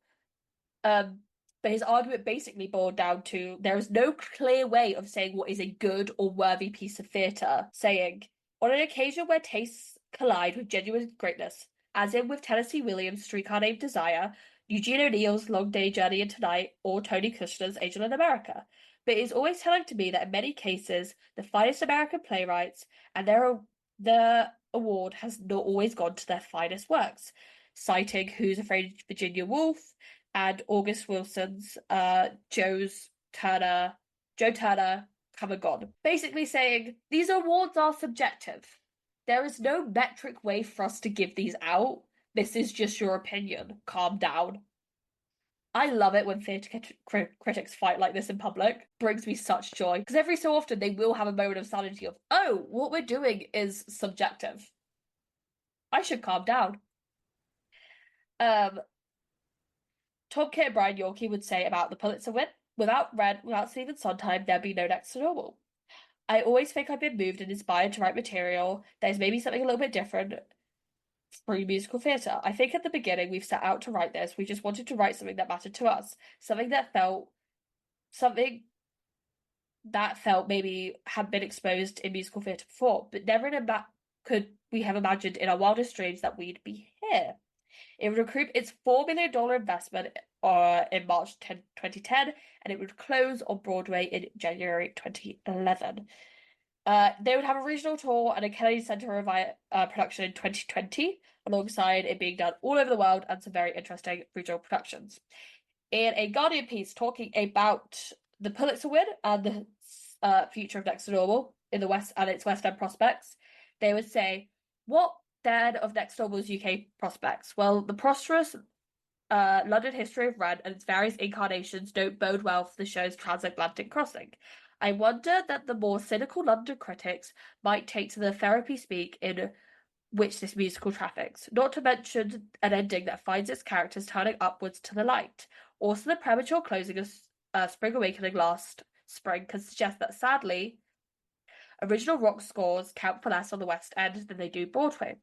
But his argument basically boiled down to there is no clear way of saying what is a good or worthy piece of theatre, saying, on an occasion where tastes collide with genuine greatness, as in with Tennessee Williams' Streetcar Named Desire, Eugene O'Neill's Long Day Journey into Night, or Tony Kushner's Angel in America. But it is always telling to me that in many cases, the finest American playwrights and the award has not always gone to their finest works, citing Who's Afraid of Virginia Woolf and August Wilson's Joe Turner, Come and Gone. Basically saying these awards are subjective. There is no metric way for us to give these out. This is just your opinion. Calm down. I love it when theatre critics fight like this in public. Brings me such joy. Because every so often they will have a moment of sanity of, oh, what we're doing is subjective. I should calm down. Tom Kitt and Brian Yorkie would say about the Pulitzer win, without Stephen Sondheim, there'd be no Next to Normal. I always think I've been moved and inspired to write material that is maybe something a little bit different through musical theatre. I think at the beginning we've set out to write this. We just wanted to write something that mattered to us, something that felt maybe had been exposed in musical theatre before, but never could we have imagined in our wildest dreams that we'd be here. It would recoup its $4 million investment in March 2010, and it would close on Broadway in January 2011. They would have a regional tour and a Kennedy Center production in 2020, alongside it being done all over the world and some very interesting regional productions. In a Guardian piece talking about the Pulitzer win and the future of Next to Normal in the West and its West End prospects, they would say, what then of Next to Normal's UK prospects? Well, the prosperous London history of Rent and its various incarnations don't bode well for the show's transatlantic crossing. I wonder that the more cynical London critics might take to the therapy speak in which this musical traffics, not to mention an ending that finds its characters turning upwards to the light. Also, the premature closing of Spring Awakening last spring can suggest that, sadly, original rock scores count for less on the West End than they do Broadway.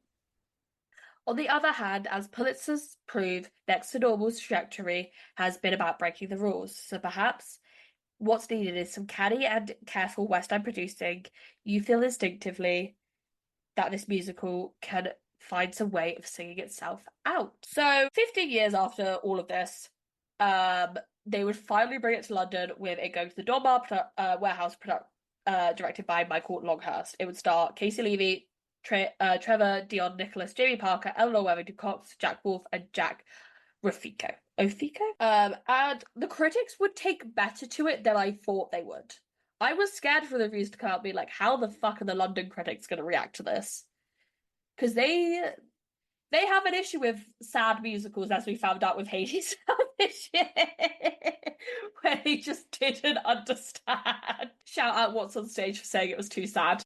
On the other hand, as Pulitzer's prove, Next to Normal's trajectory has been about breaking the rules, so perhaps what's needed is some canny and careful West End producing. You feel instinctively that this musical can find some way of singing itself out. So, 15 years after all of this, they would finally bring it to London with it going to the Dartnall Warehouse directed by Michael Longhurst. It would star Casey Levy, Trevor Dion Nicholas, Jamie Parker, Eleanor Wevington Cox, Jack Wolf, and Jack Ofico. And the critics would take better to it than I thought they would. I was scared for the reviews to come out and be like, how the fuck are the London critics going to react to this? Because they have an issue with sad musicals, as we found out with Hades this year, where they just didn't understand. Shout out What's on Stage for saying it was too sad.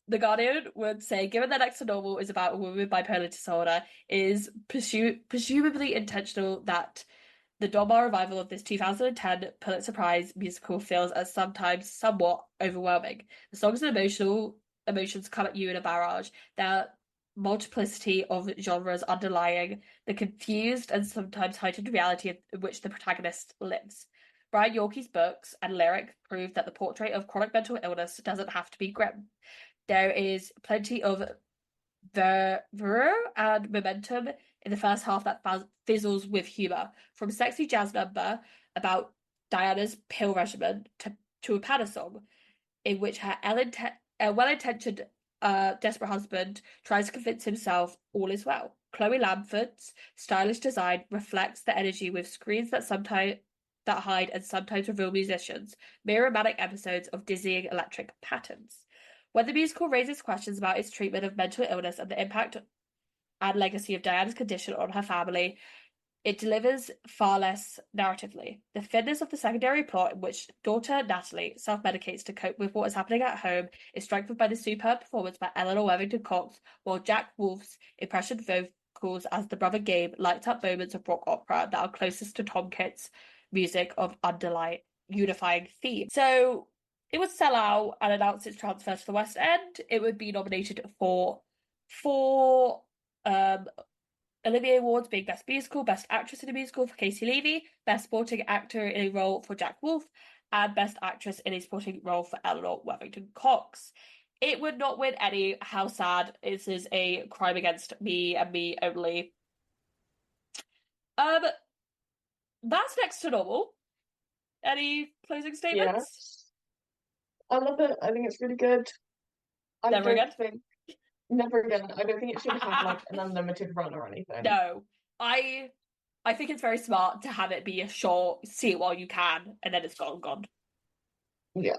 The Guardian would say, given that Next to Normal is about a woman with bipolar disorder, is presumably intentional that the Dartnall revival of this 2010 Pulitzer Prize musical feels as sometimes somewhat overwhelming. The songs are emotional emotions come at you in a barrage. There are multiplicity of genres underlying the confused and sometimes heightened reality in which the protagonist lives. Brian Yorkie's books and lyric prove that the portrait of chronic mental illness doesn't have to be grim. There is plenty of verve and momentum in the first half that fizzles with humor, from a sexy jazz number about Diana's pill regimen to a Panna song in which her well-intentioned desperate husband tries to convince himself all is well. Chloe Lamford's stylish design reflects the energy with screens that sometimes that hide and sometimes reveal musicians, mirror manic episodes of dizzying electric patterns. When the musical raises questions about its treatment of mental illness and the impact and legacy of Diana's condition on her family, it delivers far less narratively. The thinness of the secondary plot, in which daughter Natalie self-medicates to cope with what is happening at home, is strengthened by the superb performance by Eleanor Worthington Cox, while Jack Wolf's impression vocals as the brother Gabe light up moments of rock opera that are closest to Tom Kitt's music of underlying unifying theme. So it would sell out and announce its transfer to the West End. It would be nominated for four Olivier Awards, being Best Musical, Best Actress in a Musical for Casey Levy, Best Supporting Actor in a Role for Jack Wolf, and Best Actress in a Supporting Role for Eleanor Worthington Cox. It would not win any. How sad. This is a crime against me and me only. Um, that's Next to Normal. Any closing statements? I love it. I think it's really good. I Never don't again. think Never again. I don't think it should have like an unlimited run or anything. No, I think it's very smart to have it be a short, see it while you can, and then it's gone. Yeah.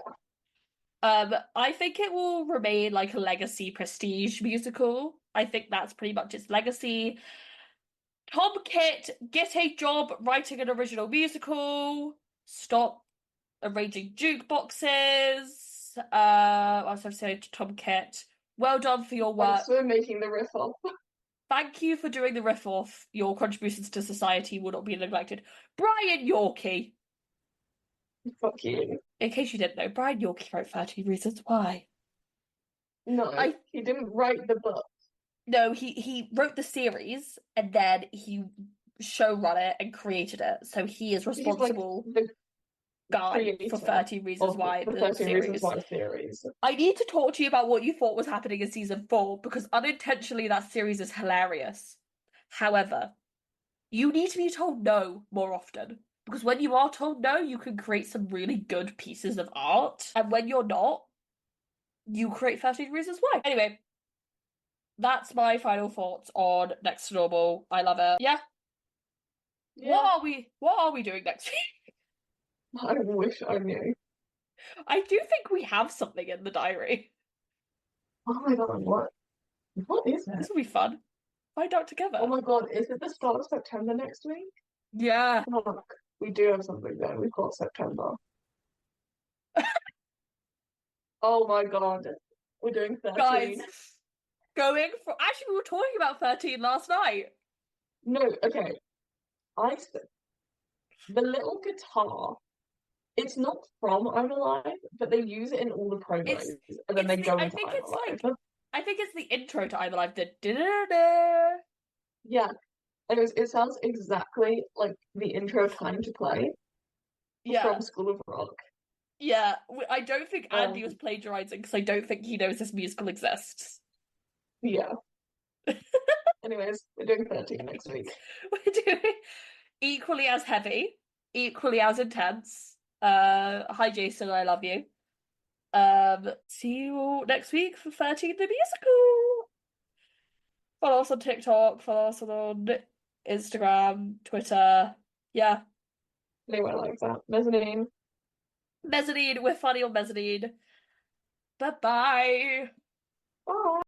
I think it will remain like a legacy prestige musical. I think that's pretty much its legacy. Tom Kitt, get a job writing an original musical. Stop arranging jukeboxes. I was going to say to Tom Kitt, well done for your work. Thanks for making the riff off. Thank you for doing the riff off. Your contributions to society will not be neglected. Brian Yorkie. Fuck you. In case you didn't know, Brian Yorkie wrote 13 Reasons Why. No, he didn't write the book. No, he wrote the series and then he showrun it and created it. So he is responsible He's like the guy for 13 Reasons Why the the 13 series. Reasons Why series. I need to talk to you about what you thought was happening in season 4 because unintentionally that series is hilarious. However, you need to be told no more often because when you are told no, you can create some really good pieces of art, and when you're not, you create 13 Reasons Why. Anyway, that's my final thoughts on Next to Normal. I love it. Yeah. What are we doing next week? I wish I knew. I do think we have something in the diary. Oh my god, what is it? This will be fun. Find out together. Oh my god, is it the start of September next week? Yeah. Fuck, we do have something there. We've got September. Oh my god, we're doing 13. Guys, going for actually we were talking about 13 last night. No, okay. The little guitar, it's not from I'm Alive, but they use it in all the promos, and then they go into I'm Alive. I think it's the intro to I'm Alive. Da-da-da-da. Yeah, anyways, it sounds exactly like the intro of Time to Play from School of Rock. Yeah, I don't think Andy was plagiarizing because I don't think he knows this musical exists. Yeah. Anyways, we're doing 13 next week. We're doing equally as heavy, equally as intense. Hi Jason, I love you. See you all next week for 13 the musical. Follow us on TikTok, follow us on Instagram, Twitter. Yeah. Anywhere like that. Mezzanine. Mezzanine, we're funny on Mezzanine. Bye-bye. Bye.